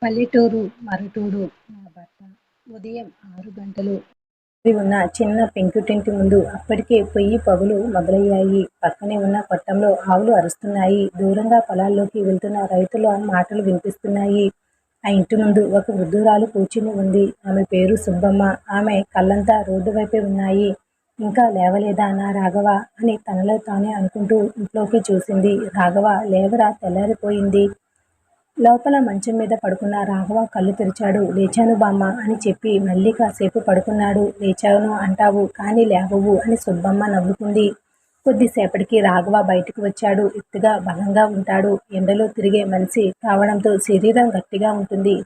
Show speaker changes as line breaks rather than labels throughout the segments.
పల్లెటూరు మరుటూరు నా భర్త ఉదయం 6 గంటలు ఉన్న చిన్న పెంకుటింటి ముందు అప్పటికే పొయ్యి పగులు మొదలయ్యాయి. పక్కనే ఉన్న కొట్టంలో ఆవులు అరుస్తున్నాయి. దూరంగా పొలాల్లోకి వెళ్తున్న రైతుల మాటలు వినిపిస్తున్నాయి. ఆ ఇంటి ముందు ఒక వృద్ధురాలు కూర్చుని ఉంది. ఆమె పేరు సుబ్బమ్మ. ఆమె కళ్ళంతా రోడ్డు వైపే ఉన్నాయి. ఇంకా లేవలేదా నా రాఘవ అని తనలో తానే అనుకుంటూ ఇంట్లోకి చూసింది. రాఘవ లేవరా, తెల్లారిపోయింది. లోపల మంచం మీద పడుకున్న రాఘవ కళ్ళు తెరిచాడు. లేచాను బామ్మ అని చెప్పి మళ్ళీ కాసేపు పడుకున్నాడు. లేచాను అంటావు కానీ లేవవు అని సుబ్బమ్మ నవ్వుకుంది. కొద్దిసేపటికి రాఘవ బయటకు వచ్చాడు. ఎత్తుగా బలంగా ఉంటాడు. ఎండలో తిరిగే మనిషి కావడంతో శరీరం గట్టిగా ఉంటుంది.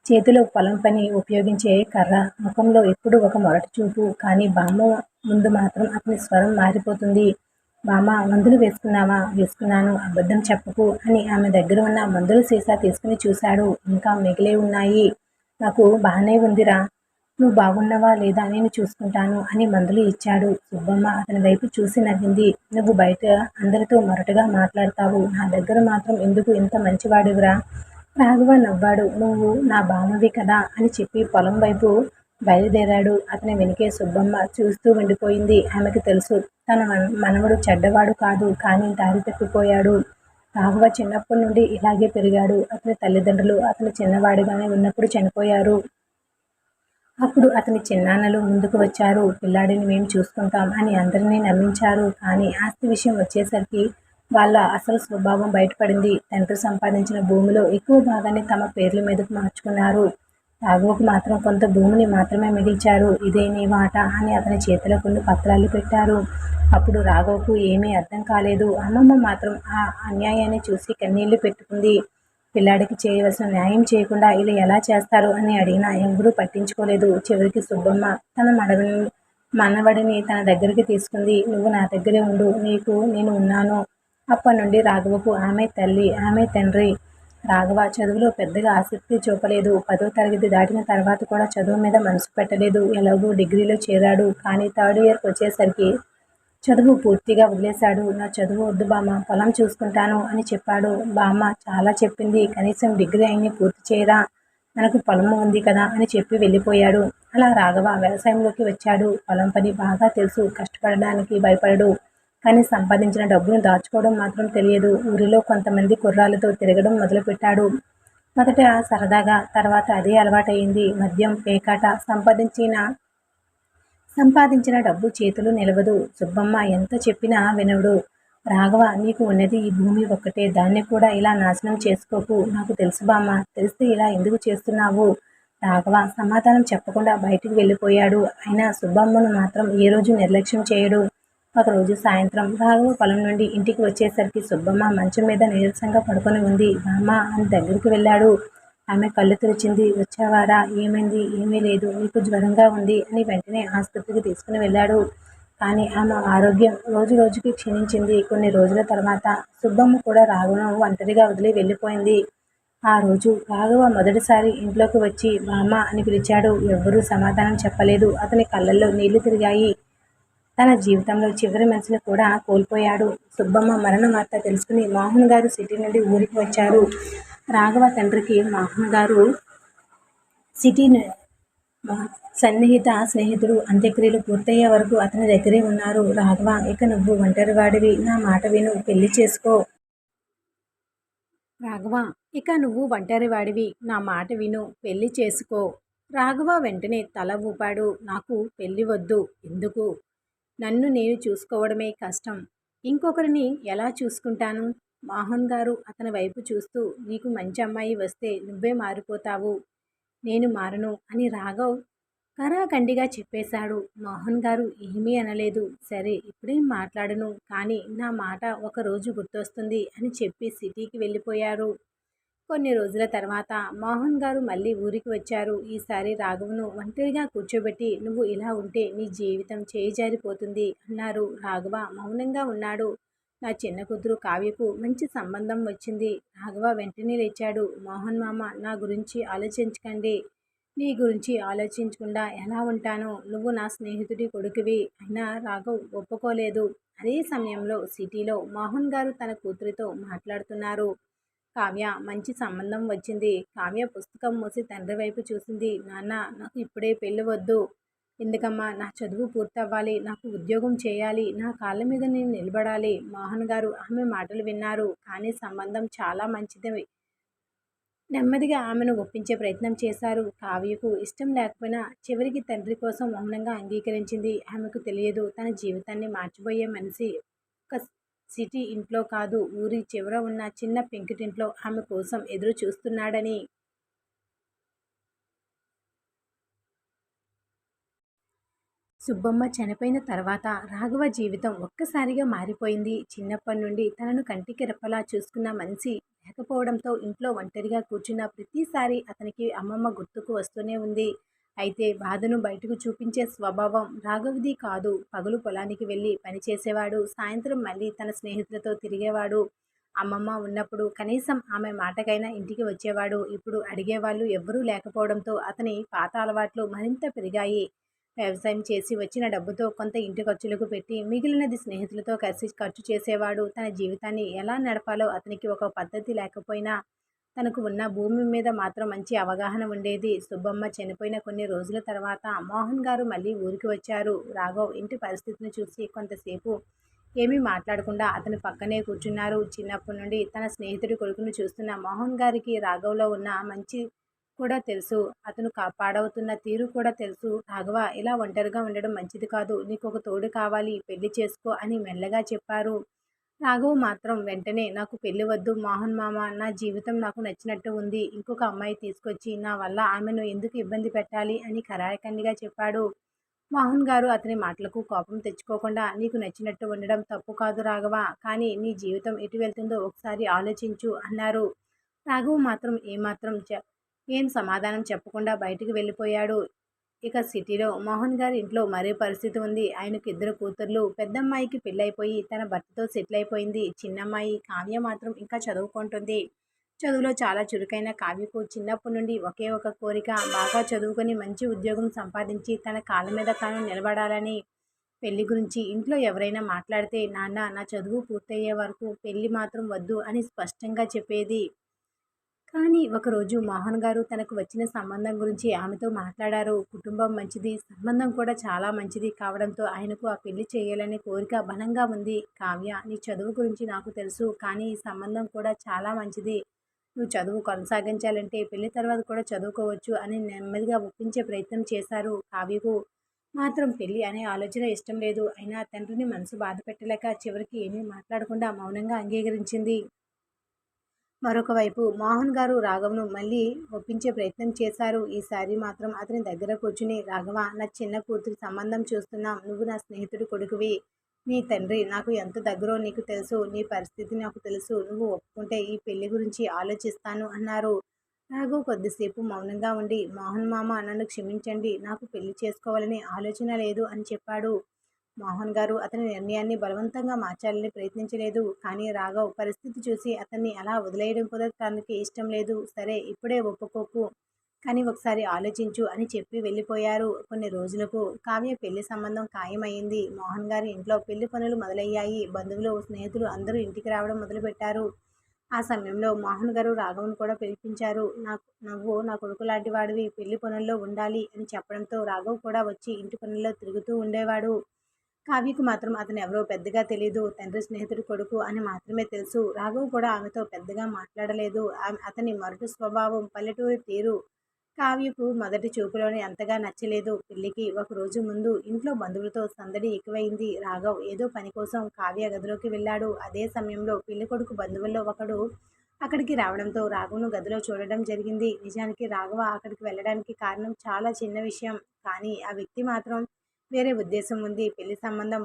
చేతిలో పొలం పని ఉపయోగించే కర్ర. ముఖంలో ఎప్పుడు ఒక మొరటి చూపు. కానీ బామ్మ ముందు మాత్రం అతని స్వరం మారిపోతుంది. బామ్మ, మందులు వేసుకున్నావా? వేసుకున్నాను, అబద్ధం చెప్పకు అని ఆమె దగ్గర ఉన్న మందుల సీసా తీసుకుని చూశాడు. ఇంకా మిగిలే ఉన్నాయి. నాకు బాగానే ఉందిరా, నువ్వు బాగున్నావా లేదా నేను చూసుకుంటాను అని మందులు ఇచ్చాడు. సుబ్బమ్మ అతని వైపు చూసి నవ్వింది. నువ్వు బయట అందరితో మొరటుగా మాట్లాడతావు, నా దగ్గర మాత్రం ఎందుకు ఇంత మంచివాడివిరా? రాఘవ నవ్వాడు. నువ్వు నా బామ్మవి కదా అని చెప్పి పొలం వైపు బయలుదేరాడు. అతని వెనుకే సుబ్బమ్మ చూస్తూ ఉండిపోయింది. ఆమెకు తెలుసు తన మనవడు చెడ్డవాడు కాదు, కానీ దారి తప్పిపోయాడు. రాఘవ చిన్నప్పటి నుండి ఇలాగే పెరిగాడు. అతని తల్లిదండ్రులు అతను చిన్నవాడిగానే ఉన్నప్పుడు చనిపోయారు. అప్పుడు అతని చిన్నాన్నలు ముందుకు వచ్చారు. పిల్లాడిని మేము చూసుకుంటాం అని అందరినీ నమ్మించారు. కానీ ఆస్తి విషయం వచ్చేసరికి వాళ్ళ అసలు స్వభావం బయటపడింది. తండ్రి సంపాదించిన భూమిలో ఎక్కువ భాగాన్ని తమ పేర్ల మీదకు మార్చుకున్నారు. రాఘవకు మాత్రం కొంత భూమిని మాత్రమే మిగిల్చారు. ఇదే నీ వాటా అని అతని చేతిలో కొన్ని పత్రాలు పెట్టారు. అప్పుడు రాఘవకు ఏమీ అర్థం కాలేదు. అమ్మమ్మ మాత్రం ఆ అన్యాయాన్ని చూసి కన్నీళ్లు పెట్టుకుంది. పిల్లాడికి చేయవలసిన న్యాయం చేయకుండా ఇలా ఎలా చేస్తారు అని అడిగినా ఎవరూ పట్టించుకోలేదు. చివరికి సుబ్బమ్మ తన మనవడిని తన దగ్గరికి తీసుకుంది. నువ్వు నా దగ్గరే ఉండు, నీకు నేను ఉన్నాను. అప్పటి నుండి రాఘవకు ఆమె తల్లి, ఆమె తండ్రి. రాఘవ చదువులో పెద్దగా ఆసక్తి చూపలేదు. 10వ తరగతి దాటిన తర్వాత కూడా చదువు మీద మనసు పెట్టలేదు. ఎలాగో డిగ్రీలో చేరాడు. కానీ 3rd ఇయర్కి వచ్చేసరికి చదువు పూర్తిగా వదిలేశాడు. నా చదువు వద్దు బామ్మ, పొలం చూసుకుంటాను అని చెప్పాడు. బామ్మ చాలా చెప్పింది, కనీసం డిగ్రీ అయినా పూర్తి చేయరా, మనకు పొలం ఉంది కదా అని చెప్పి వెళ్ళిపోయాడు. అలా రాఘవ వ్యవసాయంలోకి వచ్చాడు. పొలం పని బాగా తెలుసు. కష్టపడడానికి భయపడడు. కానీ సంపాదించిన డబ్బును దాచుకోవడం మాత్రం తెలియదు. ఊరిలో కొంతమంది కుర్రాలతో తిరగడం మొదలుపెట్టాడు. మొదట సరదాగా, తర్వాత అదే అలవాటయింది. మద్యం, పేకాట, సంపాదించిన డబ్బు చేతులు నిలవదు. సుబ్బమ్మ ఎంత చెప్పినా వినడు. రాఘవ, నీకు ఉన్నది ఈ భూమి ఒక్కటే, దాన్ని కూడా ఇలా నాశనం చేసుకోకు. నాకు తెలుసు బామ్మ, తెలిస్తే ఇలా ఎందుకు చేస్తున్నావు? రాఘవ సమాధానం చెప్పకుండా బయటికి వెళ్ళిపోయాడు. అయినా సుబ్బమ్మను మాత్రం ఏ రోజు నిర్లక్ష్యం చేయడు. ఒకరోజు సాయంత్రం రాఘవ పొలం నుండి ఇంటికి వచ్చేసరికి సుబ్బమ్మ మంచం మీద నీరసంగా పడుకొని ఉంది. బామ్మ అని దగ్గరికి వెళ్ళాడు. ఆమె కళ్ళు తెరిచింది. వచ్చావారా? ఏమైంది? ఏమీ లేదు, నీకు జ్వరంగా ఉంది అని వెంటనే ఆసుపత్రికి తీసుకుని వెళ్ళాడు. కానీ ఆమె ఆరోగ్యం రోజు రోజుకి క్షీణించింది. కొన్ని రోజుల తర్వాత సుబ్బమ్మ కూడా రాఘవను ఒంటరిగా వదిలి వెళ్ళిపోయింది. ఆ రోజు రాఘవ మొదటిసారి ఇంట్లోకి వచ్చి బామ్మ అని పిలిచాడు. ఎవ్వరూ సమాధానం చెప్పలేదు. అతని కళ్ళల్లో నీళ్లు తిరిగాయి. తన జీవితంలో చివరి మనిషిని కూడా కోల్పోయాడు. సుబ్బమ్మ మరణ వార్త తెలుసుకుని మోహన్ గారు సిటీ నుండి ఊరికి వచ్చారు. రాఘవ తండ్రికి మోహన్ గారు సిటీ సన్నిహిత స్నేహితుడు. అంత్యక్రియలు పూర్తయ్యే వరకు అతని దగ్గరే ఉన్నారు. రాఘవ, ఇక నువ్వు ఒంటరివాడివి, నా మాట విను, పెళ్లి చేసుకో. రాఘవ, ఇక నువ్వు ఒంటరివాడివి, నా మాట విను, పెళ్లి చేసుకో. రాఘవ వెంటనే తల ఊపాడు. నాకు పెళ్లి వద్దు. ఎందుకు? నన్ను నేను చూసుకోవడమే కష్టం, ఇంకొకరిని ఎలా చూసుకుంటాను? మోహన్ గారు అతని వైపు చూస్తూ, నీకు మంచి అమ్మాయి వస్తే నువ్వే మారిపోతావు, నేను మారను అని రాఘవ్ కరాఖండిగా చెప్పేశాడు. మోహన్ గారు ఏమీ అనలేదు. సరే, ఇప్పుడేం మాట్లాడను, కానీ నా మాట ఒకరోజు గుర్తొస్తుంది అని చెప్పి సిటీకి వెళ్ళిపోయారు. కొన్ని రోజుల తర్వాత మోహన్ గారు మళ్ళీ ఊరికి వచ్చారు. ఈసారి రాఘవను ఒంటరిగా కూర్చోబెట్టి, నువ్వు ఇలా ఉంటే నీ జీవితం చేజారిపోతుంది అన్నారు. రాఘవ మౌనంగా ఉన్నాడు. నా చిన్న కూతురు కావ్యకు మంచి సంబంధం వచ్చింది. రాఘవ వెంటనే లేచాడు. మోహన్ మామ, నా గురించి ఆలోచించకండి. నీ గురించి ఆలోచించకుండా ఎలా ఉంటాను? నువ్వు నా స్నేహితుడి కొడుకువి. అయినా రాఘవ్ ఒప్పుకోలేదు. అదే సమయంలో సిటీలో మోహన్ గారు తన కూతురితో మాట్లాడుతున్నారు. కావ్య మంచి సంబంధం వచ్చింది. కావ్య పుస్తకం మూసి తండ్రి వైపు చూసింది. నాన్న, నాకు ఇప్పుడే పెళ్లి వద్దు. ఎందుకమ్మా? నా చదువు పూర్తవ్వాలి. నాకు ఉద్యోగం చేయాలి. నా కాళ్ళ మీద నేను నిలబడాలి. మోహన్ గారు ఆమె మాటలు విన్నారు. కానీ సంబంధం చాలా మంచిది. నెమ్మదిగా ఆమెను ఒప్పించే ప్రయత్నం చేశారు. కావ్యకు ఇష్టం లేకపోయినా చివరికి తండ్రి కోసం మౌనంగా అంగీకరించింది. ఆమెకు తెలియదు, తన జీవితాన్ని మార్చిపోయే మనిషి ఒక సిటీ ఇంట్లో కాదు, ఊరి చివర ఉన్న చిన్న పెంకుటింట్లో ఆమె కోసం ఎదురు చూస్తున్నాడని. సుబ్బమ్మ చనిపోయిన తర్వాత రాఘవ జీవితం ఒక్కసారిగా మారిపోయింది. చిన్నప్పటి నుండి తనను కంటికి రెప్పలా చూసుకున్న మనిషి లేకపోవడంతో ఇంట్లో ఒంటరిగా కూర్చున్న ప్రతిసారి అతనికి అమ్మమ్మ గుర్తుకు వస్తూనే ఉంది. అయితే బాధను బయటకు చూపించే స్వభావం రాఘవది కాదు. పగలు పొలానికి వెళ్ళి పనిచేసేవాడు, సాయంత్రం మళ్ళీ తన స్నేహితులతో తిరిగేవాడు. అమ్మమ్మ ఉన్నప్పుడు కనీసం ఆమె మాటకైనా ఇంటికి వచ్చేవాడు. ఇప్పుడు అడిగేవాళ్ళు ఎవ్వరూ లేకపోవడంతో అతని పాత అలవాట్లు మరింత పెరిగాయి. వ్యవసాయం చేసి వచ్చిన డబ్బుతో కొంత ఇంటి ఖర్చులకు పెట్టి మిగిలినది స్నేహితులతో కలిసి ఖర్చు చేసేవాడు. తన జీవితాన్ని ఎలా నడపాలో అతనికి ఒక పద్ధతి లేకపోయినా తనకు ఉన్న భూమి మీద మాత్రం మంచి అవగాహన ఉండేది. సుబ్బమ్మ చనిపోయిన కొన్ని రోజుల తర్వాత మోహన్ గారు మళ్ళీ ఊరికి వచ్చారు. రాఘవ్ ఇంటి పరిస్థితిని చూసి కొంతసేపు ఏమీ మాట్లాడకుండా అతని పక్కనే కూర్చున్నారు. చిన్నప్పటి నుండి తన స్నేహితుడి కొడుకును చూస్తున్న మోహన్ గారికి రాఘవ్లో ఉన్న మంచి కూడా తెలుసు. అతను పాడవుతున్న తీరు కూడా తెలుసు. రాఘవ, ఇలా ఒంటరిగా ఉండడం మంచిది కాదు. నీకు ఒక తోడు కావాలి. పెళ్లి చేసుకో అని మెల్లగా చెప్పారు. రాఘవ్ మాత్రం వెంటనే నాకు పెళ్లి వద్దు మోహన్ మామ. నా జీవితం నాకు నచ్చినట్టు ఉంది. ఇంకొక అమ్మాయి తీసుకొచ్చి నా వల్ల ఆమెను ఎందుకు ఇబ్బంది పెట్టాలి అని కరాఖండిగా చెప్పాడు. మోహన్ గారు అతని మాటలకు కోపం తెచ్చుకోకుండా, నీకు నచ్చినట్టు ఉండడం తప్పు కాదు రాఘవ, కానీ నీ జీవితం ఎటు వెళ్తుందో ఒకసారి ఆలోచించు అన్నారు. రాఘవ్ మాత్రం ఏం సమాధానం చెప్పకుండా బయటికి వెళ్ళిపోయాడు. ఇక సిటీలో మోహన్ గారి ఇంట్లో మరే పరిస్థితి ఉంది. ఆయనకు ఇద్దరు కూతుర్లు. పెద్దమ్మాయికి పెళ్ళైపోయి తన భర్తతో సెటిల్ అయిపోయింది. చిన్నమ్మాయి కావ్య మాత్రం ఇంకా చదువుకుంటుంది. చదువులో చాలా చురుకైన కావ్యకు చిన్నప్పటి నుండి ఒకే ఒక కోరిక, బాగా చదువుకొని మంచి ఉద్యోగం సంపాదించి తన కాళ్ళ మీద తాను నిలబడాలని. పెళ్లి గురించి ఇంట్లో ఎవరైనా మాట్లాడితే, నాన్న, నా చదువు పూర్తయ్యే వరకు పెళ్లి మాత్రం వద్దు అని స్పష్టంగా చెప్పేది. కానీ ఒకరోజు మోహన్ గారు తనకు వచ్చిన సంబంధం గురించి ఆమెతో మాట్లాడారు. కుటుంబం మంచిది, సంబంధం కూడా చాలా మంచిది కావడంతో ఆయనకు ఆ పెళ్లి చేయాలనే కోరిక బలంగా ఉంది. కావ్య, నీ చదువు గురించి నాకు తెలుసు, కానీ ఈ సంబంధం కూడా చాలా మంచిది. నువ్వు చదువు కొనసాగించాలంటే పెళ్లి తర్వాత కూడా చదువుకోవచ్చు అని నెమ్మదిగా ఒప్పించే ప్రయత్నం చేశారు. కావ్యకు మాత్రం పెళ్లి అనే ఆలోచన ఇష్టం లేదు. అయినా తండ్రిని మనసు బాధ పెట్టలేక చివరికి ఏమీ మాట్లాడకుండా మౌనంగా అంగీకరించింది. మరొక వైపు మోహన్ గారు రాఘవను మళ్ళీ ఒప్పించే ప్రయత్నం చేశారు. ఈసారి మాత్రం అతని దగ్గర కూర్చుని, రాఘవ, నా చిన్న కూతురి సంబంధం చూస్తున్నాం. నువ్వు నా స్నేహితుడి కొడుకువి. నీ తండ్రి నాకు ఎంత దగ్గరో నీకు తెలుసు. నీ పరిస్థితి నాకు తెలుసు. నువ్వు ఒప్పుకుంటే ఈ పెళ్లి గురించి ఆలోచిస్తాను అన్నారు. రాఘవ్ కొద్దిసేపు మౌనంగా ఉండి, మోహన్ మామ, నన్ను క్షమించండి. నాకు పెళ్లి చేసుకోవాలని ఆలోచన లేదు అని చెప్పాడు. మోహన్ గారు అతని నిర్ణయాన్ని బలవంతంగా మార్చాలని ప్రయత్నించలేదు. కానీ రాఘవ్ పరిస్థితి చూసి అతన్ని అలా వదిలేయడం కూడా తనకి ఇష్టం లేదు. సరే, ఇప్పుడే ఒప్పుకోకు, కానీ ఒకసారి ఆలోచించు అని చెప్పి వెళ్ళిపోయారు. కొన్ని రోజులకు కావ్య పెళ్లి సంబంధం ఖాయమైంది. మోహన్ గారి ఇంట్లో పెళ్లి పనులు మొదలయ్యాయి. బంధువులు, స్నేహితులు అందరూ ఇంటికి రావడం మొదలుపెట్టారు. ఆ సమయంలో మోహన్ గారు రాఘవన్ కూడా పిలిపించారు. నువ్వు నా కొడుకు లాంటి వాడివి, పెళ్లి పనుల్లో ఉండాలి అని చెప్పడంతో రాఘవ్ కూడా వచ్చి ఇంటి పనుల్లో తిరుగుతూ ఉండేవాడు. కావ్యకు మాత్రం అతను ఎవరో పెద్దగా తెలీదు. తండ్రి స్నేహితుడి కొడుకు అని మాత్రమే తెలుసు. రాఘవ్ కూడా ఆమెతో పెద్దగా మాట్లాడలేదు. అతని మొరటు స్వభావం, పల్లెటూరి తీరు కావ్యకు మొదటి చూపులోనే అంతగా నచ్చలేదు. పెళ్లికి ఒక రోజు ముందు ఇంట్లో బంధువులతో సందడి ఎక్కువైంది. రాఘవ్ ఏదో పని కోసం కావ్య గదిలోకి వెళ్ళాడు. అదే సమయంలో పెళ్లి కొడుకు బంధువుల్లో ఒకడు అక్కడికి రావడంతో రాఘవ్ను గదిలో చూడడం జరిగింది. నిజానికి రాఘవ అక్కడికి వెళ్ళడానికి కారణం చాలా చిన్న విషయం. కానీ ఆ వ్యక్తి మాత్రం వేరే ఉద్దేశం ఉంది. పెళ్లి సంబంధం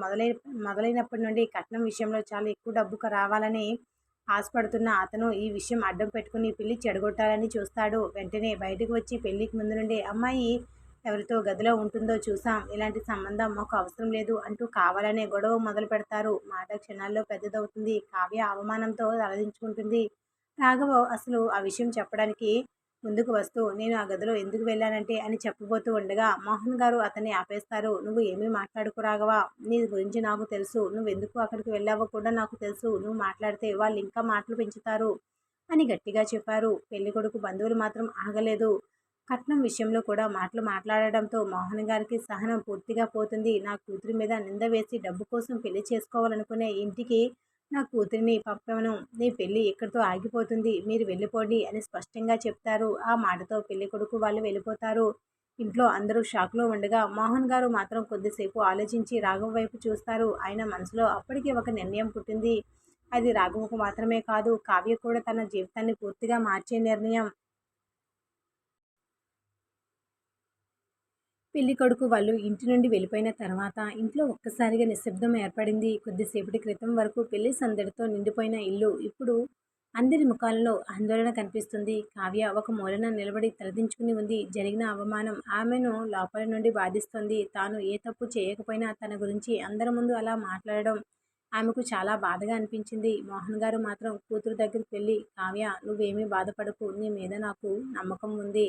మొదలైనప్పటి నుండి కట్నం విషయంలో చాలా ఎక్కువ డబ్బు రావాలని ఆశపడుతున్న అతను ఈ విషయం అడ్డం పెట్టుకుని పెళ్లి చెడగొట్టాలని చూస్తాడు. వెంటనే బయటకు వచ్చి పెళ్లికి ముందు నుండి అమ్మాయి ఎవరితో గదిలో ఉంటుందో చూసాం. ఇలాంటి సంబంధం మాకు అవసరం లేదు అంటూ కావాలనే గొడవ మొదలు పెడతారు. మాట క్షణాల్లో పెద్దదవుతుంది. కావ్య అవమానంతో తలదించుకుంటుంది. రాఘవ అసలు ఆ విషయం చెప్పడానికి ముందుకు వస్తూ, నేను ఆ గదిలో ఎందుకు వెళ్ళానంటే అని చెప్పబోతూ ఉండగా మోహన్ గారు అతన్ని ఆపేస్తారు. నువ్వు ఏమీ మాట్లాడుకు రాఘవా, నీ గురించి నాకు తెలుసు. నువ్వు ఎందుకు అక్కడికి వెళ్ళావో కూడా నాకు తెలుసు. నువ్వు మాట్లాడితే వాళ్ళు ఇంకా మాటలు పెంచుతారు. అని గట్టిగా చెప్పారు. పెళ్ళికొడుకు బంధువులు మాత్రం ఆగలేదు. కట్నం విషయంలో కూడా మాటలు మాట్లాడడంతో మోహన్ గారికి సహనం పూర్తిగా పోతుంది. నా కూతురి మీద నింద వేసి డబ్బు కోసం పెళ్లి చేసుకోవాలనుకునే ఇంటికి నా కూతురిని పంపను. నీ పెళ్లి ఇక్కడితో ఆగిపోతుంది. మీరు వెళ్ళిపోండి అని స్పష్టంగా చెప్తారు. ఆ మాటతో పెళ్ళికొడుకు వాళ్ళు వెళ్ళిపోతారు. ఇంట్లో అందరూ షాక్‌లో ఉండగా మోహన్ గారు మాత్రం కొద్దిసేపు ఆలోచించి రాఘవ వైపు చూస్తారు. ఆయన మనసులో అప్పటికే ఒక నిర్ణయం పుట్టింది. అది రాఘవకు మాత్రమే కాదు, కావ్య కూడా తన జీవితాన్ని పూర్తిగా మార్చే నిర్ణయం. పెళ్ళికొడుకు వాళ్ళు ఇంటి నుండి వెళ్ళిపోయిన తర్వాత ఇంట్లో ఒక్కసారిగా నిశ్శబ్దం ఏర్పడింది. కొద్దిసేపటి క్రితం వరకు పెళ్లి సందడితో నిండిపోయిన ఇల్లు ఇప్పుడు అందరి ముఖాలలో ఆందోళన కనిపిస్తుంది. కావ్య ఒక మూలన నిలబడి తలదించుకుని ఉంది. జరిగిన అవమానం ఆమెను లోపల నుండి బాధిస్తుంది. తాను ఏ తప్పు చేయకపోయినా తన గురించి అందరి ముందు అలా మాట్లాడడం ఆమెకు చాలా బాధగా అనిపించింది. మోహన్ గారు మాత్రం కూతురు దగ్గరికి వెళ్ళి, కావ్య నువ్వేమీ బాధపడకు, నీ మీద నాకు నమ్మకం ఉంది.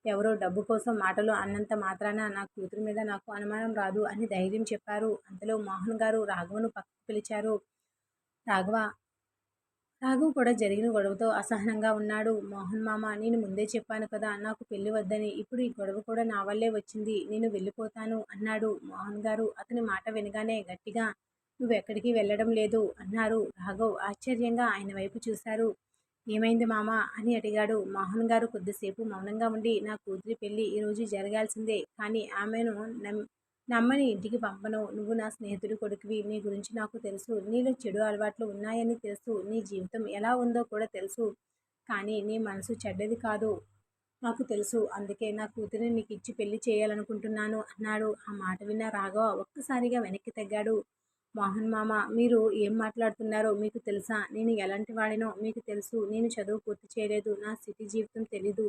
ఎవరో డబ్బు కోసం మాటలు అన్నంత మాత్రాన నా కూతురి మీద నాకు అనుమానం రాదు అని ధైర్యం చెప్పారు. అంతలో మోహన్ గారు రాఘవను పక్కకు పిలిచారు. రాఘవ రాఘవ్ కూడా జరిగిన గొడవతో అసహనంగా ఉన్నాడు. మోహన్ మామ, నేను ముందే చెప్పాను కదా నాకు పెళ్లి వద్దని. ఇప్పుడు ఈ గొడవ కూడా నా వల్లే వచ్చింది. నేను వెళ్ళిపోతాను అన్నాడు. మోహన్ గారు అతని మాట వినగానే గట్టిగా, నువ్వెక్కడికి వెళ్ళడం లేదు అన్నారు. రాఘవ్ ఆశ్చర్యంగా ఆయన వైపు చూశారు. ఏమైంది మామ అని అడిగాడు. మోహన్ గారు కొద్దిసేపు మౌనంగా ఉండి, నా కూతురి పెళ్లి ఈరోజు జరగాల్సిందే, కానీ ఆమెను నమ్మని ఇంటికి పంపను. నువ్వు నా స్నేహితుడి కొడుకువి. నీ గురించి నాకు తెలుసు. నీలో చెడు అలవాట్లు ఉన్నాయని తెలుసు. నీ జీవితం ఎలా ఉందో కూడా తెలుసు. కానీ నీ మనసు చెడ్డది కాదు నాకు తెలుసు. అందుకే నా కూతురిని నీకిచ్చి పెళ్లి చేయాలనుకుంటున్నాను అన్నాడు. ఆ మాట విన్న రాఘవ ఒక్కసారిగా వెనక్కి తగ్గాడు. మోహన్ మామ, మీరు ఏం మాట్లాడుతున్నారో మీకు తెలుసా? నేను ఎలాంటి వాడినో మీకు తెలుసు. నేను చదువు పూర్తి చేయలేదు. నా సిటీ జీవితం తెలీదు.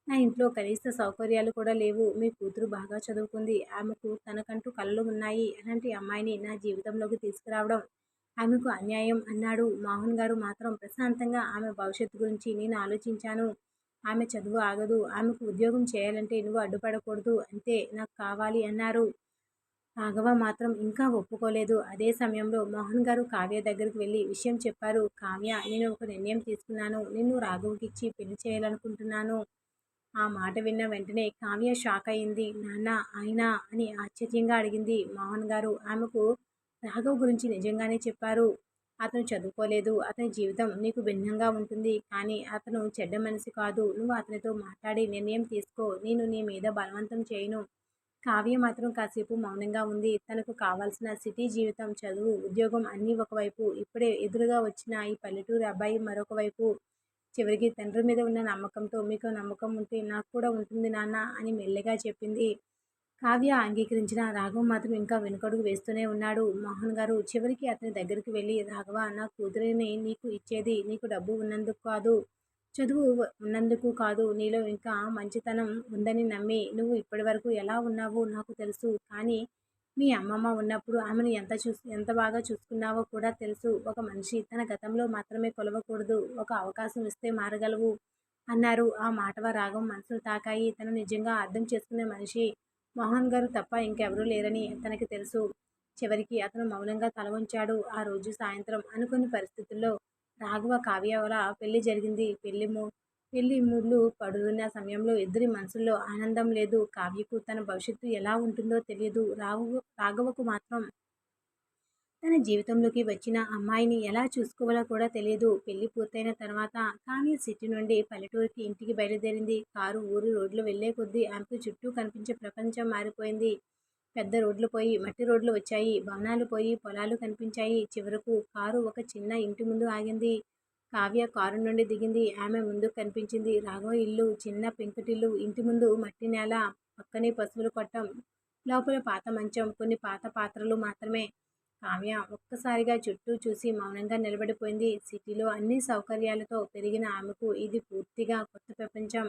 నా ఇంట్లో కనీస సౌకర్యాలు కూడా లేవు. మీ కూతురు బాగా చదువుకుంది. ఆమెకు తనకంటూ కలలు ఉన్నాయి. అలాంటి అమ్మాయిని నా జీవితంలోకి తీసుకురావడం ఆమెకు అన్యాయం అన్నాడు. మోహన్ గారు మాత్రం ప్రశాంతంగా, ఆమె భవిష్యత్తు గురించి నేను ఆలోచించాను. ఆమె చదువు ఆగదు. ఆమెకు ఉద్యోగం చేయాలంటే నువ్వు అడ్డుపడకూడదు. అంతే నాకు కావాలి అన్నారు. రాఘవ మాత్రం ఇంకా ఒప్పుకోలేదు. అదే సమయంలో మోహన్ గారు కావ్య దగ్గరికి వెళ్ళి విషయం చెప్పారు. కావ్య, నేను ఒక నిర్ణయం తీసుకున్నాను. నిన్ను రాఘవ్‌కిచ్చి పెళ్లి చేయాలనుకుంటున్నాను. ఆ మాట విన్న వెంటనే కావ్య షాక్ అయింది. నాన్న, ఆయనా అని ఆశ్చర్యంగా అడిగింది. మోహన్ గారు ఆమెకు రాఘవ్ గురించి నిజంగానే చెప్పారు. అతను చదువుకోలేదు. అతని జీవితం నీకు భిన్నంగా ఉంటుంది. కానీ అతను చెడ్డ మనిషి కాదు. నువ్వు అతనితో మాట్లాడి నిర్ణయం తీసుకో. నేను నీ మీద బలవంతం చేయను. కావ్య మాత్రం కాసేపు మౌనంగా ఉంది. తనకు కావాల్సిన సిటీ జీవితం, చదువు, ఉద్యోగం అన్నీ ఒకవైపు, ఇప్పుడే ఎదురుగా వచ్చిన ఈ పల్లెటూరి అబ్బాయి మరొక వైపు. చివరికి తండ్రి మీద ఉన్న నమ్మకంతో, మీకు నమ్మకం ఉంటే నాకు కూడా ఉంటుంది నాన్న అని మెల్లగా చెప్పింది. కావ్య అంగీకరించిన రాఘవ్ మాత్రం ఇంకా వెనుకడుగు వేస్తూనే ఉన్నాడు. మోహన్ గారు చివరికి అతని దగ్గరికి వెళ్ళి, రాఘవ, నా కూతురిని నీకు ఇచ్చేది నీకు డబ్బు ఉన్నందుకు కాదు, చదువు ఉన్నందుకు కాదు, నీలో ఇంకా మంచితనం ఉందని నమ్మి. నువ్వు ఇప్పటివరకు ఎలా ఉన్నావో నాకు తెలుసు. కానీ మీ అమ్మమ్మ ఉన్నప్పుడు ఆమెను ఎంత బాగా చూసుకున్నావో కూడా తెలుసు. ఒక మనిషి తన గతంలో మాత్రమే కొలవకూడదు. ఒక అవకాశం ఇస్తే మారగలవు అన్నారు. ఆ మాటవ రాగం మనసును తాకాయి. తను నిజంగా అర్థం చేసుకునే మనిషి మోహన్ గారు తప్ప ఇంకెవరూ లేరని తనకి తెలుసు. చివరికి అతను మౌనంగా తల వంచాడు. ఆ రోజు సాయంత్రం అనుకోని పరిస్థితుల్లో రాఘవ కావ్యల పెళ్లి జరిగింది. పెళ్లి ముళ్ళు పడుతున్న సమయంలో ఇద్దరి మనసుల్లో ఆనందం లేదు. కావ్యకు తన భవిష్యత్తు ఎలా ఉంటుందో తెలియదు. రాఘవకు మాత్రం తన జీవితంలోకి వచ్చిన అమ్మాయిని ఎలా చూసుకోవాలో కూడా తెలియదు. పెళ్లి పూర్తయిన తర్వాత కావ్య సిటీ నుండి పల్లెటూరికి ఇంటికి బయలుదేరింది. కారు ఊరు రోడ్లు వెళ్లే కొద్దీ ఆమెకు చుట్టూ కనిపించే ప్రపంచం మారిపోయింది. పెద్ద రోడ్లు పోయి మట్టి రోడ్లు వచ్చాయి. భవనాలు పోయి పొలాలు కనిపించాయి. చివరకు కారు ఒక చిన్న ఇంటి ముందు ఆగింది. కావ్య కారు నుండి దిగింది. ఆమె ముందు కనిపించింది రాఘవ ఇల్లు. చిన్న పెంకుటిల్లు. ఇంటి ముందు మట్టి నేల, పక్కనే పశువుల కొట్టం, లోపల పాత మంచం, కొన్ని పాత పాత్రలు మాత్రమే. కావ్య ఒక్కసారిగా చుట్టూ చూసి మౌనంగా నిలబడిపోయింది. సిటీలో అన్ని సౌకర్యాలతో పెరిగిన ఆమెకు ఇది పూర్తిగా కొత్త ప్రపంచం.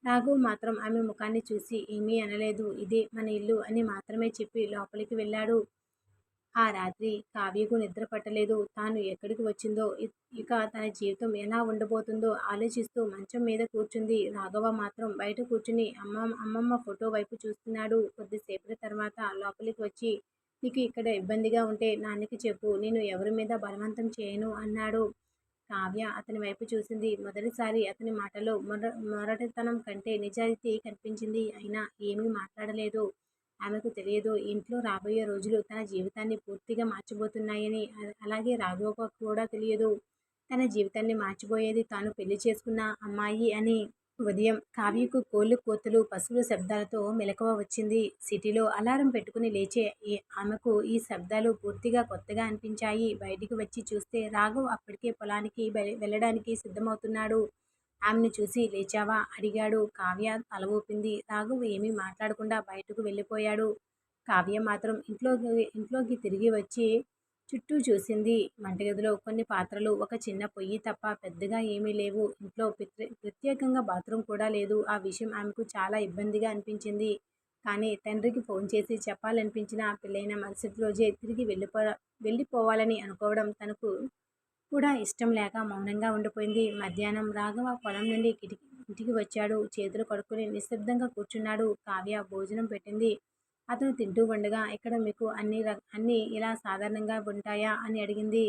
రాఘవ్ మాత్రం ఆమె ముఖాన్ని చూసి ఏమీ అనలేదు. ఇదే మన ఇల్లు అని మాత్రమే చెప్పి లోపలికి వెళ్ళాడు. ఆ రాత్రి కావ్యకు నిద్ర పట్టలేదు. తాను ఎక్కడికి వచ్చిందో, ఇక తన జీవితం ఎలా ఉండబోతుందో ఆలోచిస్తూ మంచం మీద కూర్చుంది. రాఘవ మాత్రం బయట కూర్చుని అమ్మమ్మ ఫోటో వైపు చూస్తున్నాడు. కొద్దిసేపటి తర్వాత లోపలికి వచ్చి, నీకు ఇక్కడ ఇబ్బందిగా ఉంటే నాన్నకి చెప్పు. నేను ఎవరి మీద బలవంతం చేయను అన్నాడు. కావ్య అతని వైపు చూసింది. మొదటిసారి అతని మాటలో మొరటుతనం కంటే నిజాయితీ కనిపించింది. అయినా ఏమీ మాట్లాడలేదు. ఆమెకు తెలియదు ఇంట్లో రాబోయే రోజులు తన జీవితాన్ని పూర్తిగా మార్చబోతున్నాయని. అలాగే రాఘవకు కూడా తెలియదు తన జీవితాన్ని మార్చిపోయేది తాను పెళ్లి చేసుకున్న అమ్మాయి అని. ఉదయం కావ్యకు కోళ్ళు కోతలు పశువుల శబ్దాలతో మెలకువ వచ్చింది. సిటీలో అలారం పెట్టుకుని లేచే ఆమెకు ఈ శబ్దాలు పూర్తిగా కొత్తగా అనిపించాయి. బయటికి వచ్చి చూస్తే రాఘవ్ అప్పటికే పొలానికి వెళ్ళడానికి సిద్ధమవుతున్నాడు. ఆమెను చూసి లేచావా అడిగాడు. కావ్య తల ఊపింది. రాఘవ్ ఏమీ మాట్లాడకుండా బయటకు వెళ్ళిపోయాడు. కావ్య మాత్రం ఇంట్లోకి తిరిగి వచ్చి చుట్టూ చూసింది. వంటగదిలో కొన్ని పాత్రలు, ఒక చిన్న పొయ్యి తప్ప పెద్దగా ఏమీ లేవు. ఇంట్లో ప్రత్యేకంగా బాత్రూమ్ కూడా లేదు. ఆ విషయం ఆమెకు చాలా ఇబ్బందిగా అనిపించింది. కానీ తండ్రికి ఫోన్ చేసి చెప్పాలనిపించిన పెళ్ళైన మరుసటి రోజే తిరిగి వెళ్ళిపోవాలని అనుకోవడం తనకు కూడా ఇష్టం లేక మౌనంగా ఉండిపోయింది. మధ్యాహ్నం రాఘవ పొలం నుండి ఇంటికి వచ్చాడు. చేతులు కడుక్కుని నిశ్శబ్దంగా కూర్చున్నాడు. కావ్య భోజనం పెట్టింది. అతను తింటూ ఉండగా, ఇక్కడ మీకు అన్నీ ఇలా సాధారణంగా ఉంటాయా అని అడిగింది.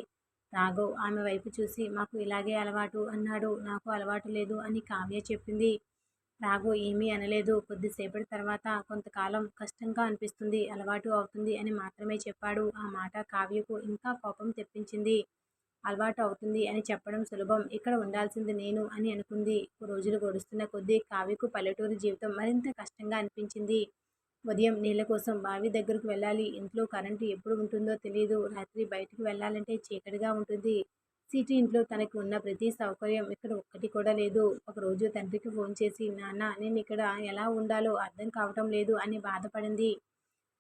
రాఘవ్ ఆమె వైపు చూసి, మాకు ఇలాగే అలవాటు అన్నాడు. నాకు అలవాటు లేదు అని కావ్య చెప్పింది. రాఘవ్ ఏమీ అనలేదు. కొద్దిసేపటి తర్వాత, కొంతకాలం కష్టంగా అనిపిస్తుంది, అలవాటు అవుతుంది అని మాత్రమే చెప్పాడు. ఆ మాట కావ్యకు ఇంకా కోపం తెప్పించింది. అలవాటు అవుతుంది అని చెప్పడం సులభం, ఇక్కడ ఉండాల్సింది నేను అని అనుకుంది. రోజులు గడుస్తున్న కొద్దీ కావ్యకు పల్లెటూరు జీవితం మరింత కష్టంగా అనిపించింది. ఉదయం నీళ్ల కోసం బావి దగ్గరకు వెళ్ళాలి. ఇంట్లో కరెంటు ఎప్పుడు ఉంటుందో తెలియదు. రాత్రి బయటకు వెళ్ళాలంటే చీకటిగా ఉంటుంది. సిటీ ఇంట్లో తనకి ఉన్న ప్రతి సౌకర్యం ఇక్కడ ఒక్కటి కూడా లేదు. ఒకరోజు తండ్రికి ఫోన్ చేసి, నాన్న నేను ఇక్కడ ఎలా ఉండాలో అర్థం కావటం లేదు అని బాధపడింది.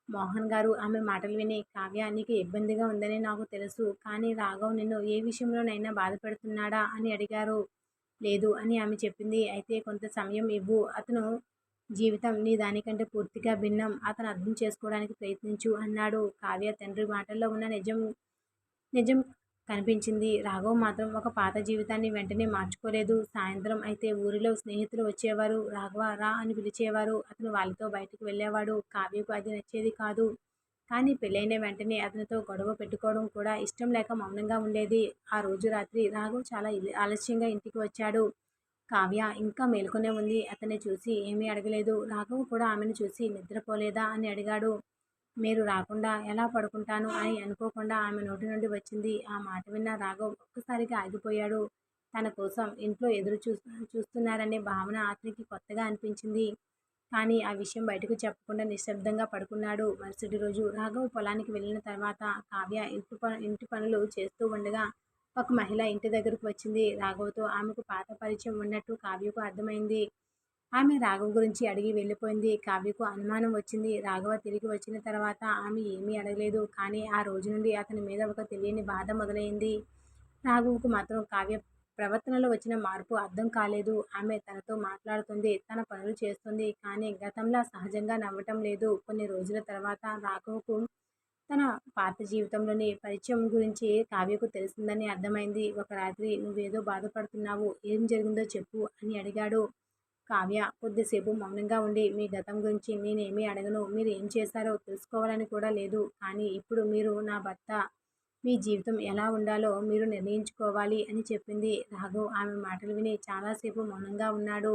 మోహన్ గారు ఆమె మాటలు విని, కావ్య నీకు ఇబ్బందిగా ఉందని నాకు తెలుసు, కానీ రాఘవ్ నిన్ను ఏ విషయంలోనైనా బాధపెడుతున్నాడా అని అడిగారు. లేదు అని ఆమె చెప్పింది. అయితే కొంత సమయం ఇవ్వు. అతను జీవితం నీ దానికంటే పూర్తిగా భిన్నం. అతను అర్థం చేసుకోవడానికి ప్రయత్నించు అన్నాడు. కావ్య తండ్రి మాటల్లో ఉన్న నిజం కనిపించింది. రాఘవ్ మాత్రం ఒక పాత జీవితాన్ని వెంటనే మార్చుకోలేదు. సాయంత్రం అయితే ఊరిలో స్నేహితులు వచ్చేవారు. రాఘవ రా అని పిలిచేవారు. అతను వాళ్ళతో బయటకు వెళ్ళేవాడు. కావ్యకు అది నచ్చేది కాదు. కానీ పెళ్ళైన వెంటనే అతనితో గొడవ పెట్టుకోవడం కూడా ఇష్టం లేక మౌనంగా ఉండేది. ఆ రోజు రాత్రి రాఘవ్ చాలా ఆలస్యంగా ఇంటికి వచ్చాడు. కావ్య ఇంకా మేల్కొనే ఉంది. అతన్ని చూసి ఏమీ అడగలేదు. రాఘవ్ కూడా ఆమెను చూసి నిద్రపోలేదా అని అడిగాడు. మీరు రాకుండా ఎలా పడుకుంటాను అని అనుకోకుండా ఆమె నోటి నుండి వచ్చింది. ఆ మాట విన్న రాఘవ్ ఒక్కసారిగా ఆగిపోయాడు. తన కోసం ఇంట్లో ఎదురు చూస్తున్నారనే భావన అతనికి కొత్తగా అనిపించింది. కానీ ఆ విషయం బయటకు చెప్పకుండా నిశ్శబ్దంగా పడుకున్నాడు. మరుసటి రోజు రాఘవ్ పొలానికి వెళ్ళిన తర్వాత కావ్య ఇంటి పనులు చేస్తూ ఉండగా ఒక మహిళ ఇంటి దగ్గరకు వచ్చింది. రాఘవ్తో ఆమెకు పాత పరిచయం ఉన్నట్టు కావ్యకు అర్థమైంది. ఆమె రాఘవ్ గురించి అడిగి వెళ్ళిపోయింది. కావ్యకు అనుమానం వచ్చింది. రాఘవ తిరిగి వచ్చిన తర్వాత ఆమె ఏమీ అడగలేదు. కానీ ఆ రోజు నుండి అతని మీద ఒక తెలియని బాధ మొదలైంది. రాఘవ్కు మాత్రం కావ్య ప్రవర్తనలో వచ్చిన మార్పు అర్థం కాలేదు. ఆమె తనతో మాట్లాడుతుంది, తన పనులు చేస్తుంది, కానీ గతంలా సహజంగా నవ్వటం లేదు. కొన్ని రోజుల తర్వాత రాఘవ్కు తన పాత జీవితంలోని పరిచయం గురించి కావ్యకు తెలిసిందని అర్థమైంది. ఒక రాత్రి నువ్వేదో బాధపడుతున్నావు, ఏం జరిగిందో చెప్పు అని అడిగాడు. కావ్య కొద్దిసేపు మౌనంగా ఉండి, మీ గతం గురించి నేనేమీ అడగను, మీరు ఏం చేశారో తెలుసుకోవాలని కూడా లేదు, కానీ ఇప్పుడు మీరు నా భర్త, మీ జీవితం ఎలా ఉండాలో మీరు నిర్ణయించుకోవాలి అని చెప్పింది. రాఘవ్ ఆమె మాటలు విని చాలాసేపు మౌనంగా ఉన్నాడు.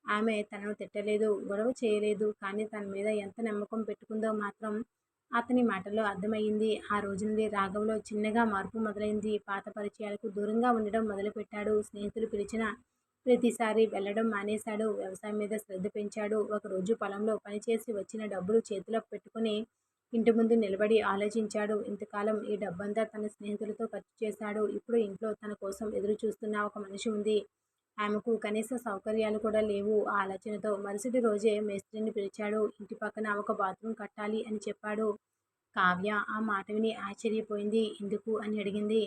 ఆమె తనను తిట్టలేదు, గొడవ చేయలేదు, కానీ తన మీద ఎంత నమ్మకం పెట్టుకుందో మాత్రం అతని మాటల్లో అర్థమయ్యింది. ఆ రోజు నుండి రాఘవ్లో చిన్నగా మార్పు మొదలైంది. పాత పరిచయాలకు దూరంగా ఉండడం మొదలుపెట్టాడు. స్నేహితులు పిలిచిన ప్రతిసారి వెళ్ళడం మానేశాడు. వ్యవసాయం మీద శ్రద్ధ పెంచాడు. ఒకరోజు పొలంలో పనిచేసి వచ్చిన డబ్బులు చేతిలో పెట్టుకుని ఇంటి ముందు నిలబడి ఆలోచించాడు. ఇంతకాలం ఈ డబ్బంతా తన స్నేహితులతో ఖర్చు చేశాడు. ఇప్పుడు ఇంట్లో తన కోసం ఎదురు చూస్తున్న ఒక మనిషి ఉంది. ఆమెకు కనీస సౌకర్యాలు కూడా లేవు. ఆ ఆలోచనతో మరుసటి రోజే మేస్త్రిని పిలిచాడు. ఇంటి పక్కన ఒక బాత్రూమ్ కట్టాలి అని చెప్పాడు. కావ్య ఆ మాట విని ఆశ్చర్యపోయింది. ఎందుకు అని అడిగింది.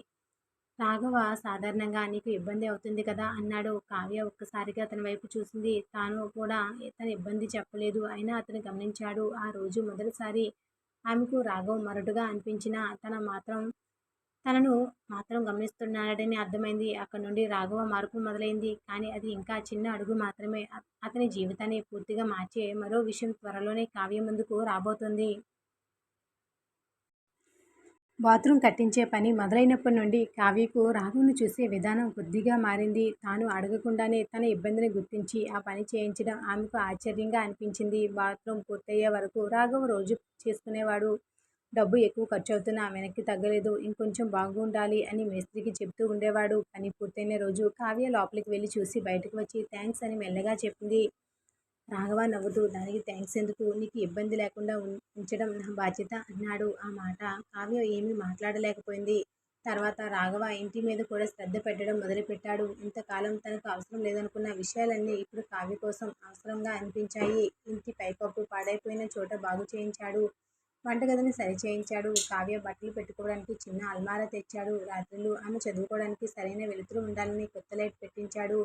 రాఘవ సాధారణంగా నీకు ఇబ్బంది అవుతుంది కదా అన్నాడు. కావ్య ఒక్కసారిగా అతని వైపు చూసింది. తాను కూడా తన ఇబ్బంది చెప్పలేదు. అయినా అతను గమనించాడు. ఆ రోజు మొదటిసారి ఆమెకు రాఘవ్ మొరటుగా అనిపించినా తనను మాత్రం గమనిస్తున్నాడని అర్థమైంది. అక్కడి నుండి రాఘవ మార్పు మొదలైంది. కానీ అది ఇంకా చిన్న అడుగు మాత్రమే. అతని జీవితాన్ని పూర్తిగా మార్చే మరో విషయం త్వరలోనే కావ్య ముందుకు రాబోతుంది. బాత్రూమ్ కట్టించే పని మొదలైనప్పటి నుండి కావ్యకు రాఘవ్‌ను చూసే విధానం కొద్దిగా మారింది. తాను అడగకుండానే తన ఇబ్బందిని గుర్తించి ఆ పని చేయించడం ఆమెకు ఆశ్చర్యంగా అనిపించింది. బాత్రూమ్ పూర్తయ్యే వరకు రాఘవ్ రోజూ చేసుకునేవాడు. డబ్బు ఎక్కువ ఖర్చవుతున్నా వెనక్కి తగ్గలేదు. ఇంకొంచెం బాగుండాలి అని మేస్త్రికి చెప్తూ ఉండేవాడు. పని పూర్తయిన రోజు కావ్య లోపలికి వెళ్లి చూసి బయటకు వచ్చి థాంక్స్ అని మెల్లగా చెప్పింది. రాఘవ నవ్వుతూ దానికి థాంక్స్ ఎందుకు? నీకు ఇబ్బంది లేకుండా ఉంచడం నా బాధ్యత అన్నాడు. ఆ మాట కావ్య ఏమీ మాట్లాడలేకపోయింది. తర్వాత రాఘవ ఇంటి మీద కూడా శ్రద్ధ పెట్టడం మొదలుపెట్టాడు. ఇంతకాలం తనకు అవసరం లేదనుకున్న విషయాలన్నీ ఇప్పుడు కావ్య కోసం అవసరంగా అనిపించాయి. ఇంటి పైకప్పు పాడైపోయిన చోట బాగు చేయించాడు. వంటగదిని సరిచేయించాడు. కావ్య బట్టలు పెట్టుకోవడానికి చిన్న అల్మారా తెచ్చాడు. రాత్రుళ్ళు ఆమె చదువుకోవడానికి సరైన వెలుతురు ఉండాలని కొత్త లైట్ పెట్టించాడు.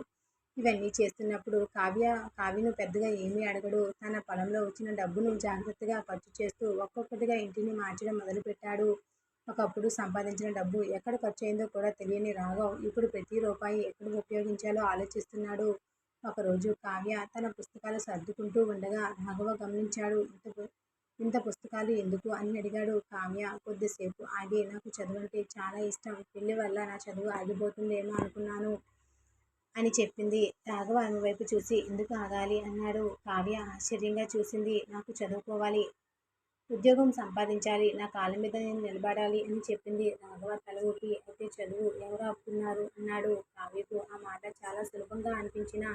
ఇవన్నీ చేస్తున్నప్పుడు కావ్యను పెద్దగా ఏమీ అడగడు. తన పొలంలో వచ్చిన డబ్బును జాగ్రత్తగా ఖర్చు చేస్తూ ఒక్కొక్కటిగా ఇంటిని మార్చడం మొదలుపెట్టాడు. ఒకప్పుడు సంపాదించిన డబ్బు ఎక్కడ ఖర్చయిందో కూడా తెలియని రాఘవ్ ఇప్పుడు ప్రతి రూపాయి ఎక్కడ ఉపయోగించాలో ఆలోచిస్తున్నాడు. ఒకరోజు కావ్య తన పుస్తకాలు సర్దుకుంటూ ఉండగా రాఘవ గమనించాడు. ఇంత పుస్తకాలు ఎందుకు అని అడిగాడు. కావ్య కొద్దిసేపు ఆగి నాకు చదువంటే చాలా ఇష్టం. పెళ్లి వల్ల నా చదువు ఆగిపోతుందేమో అనుకున్నాను అని చెప్పింది. రాఘవ ఆమె వైపు చూసి ఎందుకు ఆగాలి అన్నాడు. కావ్య ఆశ్చర్యంగా చూసింది. నాకు చదువుకోవాలి, ఉద్యోగం సంపాదించాలి, నా కాళ్ళ మీద నేను నిలబడాలి అని చెప్పింది. రాఘవ తల ఊపి అయితే చదువు ఎవరు ఆపుతున్నారు అన్నాడు. కావ్యకు ఆ మాట చాలా సులభంగా అనిపించినా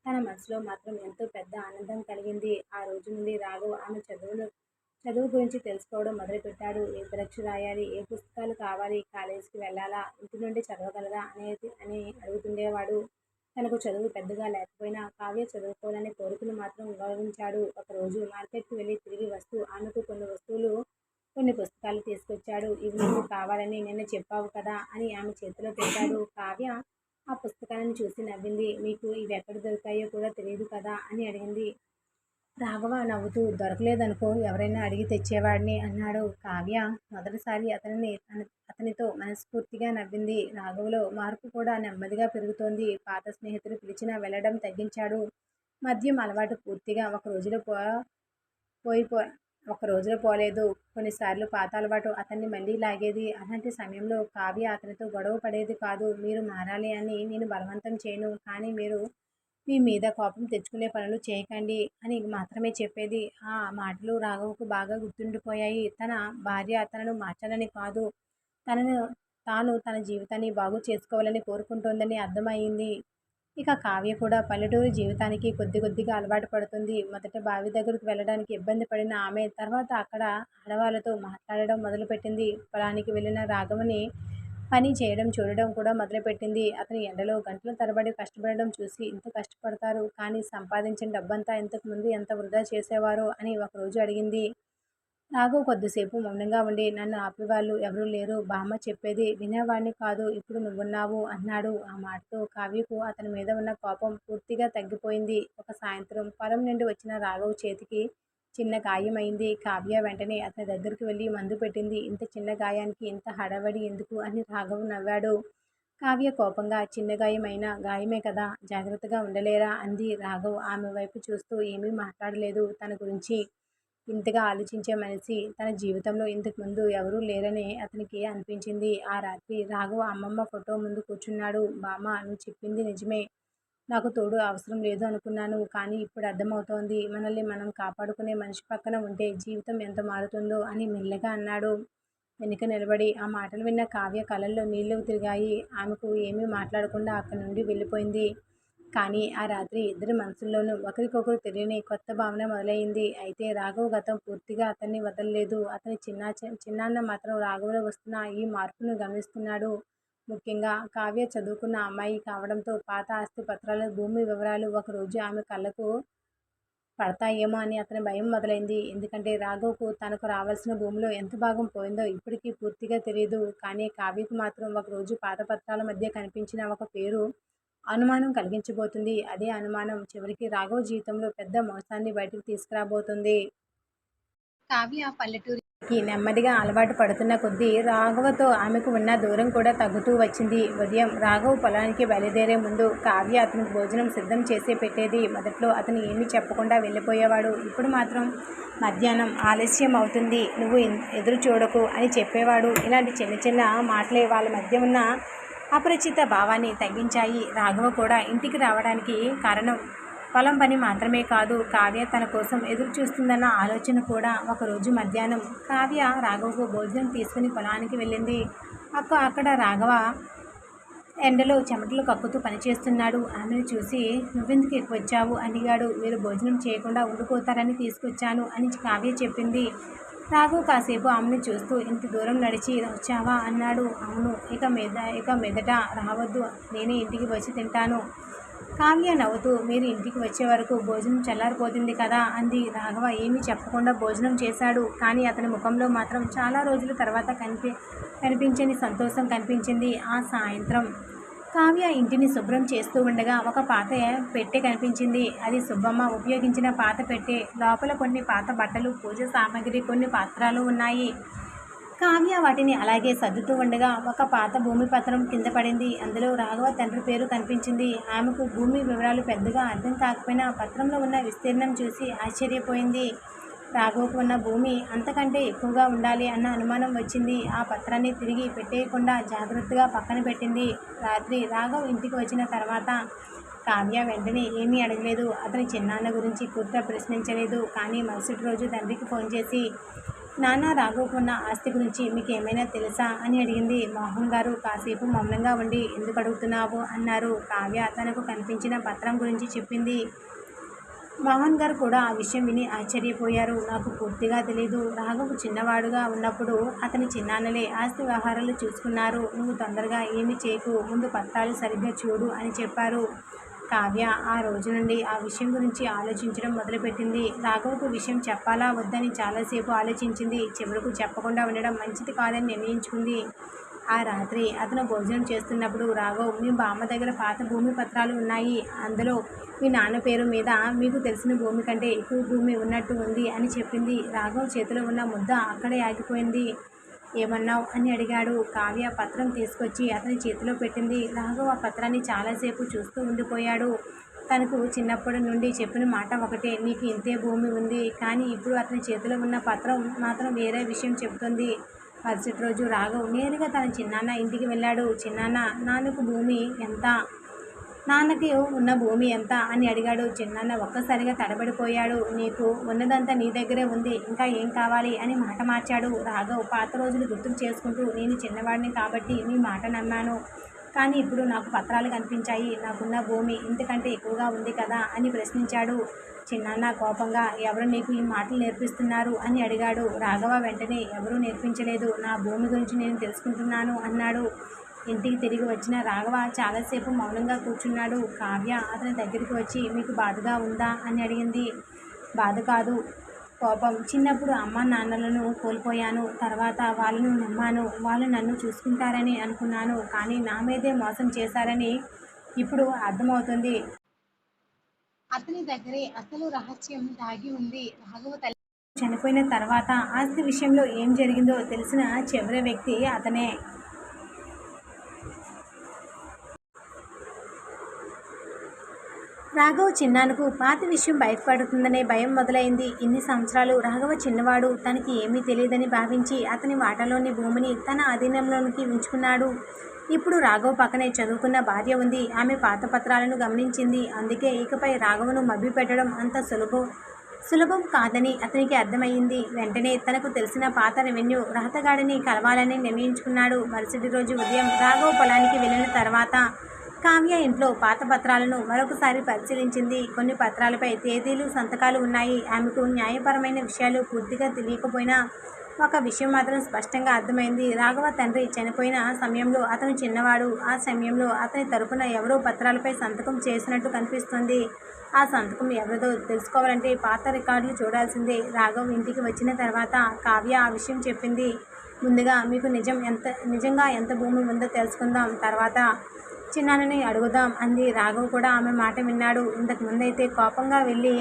తన మనసులో మాత్రం ఎంతో పెద్ద ఆనందం కలిగింది. ఆ రోజు నుండి రాఘవ్ ఆమె చదువు గురించి తెలుసుకోవడం మొదలుపెట్టాడు. ఏ పరీక్ష రాయాలి, ఏ పుస్తకాలు కావాలి, కాలేజీకి వెళ్ళాలా, ఇంటి నుండి చదవగలరా అని అడుగుతుండేవాడు. తనకు చదువు పెద్దగా లేకపోయినా కావ్య చదువుకోవాలనే కోరికను మాత్రం గౌరవించాడు. ఒకరోజు మార్కెట్కి వెళ్ళి తిరిగి వస్తూ ఆమెకు కొన్ని పుస్తకాలు తీసుకొచ్చాడు. ఇవి నీకు కావాలని నిన్న చెప్పావు కదా అని ఆమె చేతిలో పెట్టాడు. కావ్య ఆ పుస్తకాలను చూసి నవ్వింది. మీకు ఇవి ఎక్కడ దొరికాయో కూడా తెలియదు కదా అని అడిగింది. రాఘవ నవ్వుతూ దొరకలేదనుకో ఎవరైనా అడిగి తెచ్చేవాడిని అన్నాడు. కావ్య మొదటిసారి అతనితో మనస్ఫూర్తిగా నవ్వింది. రాఘవలో మార్పు కూడా నెమ్మదిగా పెరుగుతోంది. పాత స్నేహితులు పిలిచినా వెళ్ళడం తగ్గించాడు. మద్యం అలవాటు పూర్తిగా ఒక రోజులో పోలేదు. కొన్నిసార్లు పాత అలవాటు అతన్ని మళ్ళీ లాగేది. అలాంటి సమయంలో కావ్య అతనితో గొడవ పడేది కాదు. మీరు మారాలి అని నేను బలవంతం చేయను, కానీ మీరు మీ మీద కోపం తెచ్చుకునే పనులు చేయకండి అని మాత్రమే చెప్పేది. ఆ మాటలు రాఘవకు బాగా గుర్తుండిపోయాయి. తన భార్య తనను మార్చాలని కాదు, తనను తాను తన జీవితాన్ని బాగు చేసుకోవాలని కోరుకుంటోందని అర్థమయ్యింది. ఇక కావ్య కూడా పల్లెటూరి జీవితానికి కొద్దిగా అలవాటు పడుతుంది. మొదట బావి దగ్గరకు వెళ్ళడానికి ఇబ్బంది పడిన ఆమె తర్వాత అక్కడ ఆడవాళ్ళతో మాట్లాడడం మొదలుపెట్టింది. పొలానికి వెళ్ళిన రాఘవని పని చేయడం చూడడం కూడా మొదలుపెట్టింది. అతను ఎండలో గంటల తరబడి కష్టపడడం చూసి ఇంత కష్టపడతారు, కానీ సంపాదించిన డబ్బంతా ఇంతకుముందు ఎంత వృధా చేసేవారో అని ఒకరోజు అడిగింది. రాఘవ్ కొద్దిసేపు మౌనంగా ఉండి నన్ను ఆపేవాళ్ళు ఎవరూ లేరు, బామ్మ చెప్పేది వినేవాడిని కాదు, ఇప్పుడు నువ్వున్నావు అన్నాడు. ఆ మాటతో కావ్యకు అతని మీద ఉన్న కోపం పూర్తిగా తగ్గిపోయింది. ఒక సాయంత్రం పొలం నుండి వచ్చిన రాఘవ్ చేతికి చిన్న గాయమైంది. కావ్య వెంటనే అతని దగ్గరికి వెళ్ళి మందు పెట్టింది. ఇంత చిన్న గాయానికి ఇంత హడావిడి ఎందుకు అని రాఘవ్ నవ్వాడు. కావ్య కోపంగా చిన్న గాయమైనా గాయమే కదా, జాగ్రత్తగా ఉండలేరా అంది. రాఘవ్ ఆమె వైపు చూస్తూ ఏమీ మాట్లాడలేదు. తన గురించి ఇంతగా ఆలోచించే మనిషి తన జీవితంలో ఇంతకు ముందు ఎవరూ లేరని అతనికి అనిపించింది. ఆ రాత్రి రాఘవ్ అమ్మమ్మ ఫోటో ముందు కూర్చున్నాడు. బామ్మ నువ్వు చెప్పింది నిజమే, నాకు తోడు అవసరం లేదు అనుకున్నాను, కానీ ఇప్పుడు అర్థమవుతోంది. మనల్ని మనం కాపాడుకునే మనిషి పక్కన ఉంటే జీవితం ఎంత మారుతుందో అని మెల్లగా అన్నాడు. వెనుక నిలబడి ఆ మాటలు విన్న కావ్య కళ్ళల్లో నీళ్లు తిరిగాయి. ఆమెకు ఏమీ మాట్లాడకుండా అక్కడి నుండి వెళ్ళిపోయింది. కానీ ఆ రాత్రి ఇద్దరి మనసుల్లోనూ ఒకరికొకరు తెలియని కొత్త భావన మొదలైంది. అయితే రాఘవ్ గతం పూర్తిగా అతన్ని వదలలేదు. అతని చిన్నాన్న మాత్రం రాఘవలో వస్తున్న ఈ మార్పును గమనిస్తున్నాడు. ముఖ్యంగా కావ్య చదువుకున్న అమ్మాయి కావడంతో పాత ఆస్తి పత్రాలు, భూమి వివరాలు ఒకరోజు ఆమె కళ్ళకు పడతాయేమో అని అతని భయం మొదలైంది. ఎందుకంటే రాఘవ్కు తనకు రావాల్సిన భూమిలో ఎంత భాగం పోయిందో ఇప్పటికీ పూర్తిగా తెలియదు. కానీ కావ్యకు మాత్రం ఒకరోజు పాత పత్రాల మధ్య కనిపించిన ఒక పేరు అనుమానం కలిగించబోతుంది. అదే అనుమానం చివరికి రాఘవ్ జీవితంలో పెద్ద మోసాన్ని బయటకు తీసుకురాబోతుంది. కావ్య పల్లెటూరికి నెమ్మదిగా అలవాటు పడుతున్న కొద్దీ రాఘవతో ఆమెకు ఉన్న దూరం కూడా తగ్గుతూ వచ్చింది. ఉదయం రాఘవ్ పొలానికి బయలుదేరే ముందు కావ్య అతనికి భోజనం సిద్ధం చేసి పెట్టేది. మొదట్లో అతను ఏమీ చెప్పకుండా వెళ్ళిపోయేవాడు. ఇప్పుడు మాత్రం మధ్యాహ్నం ఆలస్యం అవుతుంది, నువ్వు ఎదురు చూడకు అని చెప్పేవాడు. ఇలాంటి చిన్న చిన్న మాటలే వాళ్ళ మధ్య ఉన్న అపరిచిత భావాన్ని తగ్గించాయి. రాఘవ కూడా ఇంటికి రావడానికి కారణం పొలం పని మాత్రమే కాదు, కావ్య తన కోసం ఎదురు చూస్తుందన్న ఆలోచన కూడా. ఒకరోజు మధ్యాహ్నం కావ్య రాఘవకు భోజనం తీసుకుని పొలానికి వెళ్ళింది. అక్కడ రాఘవ ఎండలో చెమటలు కక్కుతూ పనిచేస్తున్నాడు. ఆమెను చూసి నువ్వెందుకు వచ్చావు అడిగాడు. మీరు భోజనం చేయకుండా ఉండిపోతారని తీసుకొచ్చాను అని కావ్య చెప్పింది. రాఘవ్ కాసేపు ఆమెను చూస్తూ ఇంత దూరం నడిచి వచ్చావా అన్నాడు. అవును, ఇక మీదట రావద్దు, నేనే ఇంటికి వచ్చి తింటాను. కావ్య నవ్వుతూ మీరు ఇంటికి వచ్చే వరకు భోజనం చల్లారిపోతుంది కదా అంది. రాఘవ ఏమీ చెప్పకుండా భోజనం చేశాడు. కానీ అతని ముఖంలో మాత్రం చాలా రోజుల తర్వాత కనిపించని సంతోషం కనిపించింది. ఆ సాయంత్రం కావ్య ఇంటిని శుభ్రం చేస్తూ ఉండగా ఒక పాత పెట్టె కనిపించింది. అది సుబ్బమ్మ ఉపయోగించిన పాత పెట్టె. లోపల కొన్ని పాత బట్టలు, పూజ సామాగ్రి, కొన్ని పాత్రలు ఉన్నాయి. కావ్య వాటిని అలాగే సర్దుతూ ఉండగా ఒక పాత భూమి పత్రం కింద పడింది. అందులో రాఘవ తండ్రి పేరు కనిపించింది. ఆమెకు భూమి వివరాలు పెద్దగా అర్థం కాకపోయినా పత్రంలో ఉన్న విస్తీర్ణం చూసి ఆశ్చర్యపోయింది. రాఘవకు ఉన్న భూమి అంతకంటే ఎక్కువగా ఉండాలి అన్న అనుమానం వచ్చింది. ఆ పత్రాన్ని తిరిగి పెట్టేయకుండా జాగ్రత్తగా పక్కన పెట్టింది. రాత్రి రాఘవ్ ఇంటికి వచ్చిన తర్వాత కావ్య వెంటనే ఏమీ అడగలేదు. అతని చిన్నాన్న గురించి పూర్తిగా ప్రశ్నించలేదు. కానీ మరుసటి రోజు తండ్రికి ఫోన్ చేసి నాన్న, రాఘవ్కు ఉన్న ఆస్తి గురించి మీకు ఏమైనా తెలుసా అని అడిగింది. మోహన్ గారు కాసేపు మౌనంగా ఉండి ఎందుకు అడుగుతున్నావు అన్నారు. కావ్య తనకు కనిపించిన పత్రం గురించి చెప్పింది. మోహన్ గారు కూడా ఆ విషయం విని ఆశ్చర్యపోయారు. నాకు పూర్తిగా తెలీదు. రాఘవ్ చిన్నవాడుగా ఉన్నప్పుడు అతని చిన్నాన్నలే ఆస్తి వ్యవహారాలు చూసుకున్నారు. నువ్వు తొందరగా ఏమీ చేయకు, ముందు పత్రాలు సరిగ్గా చూడు అని చెప్పారు. కావ్య ఆ రోజు నుండి ఆ విషయం గురించి ఆలోచించడం మొదలుపెట్టింది. రాఘవ్కు విషయం చెప్పాలా వద్దని చాలాసేపు ఆలోచించింది. చివరకు చెప్పకుండా ఉండడం మంచిది కాదని నిర్ణయించుకుంది. ఆ రాత్రి అతను భోజనం చేస్తున్నప్పుడు రాఘవ్ మీ బామ్మ దగ్గర పాత భూమి పత్రాలు ఉన్నాయి, అందులో మీ నాన్న పేరు మీద మీకు తెలిసిన భూమి కంటే ఎక్కువ భూమి ఉన్నట్టు ఉంది అని చెప్పింది. రాఘవ్ చేతిలో ఉన్న ముద్ద అక్కడే ఆగిపోయింది. ఏమన్నావు అని అడిగాడు. కావ్య పత్రం తీసుకొచ్చి అతని చేతిలో పెట్టింది. రాఘవ్ ఆ పత్రాన్ని చాలాసేపు చూస్తూ ఉండిపోయాడు. తనకు చిన్నప్పటి నుండి చెప్పిన మాట ఒకటే, నీకు ఇంతే భూమి ఉంది. కానీ ఇప్పుడు అతని చేతిలో ఉన్న పత్రం మాత్రం వేరే విషయం చెబుతుంది. మరుసటి రోజు రాఘవ్ నేరుగా తన చిన్నాన్న ఇంటికి వెళ్ళాడు. చిన్నాన్న, నాన్నకి ఉన్న భూమి ఎంత అని అడిగాడు. చిన్నాన్న ఒక్కసారిగా తడబడిపోయాడు. నీకు ఉన్నదంతా నీ దగ్గరే ఉంది, ఇంకా ఏం కావాలి అని మాట మార్చాడు. రాఘవ్ పాత రోజులు గుర్తుకు చేసుకుంటూ నేను చిన్నవాడిని కాబట్టి నీ మాట నమ్మాను, కానీ ఇప్పుడు నాకు పత్రాలు కనిపించాయి, నాకున్న భూమి ఇంతకంటే ఎక్కువగా ఉంది కదా అని ప్రశ్నించాడు. చిన్నాన్న కోపంగా ఎవరు నీకు ఈ మాటలు నేర్పిస్తున్నారు అని అడిగాడు. రాఘవ వెంటనే ఎవరూ నేర్పించలేదు, నా భూమి గురించి నేను తెలుసుకుంటున్నాను అన్నాడు. ఇంటికి తిరిగి వచ్చిన రాఘవ చాలాసేపు మౌనంగా కూర్చున్నాడు. కావ్య అతని దగ్గరికి వచ్చి మీకు బాధగా ఉందా అని అడిగింది. బాధ కాదు, కోపం. చిన్నప్పుడు అమ్మ నాన్నలను కోల్పోయాను. తర్వాత వాళ్ళను నమ్మాను, వాళ్ళు నన్ను చూసుకుంటారని అనుకున్నాను. కానీ నా మీదే మోసం చేశారని ఇప్పుడు అర్థమవుతుంది. అతని దగ్గరే అసలు రహస్యం దాగి ఉంది. రాఘవ తల్లి చనిపోయిన తర్వాత ఆస్తి విషయంలో ఏం జరిగిందో తెలిసిన చివరి వ్యక్తి అతనే. రాఘవ చిన్నాన్నకు పాత విషయం బయటపడుతుందనే భయం మొదలైంది. ఇన్ని సంవత్సరాలు రాఘవ చిన్నవాడు, తనకి ఏమీ తెలియదని భావించి అతని వాటాలోని భూమిని తన అధీనంలోనికి ఉంచుకున్నాడు. ఇప్పుడు రాఘవ్ పక్కనే చదువుకున్న భార్య ఉంది. ఆమె పాత పత్రాలను గమనించింది. అందుకే ఇకపై రాఘవను మభ్యపెట్టడం అంత సులభం కాదని అతనికి అర్థమయ్యింది. వెంటనే తనకు తెలిసిన పాత రెవెన్యూ రహతగాడిని కలవాలని నిర్ణయించుకున్నాడు. మరుసటి రోజు ఉదయం రాఘవ్ పొలానికి వెళ్ళిన తర్వాత కావ్య ఇంట్లో పాత పత్రాలను మరొకసారి పరిశీలించింది. కొన్ని పత్రాలపై తేదీలు, సంతకాలు ఉన్నాయి. ఆమెకు న్యాయపరమైన విషయాలు పూర్తిగా తెలియకపోయినా ఒక విషయం మాత్రం స్పష్టంగా అర్థమైంది. రాఘవ తండ్రి చనిపోయిన సమయంలో అతను చిన్నవాడు. ఆ సమయంలో అతని తరపున ఎవరో పత్రాలపై సంతకం చేసినట్టు కనిపిస్తుంది. ఆ సంతకం ఎవరిదో తెలుసుకోవాలంటే పాత రికార్డులు చూడాల్సిందే. రాఘవ్ ఇంటికి వచ్చిన తర్వాత కావ్య ఆ విషయం చెప్పింది. ముందుగా మీకు నిజంగా ఎంత భూమి ఉందో తెలుసుకుందాం, తర్వాత చిన్నాన్నని అడుగుదాం అంది. రాఘవ్ కూడా ఆమె మాట విన్నాడు. ఇంతకు ముందైతే కోపంగా వెళ్ళి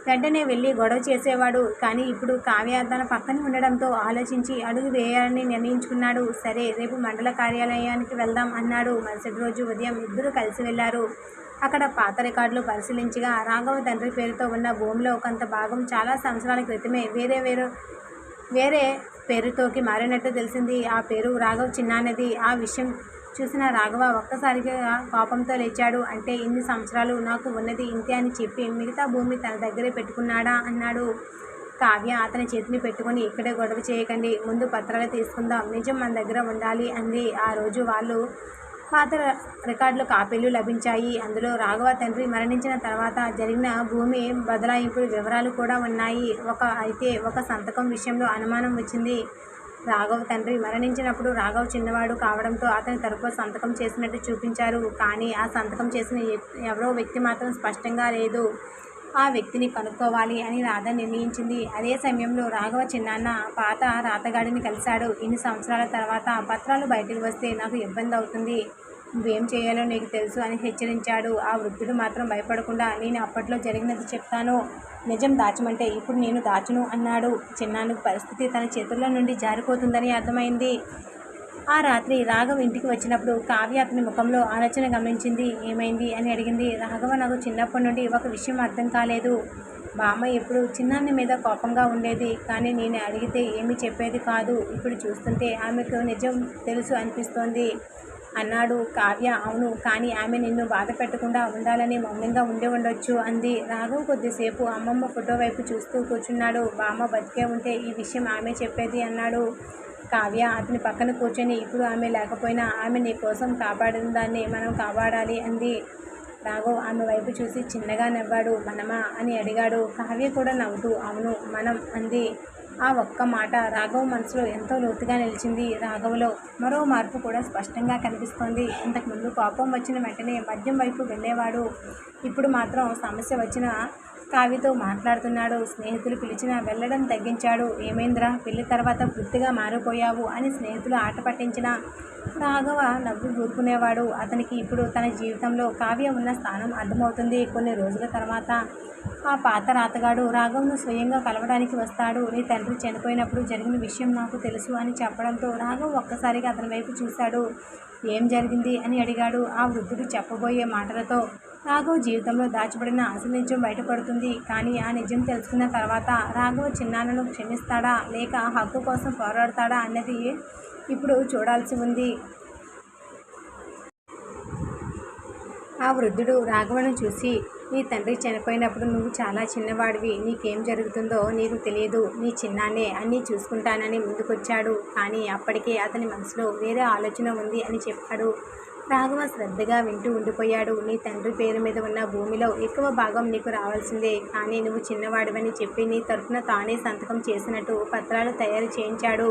వెంటనే వెళ్ళి గొడవ చేసేవాడు. కానీ ఇప్పుడు కావ్య తన పక్కన ఉండడంతో ఆలోచించి అడుగు వేయాలని నిర్ణయించుకున్నాడు. సరే, రేపు మండల కార్యాలయానికి వెళ్దాం అన్నాడు. మరుసటి రోజు ఉదయం ఇద్దరూ కలిసి వెళ్లారు. అక్కడ పాత రికార్డులు పరిశీలించగా రాఘవ తండ్రి పేరుతో ఉన్న భూమిలో కొంత భాగం చాలా సంవత్సరాల క్రితమే వేరే పేరుతోకి మారినట్టు తెలిసింది. ఆ పేరు రాఘవ్ చిన్నాన్నది. ఆ విషయం చూసిన రాఘవ ఒక్కసారిగా కోపంతో లేచాడు. అంటే ఇన్ని సంవత్సరాలు నాకు ఉన్నది ఇంతే అని చెప్పి మిగతా భూమి తన దగ్గరే పెట్టుకున్నాడా అన్నాడు. కావ్య అతని చేతిని పెట్టుకుని, ఇక్కడే గొడవ చేయకండి, ముందు పత్రాలు తీసుకుందాం, నిజం మన దగ్గర ఉండాలి అంది. ఆ రోజు వాళ్ళు పాత రికార్డుల కాపీలు లభించాయి. అందులో రాఘవ తండ్రి మరణించిన తర్వాత జరిగిన భూమి బదలాయింపు వివరాలు కూడా ఉన్నాయి. అయితే ఒక సంతకం విషయంలో అనుమానం వచ్చింది. రాఘవ్ తండ్రి మరణించినప్పుడు రాఘవ్ చిన్నవాడు కావడంతో అతని తరపున సంతకం చేసినట్టు చూపించారు. కానీ ఆ సంతకం చేసిన ఎవరో వ్యక్తి మాత్రం స్పష్టంగా లేదు. ఆ వ్యక్తిని కనుక్కోవాలి అని రాధ నిర్ణయించింది. అదే సమయంలో రాఘవ చిన్నాన్న పాత రాతగాడిని కలిశాడు. ఇన్ని సంవత్సరాల తర్వాత పత్రాలు బయటకు వస్తే నాకు ఇబ్బంది అవుతుంది, నువ్వేం చేయాలో నీకు తెలుసు అని హెచ్చరించాడు. ఆ వృద్ధుడు మాత్రం భయపడకుండా, నేను అప్పట్లో జరిగినది చెప్తాను, నిజం దాచమంటే ఇప్పుడు నేను దాచును అన్నాడు. చిన్నాన్నకు పరిస్థితి తన చేతుల్లో నుండి జారిపోతుందని అర్థమైంది. ఆ రాత్రి రాఘవ్ ఇంటికి వచ్చినప్పుడు కావ్య అతని ముఖంలో ఆలోచన గమనించింది. ఏమైంది అని అడిగింది. రాఘవ, నాకు చిన్నప్పటి నుండి ఒక విషయం అర్థం కాలేదు. బామ్మ ఎప్పుడు చిన్నాన్న మీద కోపంగా ఉండేది, కానీ నేను అడిగితే ఏమీ చెప్పేది కాదు. ఇప్పుడు చూస్తుంటే ఆమెకు నిజం తెలుసు అనిపిస్తోంది అన్నాడు. కావ్య, అవును, కానీ ఆమె నిన్ను బాధ పెట్టకుండా ఉండాలని మౌనంగా ఉండి ఉండొచ్చు అంది. రాఘవ్ కొద్దిసేపు అమ్మమ్మ ఫోటో వైపు చూస్తూ కూర్చున్నాడు. బామ్మ బతికే ఉంటే ఈ విషయం ఆమె చెప్పేది అన్నాడు. కావ్య అతని పక్కన కూర్చొని, ఇప్పుడు ఆమె లేకపోయినా ఆమె నీ కోసం కాపాడిన దాన్ని మనం కాపాడాలి అంది. రాఘవ్ ఆమె వైపు చూసి చిన్నగా నవ్వాడు. మనమా అని అడిగాడు. కావ్య కూడా నవ్వుతూ అవును, మనం అంది. ఆ ఒక్క మాట రాఘవ్ మనసులో ఎంతో లోతుగా నిలిచింది. రాఘవ్లో మరో మార్పు కూడా స్పష్టంగా కనిపిస్తోంది. ఇంతకుముందు కోపం వచ్చిన వెంటనే మద్యం వైపు వెళ్ళేవాడు. ఇప్పుడు మాత్రం సమస్య వచ్చిన కావ్యతో మాట్లాడుతున్నాడు. స్నేహితులు పిలిచినా వెళ్ళడం తగ్గించాడు. ఏమైందిరా, పెళ్లి తర్వాత పూర్తిగా మారిపోయావు అని స్నేహితులు ఆట పట్టించిన రాఘవ నవ్వు ఊరుకునేవాడు. అతనికి ఇప్పుడు తన జీవితంలో కావ్య ఉన్న స్థానం అర్థమవుతుంది. కొన్ని రోజుల తర్వాత ఆ పాత రాతగాడు రాఘవ్ను స్వయంగా కలవడానికి వస్తాడు. నీ తండ్రి చనిపోయినప్పుడు జరిగిన విషయం నాకు తెలుసు అని చెప్పడంతో రాఘవ్ ఒక్కసారిగా అతని వైపు చూశాడు. ఏం జరిగింది అని అడిగాడు. ఆ వృద్ధుడు చెప్పబోయే మాటలతో రాఘవ్ జీవితంలో దాచబడిన అసలు నిజం బయటపడుతుంది. కానీ ఆ నిజం తెలుసుకున్న తర్వాత రాఘవ్ చిన్నాన్నను క్షమిస్తాడా లేక హక్కు కోసం పోరాడతాడా అన్నది ఇప్పుడు చూడాల్సి ఉంది. ఆ వృద్ధుడు రాఘవను చూసి, నీ తండ్రి చనిపోయినప్పుడు నువ్వు చాలా చిన్నవాడివి, నీకేం జరుగుతుందో నీకు తెలియదు, నీ చిన్నాన్నే అన్నీ చూసుకుంటానని ముందుకొచ్చాడు. కానీ అప్పటికే అతని మనసులో వేరే ఆలోచన ఉంది అని చెప్పాడు. రాఘవ శ్రద్ధగా వింటూ ఉండిపోయాడు. నీ తండ్రి పేరు మీద ఉన్న భూమిలో ఎక్కువ భాగం నీకు రావాల్సిందే, కానీ నువ్వు చిన్నవాడివని చెప్పి నీ తరఫున తానే సంతకం చేసినట్టు పత్రాలు తయారు చేయించాడు.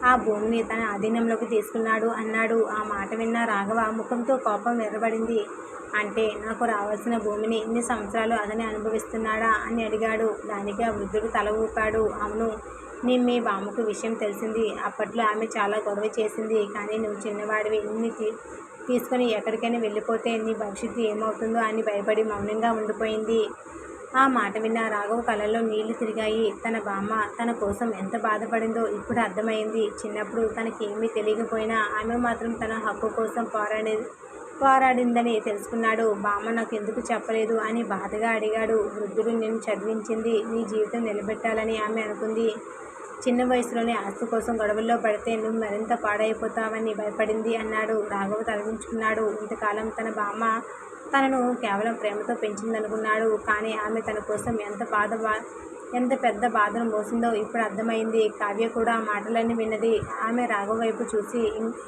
ఆ భూమిని తన అధీనంలోకి తీసుకున్నాడు అన్నాడు. ఆ మాట విన్న రాఘవ ముఖంతో కోపం ఎర్రబడింది. అంటే నాకు రావాల్సిన భూమిని ఇన్ని సంవత్సరాలు అతనే అనుభవిస్తున్నాడా అని అడిగాడు. దానికి ఆ వృద్ధుడు తల ఊపాడు. అవును, మీ బామ్మకు విషయం తెలిసింది. అప్పట్లో ఆమె చాలా గొడవ చేసింది. కానీ నువ్వు చిన్నవాడివి, నిన్ను తీసుకొని ఎక్కడికైనా వెళ్ళిపోతే నీ భవిష్యత్తు ఏమవుతుందో అని భయపడి మౌనంగా ఉండిపోయింది. ఆ మాట విన్న రాఘవ్ కళ్ళల్లో నీళ్లు తిరిగాయి. తన బామ్మ తన కోసం ఎంత బాధపడిందో ఇప్పుడు అర్థమైంది. చిన్నప్పుడు తనకి ఏమీ తెలియకపోయినా ఆమె మాత్రం తన హక్కు కోసం పోరాడిందని తెలుసుకున్నాడు. బామ్మ నాకు ఎందుకు చెప్పలేదు అని బాధగా అడిగాడు. వృద్ధుడు నిన్ను చదివించింది నీ జీవితం నిలబెట్టాలని ఆమె అనుకుంది. చిన్న వయసులోనే ఆస్తి కోసం గొడవల్లో పడితే నువ్వు మరింత పాడైపోతావని భయపడింది అన్నాడు. రాఘవ్ తలదించుకున్నాడు. ఇంతకాలం తన బామ్మ తనను కేవలం ప్రేమతో పెంచిందనుకున్నాడు. కానీ ఆమె తన కోసం ఎంత పెద్ద బాధను మోసిందో ఇప్పుడు అర్థమైంది. కావ్య కూడా ఆ మాటలన్నీ విన్నది. ఆమె రాఘవ్ వైపు చూసి,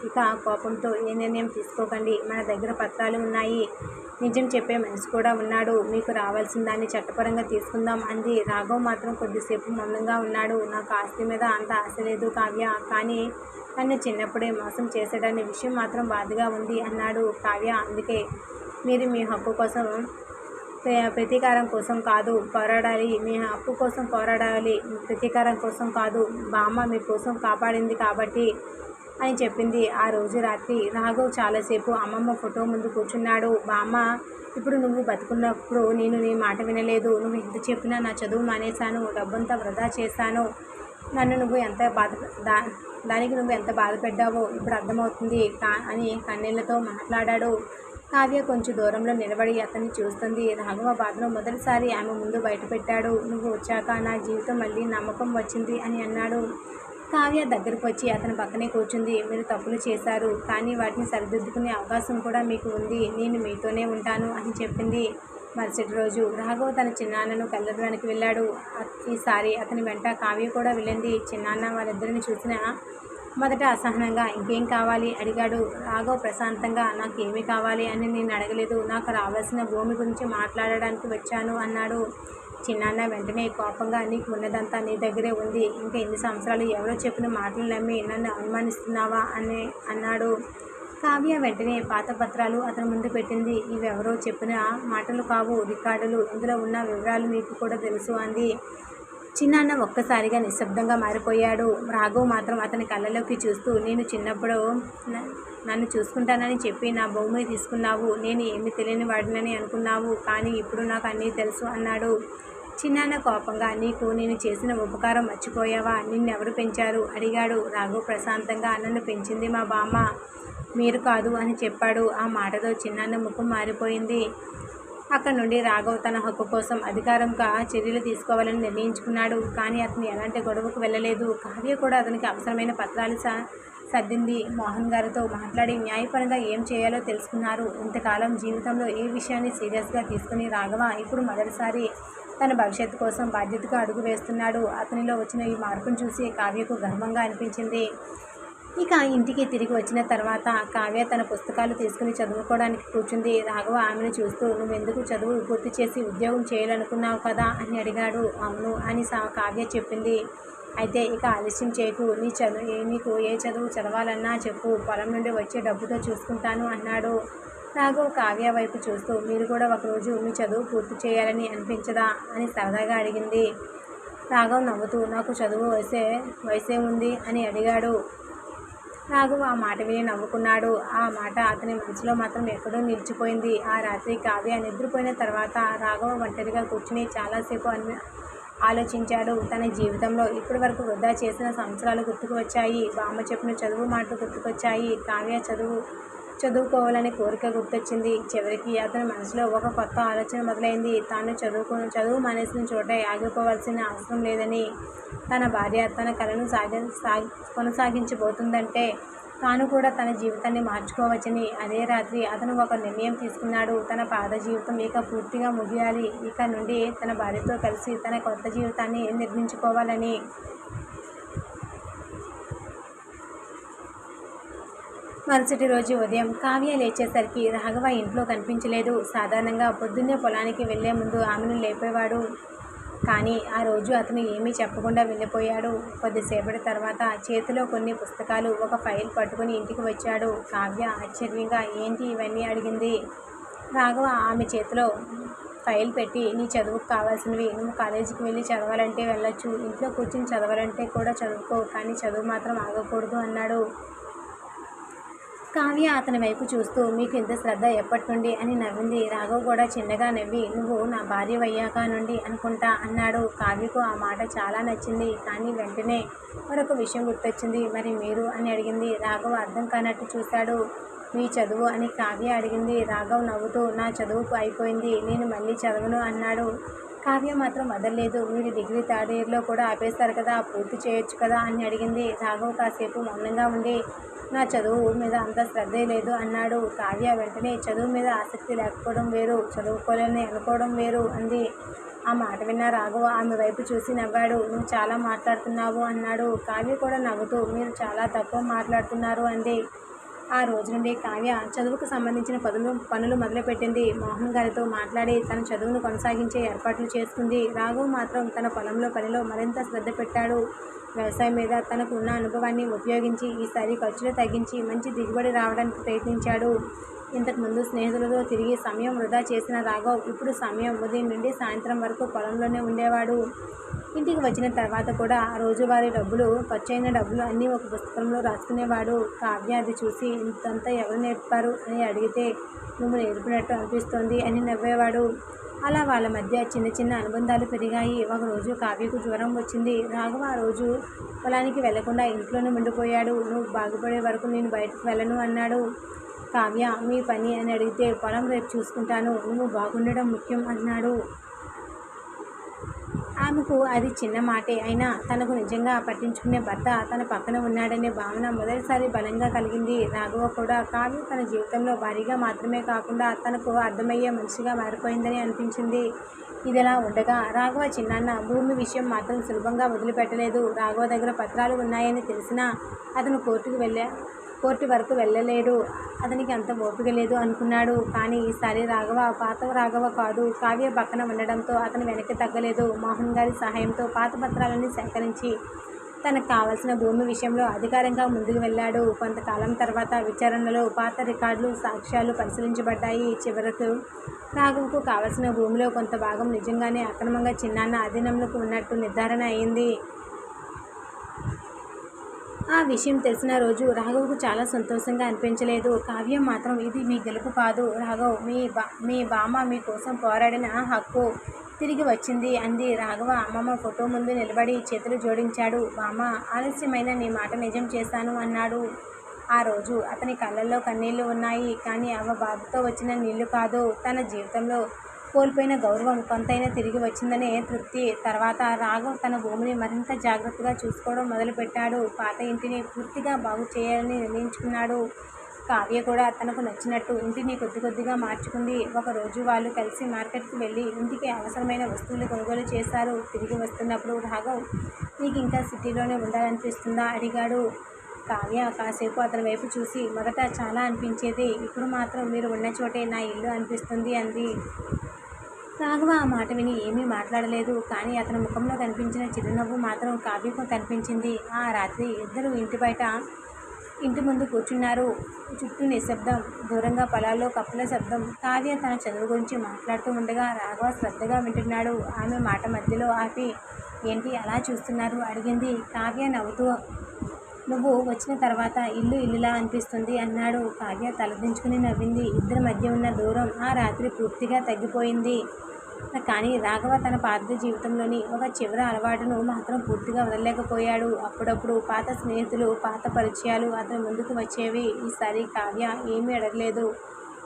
ఇక కోపంతో ఏ నిర్ణయం తీసుకోకండి, మన దగ్గర పత్రాలు ఉన్నాయి, నిజం చెప్పే మనిషి కూడా ఉన్నాడు, మీకు రావాల్సిన దాన్ని చట్టపరంగా తీసుకుందాం అంది. రాఘవ్ మాత్రం కొద్దిసేపు మౌనంగా ఉన్నాడు. నాకు ఆస్తి మీద అంత ఆశ లేదు కావ్య, కానీ నన్ను చిన్నప్పుడే మోసం చేశాడనే విషయం మాత్రం బాధగా ఉంది అన్నాడు. కావ్య, అందుకే మీరు మీ హక్కు కోసం ప్రతీకారం కోసం కాదు పోరాడాలి, మీ హక్కు కోసం పోరాడాలి, ప్రతీకారం కోసం కాదు. బామ్మ మీ కోసం కాపాడింది కాబట్టి అని చెప్పింది. ఆ రోజు రాత్రి రాఘవ్ చాలాసేపు అమ్మమ్మ ఫోటో ముందు కూర్చున్నాడు. బామ్మ ఇప్పుడు నువ్వు బతుకున్నప్పుడు నేను నీ మాట వినలేదు. నువ్వు ఎంత చెప్పినా నా చదువు మానేశాను, డబ్బంతా వృధా చేశాను. నన్ను నువ్వు ఎంత దానికి నువ్వు ఎంత బాధపడ్డావో ఇప్పుడు అర్థమవుతుంది అని కన్నీళ్లతో మాట్లాడాడు. కావ్య కొంచెం దూరంలో నిలబడి అతన్ని చూస్తుంది. రాఘవ బాధను మొదటిసారి ఆమె ముందు బయటపెట్టాడు. నువ్వు వచ్చాక నా జీవితం మళ్ళీ నమ్మకం వచ్చింది అని అన్నాడు. కావ్య దగ్గరకు వచ్చి అతని పక్కనే కూర్చుంది. మీరు తప్పులు చేశారు, కానీ వాటిని సరిదిద్దుకునే అవకాశం కూడా మీకు ఉంది. నేను మీతోనే ఉంటాను అని చెప్పింది. మరుసటి రోజు రాఘవ్ తన చిన్నాన్నను కలవడానికి వెళ్ళాడు. ఈసారి అతని వెంట కావ్య కూడా వెళ్ళింది. చిన్నాన్న వాళ్ళిద్దరిని చూసిన మొదట అసహనంగా ఇంకేం కావాలి అడిగాడు. రాఘవ్ ప్రశాంతంగా నాకేమీ కావాలి అని నేను అడగలేదు, నాకు రావాల్సిన భూమి గురించి మాట్లాడడానికి వచ్చాను అన్నాడు. చిన్నాన్న వెంటనే కోపంగా నీకు ఉన్నదంతా నీ దగ్గరే ఉంది, ఇంకా ఎన్ని సంవత్సరాలు ఎవరో చెప్పిన మాటలు నమ్మి నన్ను అనుమానిస్తున్నావా అని అన్నాడు. కావ్య వెంటనే పాత పత్రాలు అతని ముందు పెట్టింది. ఇవెవరో చెప్పిన మాటలు కావు, రికార్డులు, ఇందులో ఉన్న వివరాలు మీకు కూడా తెలుసు అంది. చిన్నాన్న ఒక్కసారిగా నిశ్శబ్దంగా మారిపోయాడు. రాఘవ్ మాత్రం అతని కళ్ళలోకి చూస్తూ నేను చిన్నప్పుడు నన్ను చూసుకుంటానని చెప్పి నా భూమిని తీసుకున్నావు, నేను ఏమీ తెలియని వాడినని అనుకున్నావు, కానీ ఇప్పుడు నాకు అన్నీ తెలుసు అన్నాడు. చిన్నాన్న కోపంగా నీకు నేను చేసిన ఉపకారం మర్చిపోయావా, నిన్నెవరు పెంచారు అడిగాడు. రాఘవ్ ప్రశాంతంగా నన్ను పెంచింది మా బామ్మ, మీరు కాదు అని చెప్పాడు. ఆ మాటతో చిన్నాన్న ముఖం మారిపోయింది. అక్కడి నుండి రాఘవ్ తన హక్కు కోసం అధికారంగా చర్యలు తీసుకోవాలని నిర్ణయించుకున్నాడు. కానీ అతను ఎలాంటి గొడవకు వెళ్ళలేదు. కావ్య కూడా అతనికి అవసరమైన పత్రాలు సర్దింది. మోహన్ గారితో మాట్లాడి న్యాయపరంగా ఏం చేయాలో తెలుసుకున్నారు. ఇంతకాలం జీవితంలో ఏ విషయాన్ని సీరియస్గా తీసుకుని రాఘవ ఇప్పుడు మొదటిసారి తన భవిష్యత్తు కోసం బాధ్యతగా అడుగు వేస్తున్నాడు. అతనిలో వచ్చిన ఈ మార్పును చూసి కావ్యకు గర్వంగా అనిపించింది. ఇక ఇంటికి తిరిగి వచ్చిన తర్వాత కావ్య తన పుస్తకాలు తీసుకుని చదువుకోవడానికి కూర్చుంది. రాఘవ ఆమెను చూస్తూ నువ్వెందుకు చదువు పూర్తి చేసి ఉద్యోగం చేయాలనుకున్నావు కదా అని అడిగాడు. అవును అని కావ్య చెప్పింది. అయితే ఇక ఆలస్యం చేయకు, నీకు ఏ చదువు చదవాలన్నా చెప్పు, పొలం నుండి వచ్చే డబ్బుతో చూసుకుంటాను అన్నాడు. రాఘవ్ కావ్య వైపు చూస్తూ మీరు కూడా ఒకరోజు మీ చదువు పూర్తి చేయాలని అనిపించదా అని సరదాగా అడిగింది. రాఘవ్ నవ్వుతూ నాకు చదువు వయసే ఉంది అని అడిగాడు. రాఘవ్ ఆ మాట విని నవ్వుకున్నాడు. ఆ మాట అతని మనసులో మాత్రం ఎక్కడో నిలిచిపోయింది. ఆ రాత్రి కావ్య నిద్రపోయిన తర్వాత రాఘవ ఒంటరిగా కూర్చుని చాలాసేపు ఆలోచించాడు. తన జీవితంలో ఇప్పటి వరకు వృధా చేసిన సంవత్సరాలు గుర్తుకు వచ్చాయి. బామ్మ చెప్పిన చదువు మాటలు గుర్తుకొచ్చాయి. కావ్య చదువుకోవాలనే కోరిక గుర్తొచ్చింది. చివరికి అతని మనసులో ఒక కొత్త ఆలోచన మొదలైంది. తాను చదువు మానేసిన చోటే ఆగిపోవాల్సిన అవసరం లేదని, తన భార్య తన కలను కొనసాగించబోతుందంటే తాను కూడా తన జీవితాన్ని మార్చుకోవచ్చని. అదే రాత్రి అతను ఒక నిర్ణయం తీసుకున్నాడు. తన పాత జీవితం ఇక పూర్తిగా ముగియాలి. ఇక నుండి తన భార్యతో కలిసి తన కొత్త జీవితాన్ని నిర్మించుకోవాలని. మరుసటి రోజు ఉదయం కావ్య లేచేసరికి రాఘవ ఇంట్లో కనిపించలేదు. సాధారణంగా పొద్దున్నే పొలానికి వెళ్లే ముందు ఆమెను లేపేవాడు. కానీ ఆ రోజు అతను ఏమీ చెప్పకుండా వెళ్ళిపోయాడు. కొద్దిసేపటి తర్వాత చేతిలో కొన్ని పుస్తకాలు, ఒక ఫైల్ పట్టుకుని ఇంటికి వచ్చాడు. కావ్య ఆశ్చర్యంగా ఏంటి ఇవన్నీ అడిగింది. రాఘవ ఆమె చేతిలో ఫైల్ పెట్టి నీ చదువుకు కావాల్సినవి, నువ్వు కాలేజీకి వెళ్ళి చదవాలంటే వెళ్ళొచ్చు, ఇంట్లో కూర్చుని చదవాలంటే కూడా చదువుకో, కానీ చదువు మాత్రం ఆగకూడదు అన్నాడు. కావ్య అతని వైపు చూస్తూ మీకు ఇంత శ్రద్ధ ఎప్పటి నుండి అని నవ్వింది. రాఘవ్ కూడా చిన్నగా నవ్వి నువ్వు నా భార్య అయ్యాక నుండి అనుకుంటా అన్నాడు. కావ్యకు ఆ మాట చాలా నచ్చింది. కానీ వెంటనే మరొక విషయం గుర్తొచ్చింది. మరి మీరు అని అడిగింది. రాఘవ్ అర్థం కానట్టు చూశాడు. మీ చదువు అని కావ్య అడిగింది. రాఘవ్ నవ్వుతూ నా చదువు అయిపోయింది, నేను మళ్ళీ చదవను అన్నాడు. కావ్య మాత్రం వదలలేదు. మీరు డిగ్రీ థర్డ్ ఇయర్లో కూడా ఆపేస్తారు కదా, పూర్తి చేయొచ్చు కదా అని అడిగింది. రాఘవ్ కాసేపు మౌనంగా ఉండి నా చదువు మీద అంత శ్రద్ధే లేదు అన్నాడు. కావ్య వెంటనే చదువు మీద ఆసక్తి లేకపోవడం వేరు, చదువుకోలేని అనుకోవడం వేరు అంది. ఆ మాట విన్న రాఘవ ఆమె వైపు చూసి నవ్వాడు. నువ్వు చాలా మాట్లాడుతున్నావు అన్నాడు. కావ్య కూడా నవ్వుతూ మీరు చాలా తక్కువ మాట్లాడుతున్నారు అంది. ఆ రోజు నుండి కావ్య చదువుకు సంబంధించిన పనులు మొదలుపెట్టింది. మోహన్ గారితో మాట్లాడి తన చదువును కొనసాగించే ఏర్పాట్లు చేసుకుంది. రాఘవ్ మాత్రం తన పొలంలో పనిలో మరింత శ్రద్ధ పెట్టాడు. వ్యవసాయం మీద తనకు ఉన్న అనుభవాన్ని ఉపయోగించి ఈసారి ఖర్చులు తగ్గించి మంచి దిగుబడి రావడానికి ప్రయత్నించాడు. ఇంతకుముందు స్నేహితులతో తిరిగి సమయం వృధా చేసిన రాఘవ్ ఇప్పుడు సమయం ఉదయం నుండి సాయంత్రం వరకు పొలంలోనే ఉండేవాడు. ఇంటికి వచ్చిన తర్వాత కూడా రోజువారీ ఖర్చయిన డబ్బులు అన్నీ ఒక పుస్తకంలో రాసుకునేవాడు. కావ్య అది చూసి ఇంతంతా ఎవరు నేర్పారు అని అడిగితే నువ్వు నేర్పినట్టు అనిపిస్తోంది అని నవ్వేవాడు. అలా వాళ్ళ మధ్య చిన్న చిన్న అనుబంధాలు పెరిగాయి. ఒకరోజు కావ్యకు జ్వరం వచ్చింది. రాఘవ ఆ రోజు పొలానికి వెళ్లకుండా ఇంట్లోనే ఉండిపోయాడు. నువ్వు బాగుపడే వరకు నేను బయటకు వెళ్ళను అన్నాడు. కావ్య మీ పని అని అడిగితే పొలం రేపు చూసుకుంటాను, నువ్వు బాగుండడం ముఖ్యం అన్నాడు. ఆమెకు అది చిన్న మాటే అయినా తనకు నిజంగా పట్టించుకునే భర్త తన పక్కన ఉన్నాడనే భావన మొదటిసారి బలంగా కలిగింది. రాఘవ కూడా కావ్య తన జీవితంలో భారీగా మాత్రమే కాకుండా తనకు అర్థమయ్యే మనిషిగా మారిపోయిందని అనిపించింది. ఇదిలా ఉండగా రాఘవ చిన్నాన్న భూమి విషయం మాత్రం సులభంగా వదిలిపెట్టలేదు. రాఘవ దగ్గర పత్రాలు ఉన్నాయని తెలిసినా అతను కోర్టు వరకు వెళ్ళలేడు. అతనికి అంత ఓపిక లేదు అనుకున్నాడు. కానీ ఈసారి రాఘవ పాత రాఘవ కాదు. కావ్య పక్కన ఉండడంతో అతను వెనక్కి తగ్గలేదు. మోహన్ గారి సహాయంతో పాత పత్రాలన్నీ సేకరించి తనకు కావలసిన భూమి విషయంలో అధికారంగా ముందుకు వెళ్ళాడు. కొంతకాలం తర్వాత విచారణలో పాత రికార్డులు, సాక్ష్యాలు పరిశీలించబడ్డాయి. చివరకు రాఘవకు కావలసిన భూమిలో కొంత భాగం నిజంగానే అక్రమంగా చిన్నాన్న అధీనంలోకి ఉన్నట్టు నిర్ధారణ అయింది. ఆ విషయం తెలిసిన రోజు రాఘవ్కు చాలా సంతోషంగా అనిపించలేదు. కావ్య మాత్రం ఇది మీ గెలుపు కాదు రాఘవ్, మీ బామ్మ మీకోసం పోరాడిన హక్కు తిరిగి వచ్చింది అంది. రాఘవ అమ్మమ్మ ఫోటో ముందు నిలబడి చేతులు జోడించాడు. బామ్మ, ఆలస్యమైన నీ మాట నిజం చేశాను అన్నాడు. ఆ రోజు అతని కళ్ళల్లో కన్నీళ్లు ఉన్నాయి. కానీ అవ బాధతో వచ్చిన నీళ్లు కాదు. తన జీవితంలో కోల్పోయిన గౌరవం కొంతైనా తిరిగి వచ్చిందనే తృప్తి. తర్వాత రాఘవ్ తన భూమిని మరింత జాగ్రత్తగా చూసుకోవడం మొదలుపెట్టాడు. పాత ఇంటిని పూర్తిగా బాగు చేయాలని నిర్ణయించుకున్నాడు. కావ్య కూడా తనకు నచ్చినట్టు ఇంటిని కొద్ది కొద్దిగా మార్చుకుంది. ఒకరోజు వాళ్ళు కలిసి మార్కెట్కి వెళ్ళి ఇంటికి అవసరమైన వస్తువులు కొనుగోలు చేశారు. తిరిగి వస్తున్నప్పుడు రాఘవ్, నీకు ఇంకా సిటీలోనే ఉండాలనిపిస్తుందా అడిగాడు. కావ్య కాసేపు అతని వైపు చూసి, మొదట చాలా అనిపించేది, ఇప్పుడు మాత్రం మీరు ఉన్న చోటే నా ఇల్లు అనిపిస్తుంది అంది. రాఘవ ఆ మాట విని ఏమీ మాట్లాడలేదు. కానీ అతని ముఖంలో కనిపించిన చిరునవ్వు మాత్రం కావ్యకు కనిపించింది. ఆ రాత్రి ఇద్దరు ఇంటి ముందు కూర్చున్నారు. చుట్టూ నిశ్శబ్దం. దూరంగా పొలాల్లో కప్పుల శబ్దం. కావ్య తన చదువు గురించి మాట్లాడుతూ ఉండగా రాఘవ శ్రద్ధగా వింటున్నాడు. ఆమె మాట మధ్యలో ఆపి, ఏంటి అలా చూస్తున్నారు అడిగింది. కావ్య నవ్వుతూ, నువ్వు వచ్చిన తర్వాత ఇల్లు ఇల్లులా అనిపిస్తుంది అన్నాడు. కావ్య తలదించుకుని నవ్వింది. ఇద్దరి మధ్య ఉన్న దూరం ఆ రాత్రి పూర్తిగా తగ్గిపోయింది. కానీ రాఘవ తన పాత జీవితంలోని ఒక చివరి అలవాటును మాత్రం పూర్తిగా వదలలేకపోయాడు. అప్పుడప్పుడు పాత స్నేహితులు, పాత పరిచయాలు అతని ముందుకు వచ్చేవి. ఈసారి కావ్య ఏమీ అడగలేదు.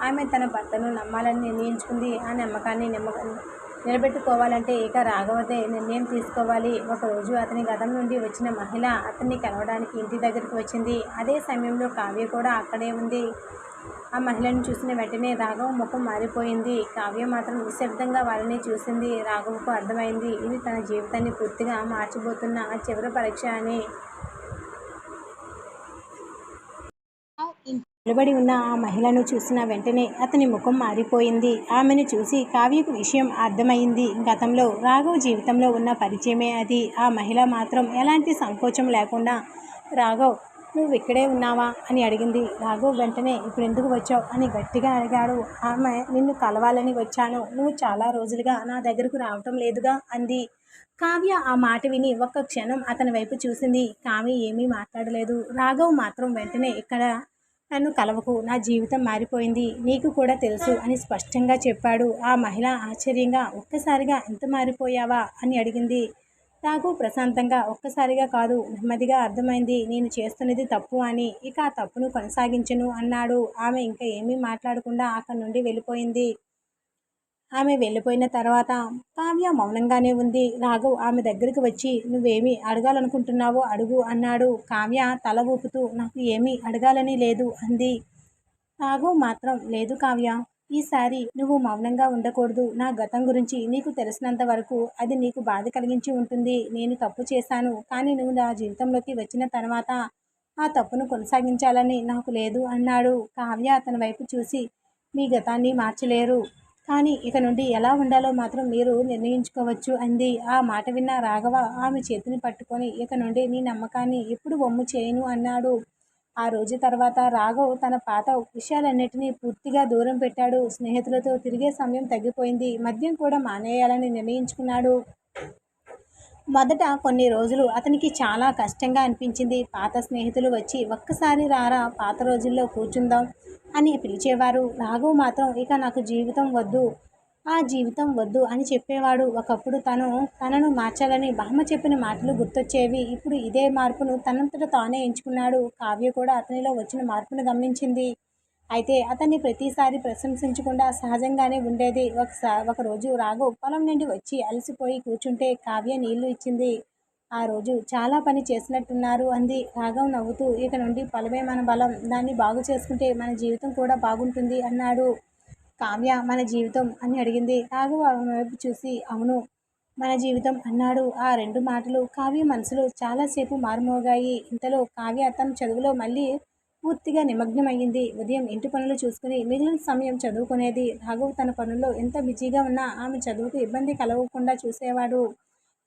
ఆమె తన భర్తను నమ్మాలని నిర్ణయించుకుంది. ఆ నమ్మకాన్ని నిలబెట్టుకోవాలంటే ఇక రాఘవదే నిర్ణయం తీసుకోవాలి. ఒకరోజు అతని గతం నుండి వచ్చిన మహిళ అతన్ని కలవడానికి ఇంటి దగ్గరికి వచ్చింది. అదే సమయంలో కావ్య కూడా అక్కడే ఉంది. ఆ మహిళను చూసిన వెంటనే రాఘవ ముఖం మారిపోయింది. కావ్య మాత్రం నిశ్శబ్దంగా వాళ్ళని చూసింది. రాఘవకు అర్థమైంది, ఇది తన జీవితాన్ని పూర్తిగా మార్చిపోతున్న ఆ చివరి పరీక్ష అని. నిలబడి ఉన్న ఆ మహిళను చూసిన వెంటనే అతని ముఖం మారిపోయింది. ఆమెను చూసి కావ్యకు విషయం అర్థమైంది. గతంలో రాఘవ్ జీవితంలో ఉన్న పరిచయమే అది. ఆ మహిళ మాత్రం ఎలాంటి సంకోచం లేకుండా, రాఘవ్, నువ్వు ఇక్కడే ఉన్నావా అని అడిగింది. రాఘవ్ వెంటనే ఇప్పుడు ఎందుకు వచ్చావు అని గట్టిగా అడిగాడు. ఆమె నిన్ను కలవాలని వచ్చాను, నువ్వు చాలా రోజులుగా నా దగ్గరకు రావటం లేదుగా అంది. కావ్య ఆ మాట విని ఒక్క క్షణం అతని వైపు చూసింది. కావ్య ఏమీ మాట్లాడలేదు. రాఘవ్ మాత్రం వెంటనే, ఇక్కడ నన్ను కలవకు, నా జీవితం మారిపోయింది, నీకు కూడా తెలుసు అని స్పష్టంగా చెప్పాడు. ఆ మహిళ ఆశ్చర్యంగా, ఒక్కసారిగా ఎంత మారిపోయావా అని అడిగింది. రాఘవ్ ప్రశాంతంగా, ఒక్కసారిగా కాదు, నెమ్మదిగా అర్థమైంది నేను చేస్తున్నది తప్పు అని, ఇక ఆ తప్పును కొనసాగించను అన్నాడు. ఆమె ఇంకా ఏమీ మాట్లాడకుండా అక్కడి నుండి వెళ్ళిపోయింది. ఆమె వెళ్ళిపోయిన తర్వాత కావ్య మౌనంగానే ఉంది. రాఘవ్ ఆమె దగ్గరికి వచ్చి, నువ్వేమి అడగాలనుకుంటున్నావో అడుగు అన్నాడు. కావ్య తల ఊపుతూ, నాకు ఏమీ అడగాలని లేదు అంది. రాఘవ్ మాత్రం, లేదు కావ్య, ఈసారి నువ్వు మౌనంగా ఉండకూడదు. నా గతం గురించి నీకు తెలిసినంత వరకు అది నీకు బాధ కలిగించి ఉంటుంది. నేను తప్పు చేశాను, కానీ నువ్వు నా జీవితంలోకి వచ్చిన తర్వాత ఆ తప్పును కొనసాగించాలని నాకు లేదు అన్నాడు. కావ్య అతని వైపు చూసి, మీ గతాన్ని మార్చలేరు, కానీ ఇక నుండి ఎలా ఉండాలో మాత్రం మీరు నిర్ణయించుకోవచ్చు అంది. ఆ మాట విన్న రాఘవ ఆమె చేతిని పట్టుకొని, ఇక నుండి నీ నమ్మకాన్ని ఎప్పుడు వమ్ము చేయను అన్నాడు. ఆ రోజు తర్వాత రాఘవ్ తన పాత విషయాలన్నిటినీ పూర్తిగా దూరం పెట్టాడు. స్నేహితులతో తిరిగే సమయం తగ్గిపోయింది. మద్యం కూడా మానేయాలని నిర్ణయించుకున్నాడు. మొదట కొన్ని రోజులు అతనికి చాలా కష్టంగా అనిపించింది. పాత స్నేహితులు వచ్చి ఒక్కసారి రారా పాత రోజుల్లో కూర్చుందాం అని పిలిచేవారు. రాఘవ్ మాత్రం ఇక నాకు జీవితం వద్దు, ఆ జీవితం వద్దు అని చెప్పేవాడు. ఒకప్పుడు తనను మార్చాలని బామ్మ చెప్పిన మాటలు గుర్తొచ్చేవి. ఇప్పుడు ఇదే మార్పును తనంతట తానే ఎంచుకున్నాడు. కావ్య కూడా అతనిలో వచ్చిన మార్పును గమనించింది. అయితే అతన్ని ప్రతిసారి ప్రశంసించకుండా సహజంగానే ఉండేది. ఒకరోజు రాఘవ్ పొలం నుండి వచ్చి అలసిపోయి కూర్చుంటే కావ్య నీళ్లు ఇచ్చింది. ఆ రోజు చాలా పని చేసినట్టున్నారు అంది. రాఘవ్ నవ్వుతూ ఇక నుండి పొలమే మన బలం, దాన్ని బాగు చేసుకుంటే మన జీవితం కూడా బాగుంటుంది అన్నాడు. కావ్య మన జీవితం అని అడిగింది. రాఘవ్ ఆమె వైపు చూసి అవును మన జీవితం అన్నాడు. ఆ రెండు మాటలు కావ్య మనసులో చాలాసేపు మారుమోగాయి. ఇంతలో కావ్య తన చదువులో మళ్ళీ పూర్తిగా నిమగ్నమయ్యింది. ఉదయం ఇంటి పనులు చూసుకుని మిగిలిన సమయం చదువుకునేది. రాఘవ్ తన పనుల్లో ఎంత బిజీగా ఉన్నా ఆమె చదువుకు ఇబ్బంది కలగకుండా చూసేవాడు.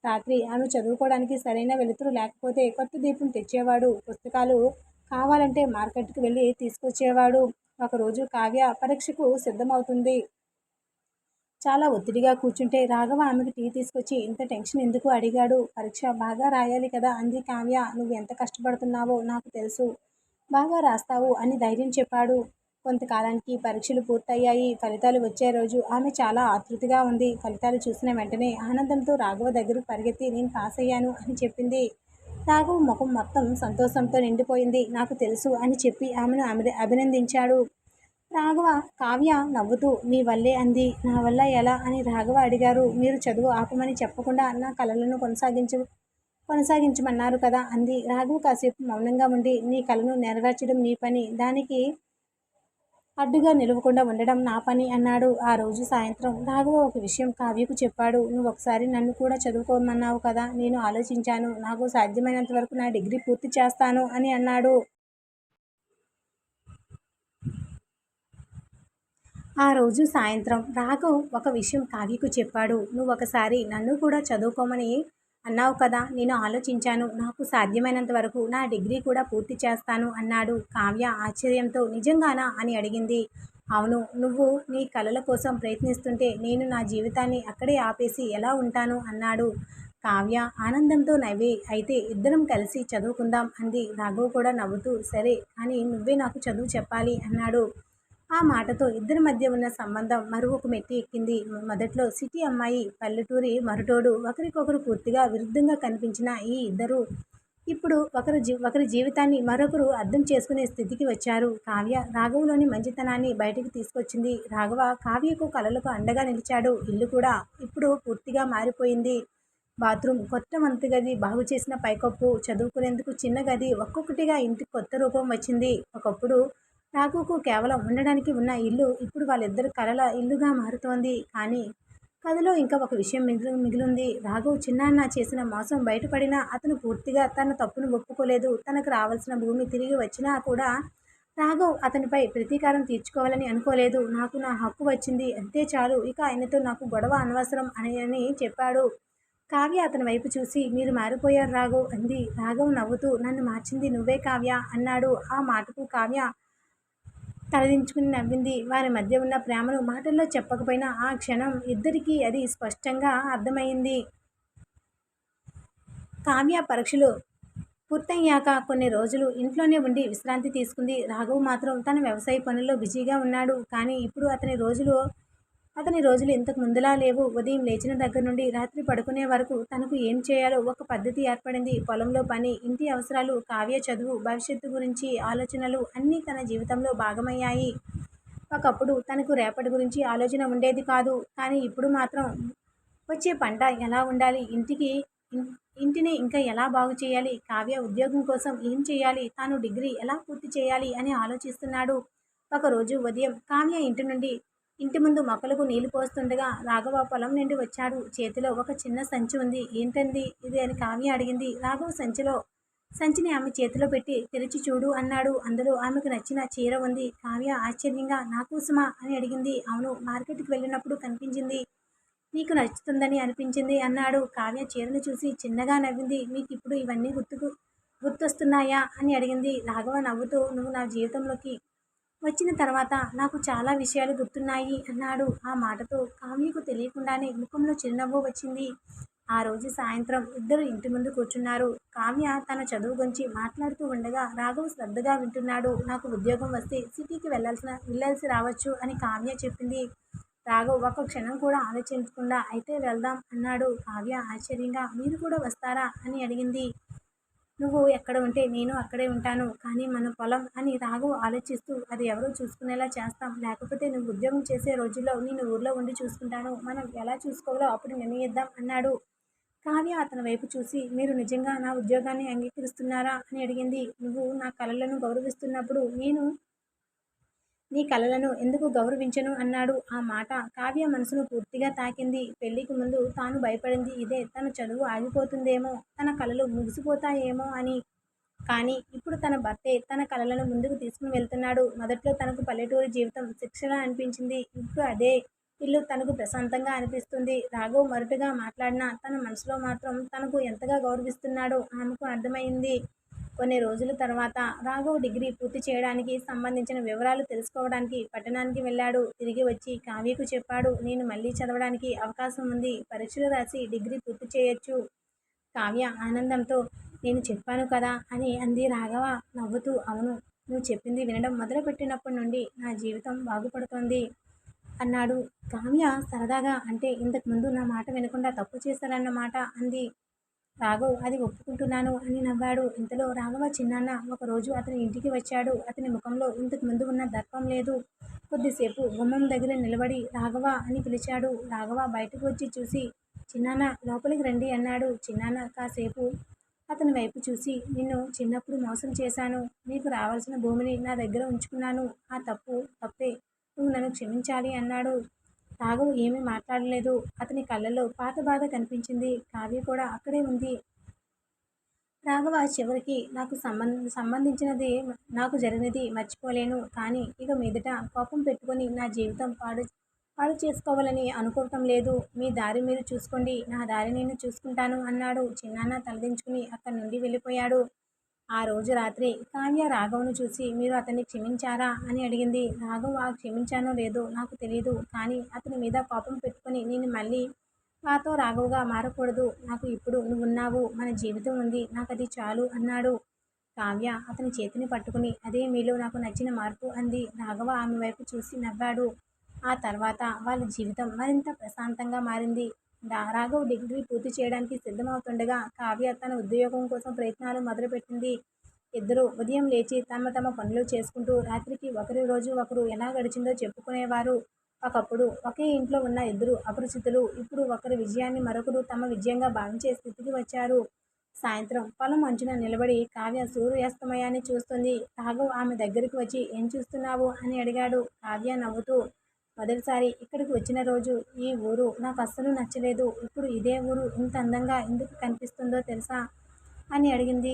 రాత్రి ఆమె చదువుకోవడానికి సరైన వెలుతురు లేకపోతే కొత్త దీపం తెచ్చేవాడు. పుస్తకాలు కావాలంటే మార్కెట్కి వెళ్ళి తీసుకొచ్చేవాడు. ఒకరోజు కావ్య పరీక్షకు సిద్ధమవుతుంది. చాలా ఒత్తిడిగా కూర్చుంటే రాఘవ ఆమెకు టీ తీసుకొచ్చి ఇంత టెన్షన్ ఎందుకు అడిగాడు. పరీక్ష బాగా రాయాలి కదా అంది కావ్య. నువ్వు ఎంత కష్టపడుతున్నావో నాకు తెలుసు, బాగా రాస్తావు అని ధైర్యం చెప్పాడు. కొంతకాలానికి పరీక్షలు పూర్తయ్యాయి. ఫలితాలు వచ్చే రోజు ఆమె చాలా ఆతృతగా ఉంది. ఫలితాలు చూసిన వెంటనే ఆనందంతో రాఘవ దగ్గరకు పరిగెత్తి నేను పాస్ అయ్యాను అని చెప్పింది. రాఘవ్ ముఖం మొత్తం సంతోషంతో నిండిపోయింది. నాకు తెలుసు అని చెప్పి ఆమెను అభినందించాడు. రాఘవ కావ్య నవ్వుతూ మీ వల్లే అంది. నా వల్ల ఎలా అని రాఘవ అడిగారు. మీరు చదువు ఆపమని చెప్పకుండా నా కలలను కొనసాగించమన్నారు కదా అంది. రాఘవ కాసేపు మౌనంగా ఉండి నీ కలను నెరవేర్చడం నీ పని, దానికి అడ్డుగా నిలవకుండా ఉండడం నా పని అన్నాడు. ఆ రోజు సాయంత్రం రాఘవ ఒక విషయం కావ్యకు చెప్పాడు. నువ్వు ఒకసారి నన్ను కూడా చదువుకోమన్నావు కదా, నేను ఆలోచించాను. నాకు సాధ్యమైనంత వరకు నా డిగ్రీ పూర్తి చేస్తాను అని అన్నాడు. ఆ రోజు సాయంత్రం రాఘవ్ ఒక విషయం కావ్యకు చెప్పాడు. నువ్వు ఒకసారి నన్ను కూడా చదువుకోమని అన్నావు కదా, నేను ఆలోచించాను. నాకు సాధ్యమైనంత వరకు నా డిగ్రీ కూడా పూర్తి చేస్తాను అన్నాడు. కావ్య ఆశ్చర్యంతో నిజంగానా అని అడిగింది. అవును, నువ్వు నీ కలల కోసం ప్రయత్నిస్తుంటే నేను నా జీవితాన్ని అక్కడే ఆపేసి ఎలా ఉంటాను అన్నాడు. కావ్య ఆనందంతో నవ్వి అయితే ఇద్దరం కలిసి చదువుకుందాం అంది. రాఘవ్ కూడా నవ్వుతూ సరే, కానీ నువ్వే నాకు చదువు చెప్పాలి అన్నాడు. ఆ మాటతో ఇద్దరి మధ్య ఉన్న సంబంధం మరొక మెట్టు ఎక్కింది. మొదట్లో సిటీ అమ్మాయి, పల్లెటూరి మరుటోడు, ఒకరికొకరు పూర్తిగా విరుద్ధంగా కనిపించిన ఈ ఇద్దరు ఇప్పుడు ఒకరి జీవితాన్ని మరొకరు అర్థం చేసుకునే స్థితికి వచ్చారు. కావ్య రాఘవలోని మంచితనాన్ని బయటికి తీసుకొచ్చింది. రాఘవ కావ్యకు కలలకు అండగా నిలిచాడు. ఇల్లు కూడా ఇప్పుడు పూర్తిగా మారిపోయింది. బాత్రూమ్, కొత్త వంటగది, బాగు చేసిన పైకప్పు, చదువుకునేందుకు చిన్న గది, ఒక్కొక్కటిగా ఇంటికి కొత్త రూపం వచ్చింది. ఒకప్పుడు రాఘవ్కు కేవలం ఉండడానికి ఉన్న ఇల్లు ఇప్పుడు వాళ్ళిద్దరి కలల ఇల్లుగా మారుతోంది. కానీ కథలో ఇంకా ఒక విషయం మిగిలింది. రాఘవ్ చిన్నాన్న చేసిన మోసం బయటపడినా అతను పూర్తిగా తన తప్పును ఒప్పుకోలేదు. తనకు రావాల్సిన భూమి తిరిగి వచ్చినా కూడా రాఘవ్ అతనిపై ప్రతీకారం తీర్చుకోవాలని అనుకోలేదు. నాకు నా హక్కు వచ్చింది అంతే చాలు, ఇక ఆయనతో నాకు గొడవ అనవసరం అని చెప్పాడు. కావ్య అతని వైపు చూసి మీరు మారిపోయారు రాఘవ్ అంది. రాఘవ్ నవ్వుతూ నన్ను మార్చింది నువ్వే కావ్య అన్నాడు. ఆ మాటకు కావ్య తలదించుకుని నవ్వింది. వారి మధ్య ఉన్న ప్రేమను మాటల్లో చెప్పకపోయినా ఆ క్షణం ఇద్దరికీ అది స్పష్టంగా అర్థమైంది. కావ్య పరీక్షలు పూర్తయ్యాక కొన్ని రోజులు ఇంట్లోనే ఉండి విశ్రాంతి తీసుకుంది. రాఘవ్ మాత్రం తన వ్యవసాయ పనుల్లో బిజీగా ఉన్నాడు. కానీ ఇప్పుడు అతని రోజులు ఇంతకు ముందులా లేవు. ఉదయం లేచిన దగ్గర నుండి రాత్రి పడుకునే వరకు తనకు ఏం చేయాలో ఒక పద్ధతి ఏర్పడింది. పొలంలో పని, ఇంటి అవసరాలు, కావ్య చదువు, భవిష్యత్తు గురించి ఆలోచనలు అన్నీ తన జీవితంలో భాగమయ్యాయి. ఒకప్పుడు తనకు రేపటి గురించి ఆలోచన ఉండేది కాదు. కానీ ఇప్పుడు మాత్రం వచ్చే పంట ఎలా ఉండాలి, ఇంటిని ఇంకా ఎలా బాగు చేయాలి, కావ్య ఉద్యోగం కోసం ఏం చేయాలి, తాను డిగ్రీ ఎలా పూర్తి చేయాలి అని ఆలోచిస్తున్నాడు. ఒకరోజు ఉదయం కావ్య ఇంటి ముందు మొక్కలకు నీళ్లు పోస్తుండగా రాఘవ పొలం నుండి వచ్చాడు. చేతిలో ఒక చిన్న సంచి ఉంది. ఏంటంది ఇది అని కావ్య అడిగింది. రాఘవ సంచిని ఆమె చేతిలో పెట్టి తెరిచి చూడు అన్నాడు. అందులో ఆమెకు నచ్చిన చీర ఉంది. కావ్య ఆశ్చర్యంగా నా కోసమా అని అడిగింది. అవును, మార్కెట్కి వెళ్ళినప్పుడు కనిపించింది, నీకు నచ్చుతుందని అనిపించింది అన్నాడు. కావ్య చీరను చూసి చిన్నగా నవ్వింది. మీకు ఇప్పుడు ఇవన్నీ గుర్తొస్తున్నాయా అని అడిగింది. రాఘవ నవ్వుతూ నువ్వు నా జీవితంలోకి వచ్చిన తర్వాత నాకు చాలా విషయాలు గుర్తున్నాయి అన్నాడు. ఆ మాటతో కావ్యకు తెలియకుండానే ముఖంలో చిరునవ్వు వచ్చింది. ఆ రోజు సాయంత్రం ఇద్దరు ఇంటి ముందు కూర్చున్నారు. కావ్య తన చదువు గురించి మాట్లాడుతూ ఉండగా రాఘవ్ శ్రద్ధగా వింటున్నాడు. నాకు ఉద్యోగం వస్తే సిటీకి వెళ్ళాల్సి రావచ్చు అని కావ్య చెప్పింది. రాఘవ్ ఒక్క క్షణం కూడా ఆలోచించకుండా అయితే వెళ్దాం అన్నాడు. కావ్య ఆశ్చర్యంగా మీరు కూడా వస్తారా అని అడిగింది. నువ్వు ఎక్కడ ఉంటే నేను అక్కడే ఉంటాను. కానీ మన పొలం అని రాఘవ్ ఆలోచిస్తూ అది ఎవరో చూసుకునేలా చేస్తాం. లేకపోతే నువ్వు ఉద్యోగం చేసే రోజుల్లో నేను ఊర్లో ఉండి చూసుకుంటాను. మనం ఎలా చూసుకోవాలో అప్పుడు నిర్ణయిద్దాం అన్నాడు. కావ్య అతని వైపు చూసి మీరు నిజంగా నా ఉద్యోగాన్ని అంగీకరిస్తున్నారా అని అడిగింది. నువ్వు నా కలలను గౌరవిస్తున్నప్పుడు నేను నీ కలలను ఎందుకు గౌరవించను అన్నాడు. ఆ మాట కావ్య మనసును పూర్తిగా తాకింది. పెళ్లికి ముందు తాను భయపడింది ఇదే. తన చదువు ఆగిపోతుందేమో, తన కలలు ముగిసిపోతాయేమో అని. కానీ ఇప్పుడు తన భర్తే తన కలలను ముందుకు తీసుకుని వెళ్తున్నాడు. మొదట్లో తనకు పల్లెటూరి జీవితం శిక్షలా అనిపించింది. ఇప్పుడు అదే ఇల్లు తనకు ప్రశాంతంగా అనిపిస్తుంది. రాఘవ్ మరుటుగా మాట్లాడినా తన మనసులో మాత్రం తనకు ఎంతగా గౌరవిస్తున్నాడో ఆమెకు అర్థమైంది. కొన్ని రోజుల తర్వాత రాఘవ్ డిగ్రీ పూర్తి చేయడానికి సంబంధించిన వివరాలు తెలుసుకోవడానికి పట్టణానికి వెళ్ళాడు. తిరిగి వచ్చి కావ్యకు చెప్పాడు. నేను మళ్ళీ చదవడానికి అవకాశం ఉంది. పరీక్షలు రాసి డిగ్రీ పూర్తి చేయొచ్చు. కావ్య ఆనందంతో నేను చెప్పాను కదా అని అంది. రాఘవ నవ్వుతూ అవును, నువ్వు చెప్పింది వినడం మొదలుపెట్టినప్పటి నుండి నా జీవితం బాగుపడుతోంది అన్నాడు. కావ్య సరదాగా అంటే ఇంతకుముందు నా మాట వినకుండా తప్పు చేశారన్నమాట అంది. రాఘవ్ అది ఒప్పుకుంటున్నాను అని నవ్వాడు. ఇంతలో రాఘవ చిన్నాన్న ఒకరోజు అతని ఇంటికి వచ్చాడు. అతని ముఖంలో ఇంతకు ముందు ఉన్న దర్పం లేదు. కొద్దిసేపు గుమ్మం దగ్గర నిలబడి రాఘవ అని పిలిచాడు. రాఘవ బయటకు వచ్చి చూసి చిన్నాన్న లోపలికి రండి అన్నాడు. చిన్నాన్న కాసేపు అతని వైపు చూసి నిన్ను చిన్నప్పుడు మోసం చేశాను. నీకు రావాల్సిన భూమిని నా దగ్గర ఉంచుకున్నాను. ఆ తప్పే, నువ్వు నన్ను క్షమించాలి అన్నాడు. రాఘవ్ ఏమీ మాట్లాడలేదు. అతని కళ్ళల్లో పాత బాధ కనిపించింది. కావ్య కూడా అక్కడే ఉంది. రాఘవ చివరికి సంబంధించినది నాకు జరిగినది మర్చిపోలేను. కానీ ఇక మీదట కోపం పెట్టుకొని నా జీవితం పాడు చేసుకోవాలని అనుకోవటం లేదు. మీ దారి మీరు చూసుకోండి, నా దారి నేను చూసుకుంటాను అన్నాడు. చిన్నాన్న తలదించుకుని అక్కడి నుండి వెళ్ళిపోయాడు. ఆ రోజు రాత్రి కావ్య రాఘవ్ను చూసి మీరు అతన్ని క్షమించారా అని అడిగింది. రాఘవ్ క్షమించానో లేదో నాకు తెలియదు. కానీ అతని మీద కోపం పెట్టుకొని నేను మళ్ళీ నాతో రాఘవ్గా మారకూడదు. నాకు ఇప్పుడు నువ్వున్నావు, మన జీవితం ఉంది, నాకు అది చాలు అన్నాడు. కావ్య అతని చేతిని పట్టుకుని అదే మీలో నాకు నచ్చిన మార్పు అంది. రాఘవ ఆమె వైపు చూసి నవ్వాడు. ఆ తర్వాత వాళ్ళ జీవితం మరింత ప్రశాంతంగా మారింది. రాఘవ్ డిగ్రీ పూర్తి చేయడానికి సిద్ధమవుతుండగా కావ్య తన ఉద్యోగం కోసం ప్రయత్నాలు మొదలుపెట్టింది. ఇద్దరు ఉదయం లేచి తమ తమ పనులు చేసుకుంటూ రాత్రికి ఒకరి రోజు ఒకరు ఎలా గడిచిందో చెప్పుకునేవారు. ఒకప్పుడు ఒకే ఇంట్లో ఉన్న ఇద్దరు అపరిచితులు ఇప్పుడు ఒకరి విజయాన్ని మరొకరు తమ విజయంగా భావించే స్థితికి వచ్చారు. సాయంత్రం పొలం అంచున నిలబడి కావ్య సూర్యాస్తమయాన్ని చూస్తుంది. రాఘవ్ ఆమె దగ్గరికి వచ్చి ఏం చూస్తున్నావు అని అడిగాడు. కావ్య నవ్వుతూ మొదటిసారి ఇక్కడికి వచ్చిన రోజు ఈ ఊరు నాకు అస్సలు నచ్చలేదు. ఇప్పుడు ఇదే ఊరు ఇంత అందంగా ఎందుకు కనిపిస్తుందో తెలుసా అని అడిగింది.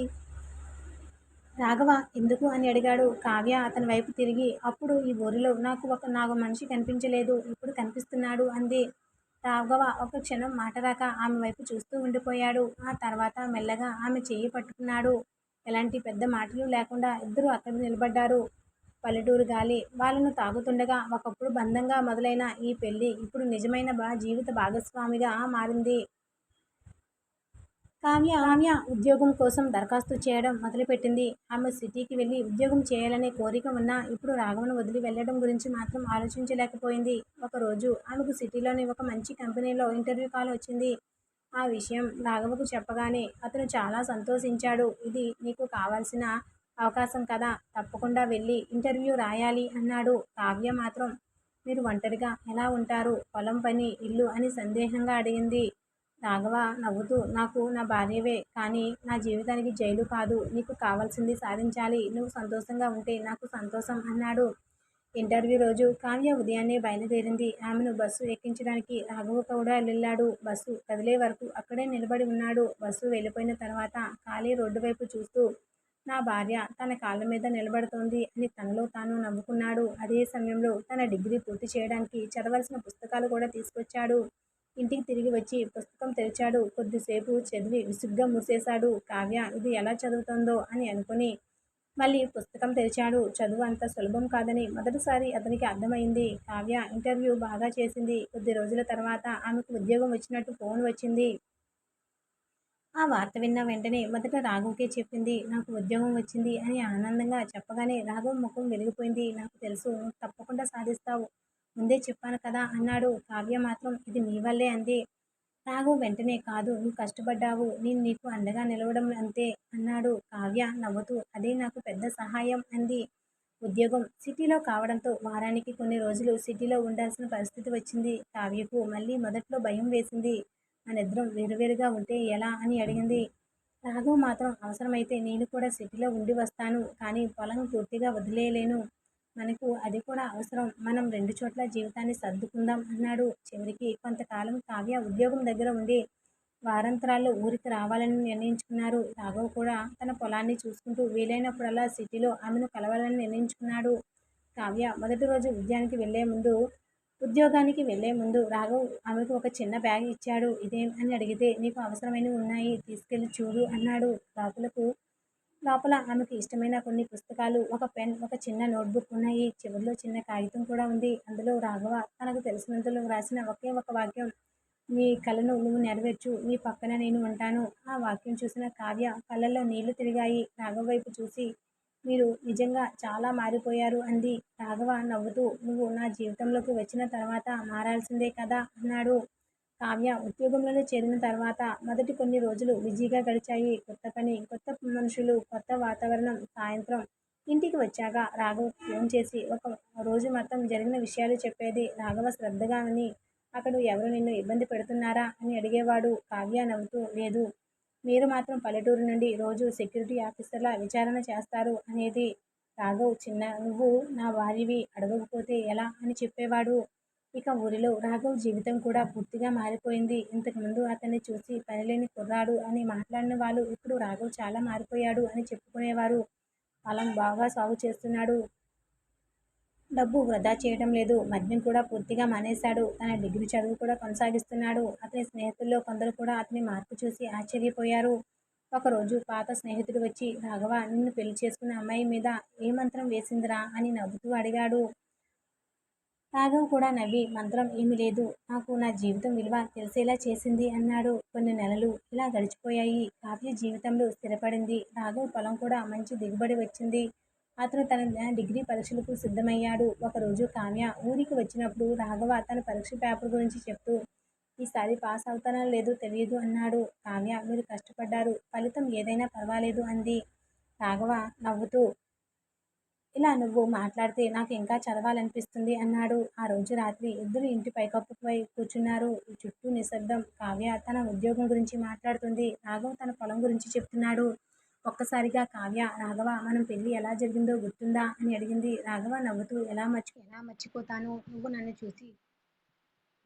రాఘవ ఎందుకు అని అడిగాడు. కావ్య అతని వైపు తిరిగి అప్పుడు ఈ ఊరిలో నాకు మనిషి కనిపించలేదు, ఇప్పుడు కనిపిస్తున్నాడు అంది. రాఘవ ఒక క్షణం మాట రాక ఆమె వైపు చూస్తూ ఉండిపోయాడు. ఆ తర్వాత మెల్లగా ఆమె చెయ్యి పట్టుకున్నాడు. ఎలాంటి పెద్ద మాటలు లేకుండా ఇద్దరు అక్కడ నిలబడ్డారు. పల్లెటూరు గాలి వాళ్ళను తాగుతుండగా ఒకప్పుడు బంధంగా మొదలైన ఈ పెళ్లి ఇప్పుడు నిజమైన జీవిత భాగస్వామిగా మారింది. కావ్య ఉద్యోగం కోసం దరఖాస్తు చేయడం మొదలుపెట్టింది. ఆమె సిటీకి వెళ్ళి ఉద్యోగం చేయాలనే కోరిక ఉన్నా ఇప్పుడు రాఘవను వదిలి వెళ్ళడం గురించి మాత్రం ఆలోచించలేకపోయింది. ఒకరోజు ఆమెకు సిటీలోని ఒక మంచి కంపెనీలో ఇంటర్వ్యూ కాల్ వచ్చింది. ఆ విషయం రాఘవకు చెప్పగానే అతను చాలా సంతోషించాడు. ఇది నీకు కావాల్సిన అవకాశం కదా, తప్పకుండా వెళ్ళి ఇంటర్వ్యూ రాయాలి అన్నాడు. కావ్య మాత్రం మీరు ఒంటరిగా ఎలా ఉంటారు, పొలం పని ఇల్లు అని సందేహంగా అడిగింది. రాఘవ నవ్వుతూ నాకు నా భార్యవే, కానీ నా జీవితానికి జైలు కాదు. నీకు కావాల్సింది సాధించాలి, నువ్వు సంతోషంగా ఉంటే నాకు సంతోషం అన్నాడు. ఇంటర్వ్యూ రోజు కావ్య ఉదయాన్నే బయలుదేరింది. ఆమెను బస్సు ఎక్కించడానికి రాఘవ కూడా వెళ్ళాడు. బస్సు కదిలే వరకు అక్కడే నిలబడి ఉన్నాడు. బస్సు వెళ్ళిపోయిన తర్వాత ఖాళీ రోడ్డు వైపు చూస్తూ నా భార్య తన కాళ్ళ మీద నిలబడుతోంది అని తనలో తాను నవ్వుకున్నాడు. అదే సమయంలో తన డిగ్రీ పూర్తి చేయడానికి చదవాల్సిన పుస్తకాలు కూడా తీసుకొచ్చాడు. ఇంటికి తిరిగి వచ్చి పుస్తకం తెరిచాడు. కొద్దిసేపు చదివి విసుగ్గా మూసేశాడు. కావ్య ఇది ఎలా చదువుతుందో అని అనుకుని మళ్ళీ పుస్తకం తెరిచాడు. చదువు అంత సులభం కాదని మొదటిసారి అతనికి అర్థమైంది. కావ్య ఇంటర్వ్యూ బాగా చేసింది. కొద్ది రోజుల తర్వాత ఆమెకు ఉద్యోగం వచ్చినట్టు ఫోన్ వచ్చింది. ఆ వార్త విన్న వెంటనే మొదట రాఘవ్‌కే చెప్పింది. నాకు ఉద్యోగం వచ్చింది అని ఆనందంగా చెప్పగానే రాఘవ్ ముఖం వెలిగిపోయింది. నాకు తెలుసు నువ్వు తప్పకుండా సాధిస్తావు. ముందే చెప్పాను కదా! అన్నాడు. కావ్య మాత్రం ఇది నీ వల్లే అంది. రాఘవ్ వెంటనే కాదు నువ్వు కష్టపడ్డావు. నేను నీకు అండగా నిలవడం అంతే అన్నాడు. కావ్య నవ్వుతూ అదే నాకు పెద్ద సహాయం అంది. ఉద్యోగం సిటీలో కావడంతో వారానికి కొన్ని రోజులు సిటీలో ఉండాల్సిన పరిస్థితి వచ్చింది. కావ్యకు మళ్ళీ మొదట్లో భయం వేసింది. మనిద్దరం వేరువేరుగా ఉంటే ఎలా అని అడిగింది. రాఘవ్ మాత్రం అవసరమైతే నేను కూడా సిటీలో ఉండి వస్తాను. కానీ పొలం పూర్తిగా వదిలేయలేను. మనకు అది కూడా అవసరం. మనం రెండు చోట్ల జీవితాన్ని సర్దుకుందాం అన్నాడు. చివరికి కొంతకాలం కావ్య ఉద్యోగం దగ్గర ఉండి వారాంతరాల్లో ఊరికి రావాలని నిర్ణయించుకున్నారు. రాఘవ్ కూడా తన పొలాన్ని చూసుకుంటూ వీలైనప్పుడల్లా సిటీలో ఆమెను కలవాలని నిర్ణయించుకున్నాడు. కావ్య మొదటి రోజు ఉద్యోగానికి వెళ్లే ముందు రాఘవ్ ఆమెకు ఒక చిన్న బ్యాగ్ ఇచ్చాడు. ఇదేం అని అడిగితే నీకు అవసరమైనవి ఉన్నాయి తీసుకెళ్లి చూడు అన్నాడు. లోపల ఆమెకు ఇష్టమైన కొన్ని పుస్తకాలు, ఒక పెన్, ఒక చిన్న నోట్బుక్ ఉన్నాయి. చివరిలో చిన్న కాగితం కూడా ఉంది. అందులో రాఘవ తనకు తెలిసినంతలో వ్రాసిన ఒకే ఒక వాక్యం నీ కలను నువ్వు నెరవేర్చు. నీ పక్కన నేను ఉంటాను. ఆ వాక్యం చూసిన కావ్య కళ్ళల్లో నీళ్లు తిరిగాయి. రాఘవ వైపు చూసి మీరు నిజంగా చాలా మారిపోయారు అంది. రాఘవ నవ్వుతూ నువ్వు నా జీవితంలోకి వచ్చిన తర్వాత మారాల్సిందే కదా అన్నాడు. కావ్య ఉద్యోగంలోనే చేరిన తర్వాత మొదటి కొన్ని రోజులు బిజీగా గడిచాయి. కొత్త పని, కొత్త మనుషులు, కొత్త వాతావరణం. సాయంత్రం ఇంటికి వచ్చాక రాఘవ్ ఫోన్ చేసి ఒక రోజు మొత్తం జరిగిన విషయాలు చెప్పేది. రాఘవ శ్రద్ధగా విని అక్కడ ఎవరు నిన్ను ఇబ్బంది పెడుతున్నారా అని అడిగేవాడు. కావ్య నవ్వుతూ లేదు. మీరు మాత్రం పల్లెటూరు నుండి రోజు సెక్యూరిటీ ఆఫీసర్లా విచారణ చేస్తారు అనేది. రాఘవ్ చిన్న నువ్వు నా భార్యవి అడగకపోతే ఎలా అని చెప్పేవాడు. ఇక ఊరిలో రాఘవ్ జీవితం కూడా పూర్తిగా మారిపోయింది. ఇంతకుముందు అతన్ని చూసి పనిలేని కుర్రాడు అని మాట్లాడిన వాళ్ళు ఇప్పుడు రాఘవ్ చాలా మారిపోయాడు అని చెప్పుకునేవారు. పొలం బాగా సాగు చేస్తున్నాడు. డబ్బు వృధా చేయడం లేదు. మద్యం కూడా పూర్తిగా మానేశాడు. తన డిగ్రీ చదువు కూడా కొనసాగిస్తున్నాడు. అతని స్నేహితుల్లో కొందరు కూడా అతని మార్పు చూసి ఆశ్చర్యపోయారు. ఒకరోజు పాత స్నేహితుడు వచ్చి రాఘవ నిన్ను పెళ్లి చేసుకున్న అమ్మాయి మీద ఏ మంత్రం వేసిందిరా అని నవ్వుతూ అడిగాడు. రాఘవ్ కూడా నవ్వి మంత్రం ఏమీ లేదు. నాకు నా జీవితం విలువ తెలిసేలా చేసింది అన్నాడు. కొన్ని నెలలు ఇలా గడిచిపోయాయి. కావ్య జీవితంలో స్థిరపడింది. రాఘవ్ పొలం కూడా మంచి దిగుబడి వచ్చింది. అతను తన డిగ్రీ పరీక్షలకు సిద్ధమయ్యాడు. ఒకరోజు కావ్య ఊరికి వచ్చినప్పుడు రాఘవ తన పరీక్ష పేపర్ గురించి చెప్తూ ఈసారి పాస్ అవుతానో లేదో తెలియదు అన్నాడు. కావ్య మీరు కష్టపడ్డారు. ఫలితం ఏదైనా పర్వాలేదు అంది. రాఘవ నవ్వుతూ ఇలా నువ్వు మాట్లాడితే నాకు ఇంకా చదవాలనిపిస్తుంది అన్నాడు. ఆ రోజు రాత్రి ఇద్దరు ఇంటి పైకప్పుపై కూర్చున్నారు. చుట్టూ నిశ్శబ్దం. కావ్య తన ఉద్యోగం గురించి మాట్లాడుతుంది. రాఘవ్ తన పొలం గురించి చెప్తున్నాడు. ఒక్కసారిగా కావ్య రాఘవ మనం పెళ్లి ఎలా జరిగిందో గుర్తుందా అని అడిగింది. రాఘవ నవ్వుతూ ఎలా మర్చిపోతాను నువ్వు నన్ను చూసి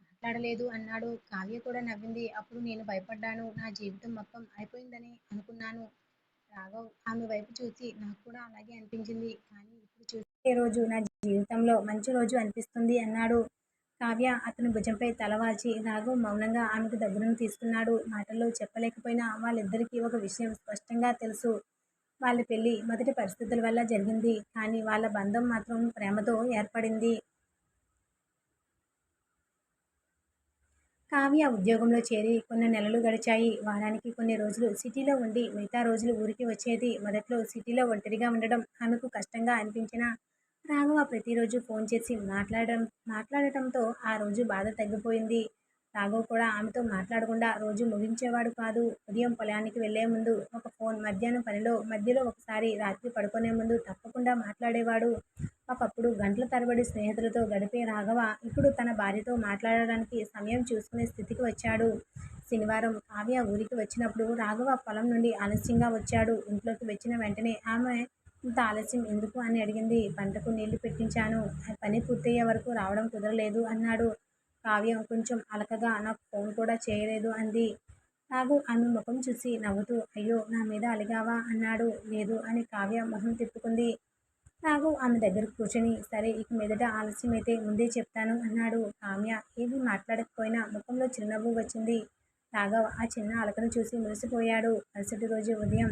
మాట్లాడలేదు అన్నాడు. కావ్య కూడా నవ్వింది. అప్పుడు నేను భయపడ్డాను. నా జీవితం మొత్తం అయిపోయిందని అనుకున్నాను. రాఘవ్ ఆమె వైపు చూసి నాకు కూడా అలాగే అనిపించింది. కానీ ఇప్పుడు చూస్తే రోజు నా జీవితంలో మంచి రోజు అనిపిస్తుంది అన్నాడు. కావ్య అతని భుజంపై తలవాల్చి రాఘవ్ మౌనంగా ఆమెకు దగ్గరను తీసుకున్నాడు. మాటల్లో చెప్పలేకపోయినా వాళ్ళిద్దరికీ ఒక విషయం స్పష్టంగా తెలుసు. వాళ్ళ పెళ్లి మొదటి పరిస్థితుల వల్ల జరిగింది. కానీ వాళ్ళ బంధం మాత్రం ప్రేమతో ఏర్పడింది. కావ్య ఉద్యోగంలో చేరి కొన్ని నెలలు గడిచాయి. వారానికి కొన్ని రోజులు సిటీలో ఉండి మిగతా రోజులు ఊరికి వచ్చేది. మొదట్లో సిటీలో ఒంటరిగా ఉండడం ఆమెకు కష్టంగా అనిపించినా రాఘవ ప్రతిరోజు ఫోన్ చేసి మాట్లాడటంతో ఆ రోజు బాధ తగ్గిపోయింది. రాఘవ్ కూడా ఆమెతో మాట్లాడకుండా రోజు ముగించేవాడు కాదు. ఉదయం పొలానికి వెళ్లే ముందు ఒక ఫోన్, మధ్యాహ్నం మధ్యలో ఒకసారి, రాత్రి పడుకునే ముందు తప్పకుండా మాట్లాడేవాడు. ఒకప్పుడు గంటల తరబడి స్నేహితులతో గడిపే రాఘవ ఇప్పుడు తన భార్యతో మాట్లాడడానికి సమయం చూసుకునే స్థితికి వచ్చాడు. శనివారం కావ్య ఊరికి వచ్చినప్పుడు రాఘవ పొలం నుండి ఆలస్యంగా వచ్చాడు. ఇంట్లోకి వచ్చిన వెంటనే ఆమె ఇంత ఆలస్యం ఎందుకు అని అడిగింది. పంటకు నీళ్లు పెట్టించాను. పని పూర్తయ్యే వరకు రావడం కుదరలేదు అన్నాడు. కావ్య కొంచెం అలకగా నాకు ఫోన్ కూడా చేయలేదు అంది. రాఘవ్ ఆమె ముఖం చూసి నవ్వుతూ అయ్యో నా మీద అలిగావా అన్నాడు. లేదు అని కావ్య మొహం తిప్పుకుంది. రాఘవ్ ఆమె దగ్గరకు కూర్చొని సరే ఇక మీదట ఆలస్యమైతే ముందే చెప్తాను అన్నాడు. కావ్య ఏమీ మాట్లాడకపోయినా ముఖంలో చిరునవ్వు వచ్చింది. రాఘవ్ ఆ చిన్న అలకను చూసి మురిసిపోయాడు. మరుసటి రోజు ఉదయం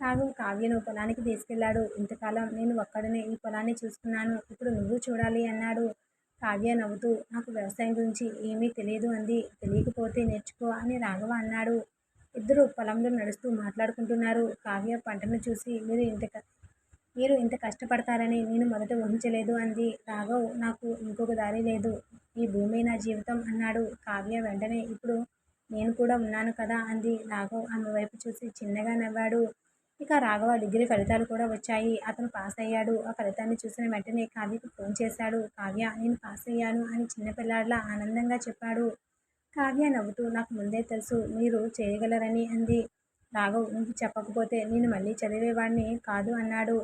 రాఘవ్ కావ్యను పొలానికి తీసుకెళ్లాడు. ఇంతకాలం నేను ఒక్కడనే ఈ పొలాన్ని చూసుకున్నాను. ఇప్పుడు నువ్వు చూడాలి అన్నాడు. కావ్య నవ్వుతూ నాకు వ్యవసాయం గురించి ఏమీ తెలియదు అంది. తెలియకపోతే నేర్చుకో అని రాఘవ అన్నాడు. ఇద్దరు పొలంలో నడుస్తూ మాట్లాడుకుంటున్నారు. కావ్య పంటను చూసి మీరు ఇంత కష్టపడతారని నేను మొదట ఊహించలేదు అంది. రాఘవ్ నాకు ఇంకొక దారి లేదు. ఈ భూమి నా జీవితం అన్నాడు. కావ్య వెంటనే ఇప్పుడు నేను కూడా ఉన్నాను కదా అంది. రాఘవ్ ఆమె వైపు చూసి చిన్నగా నవ్వాడు. ఇక రాఘవ డిగ్రీ ఫలితాలు కూడా వచ్చాయి. అతను పాస్ అయ్యాడు. ఆ ఫలితాన్ని చూసిన వెంటనే కావ్యకు ఫోన్ చేశాడు. కావ్య నేను పాస్ అయ్యాను అని చిన్నపిల్లాడిలా ఆనందంగా చెప్పాడు. కావ్య నవ్వుతూ నాకు ముందే తెలుసు మీరు చేయగలరని అంది. రాఘవ్ నువ్వు చెప్పకపోతే నేను మళ్ళీ చదివేవాడిని కాదు అన్నాడు.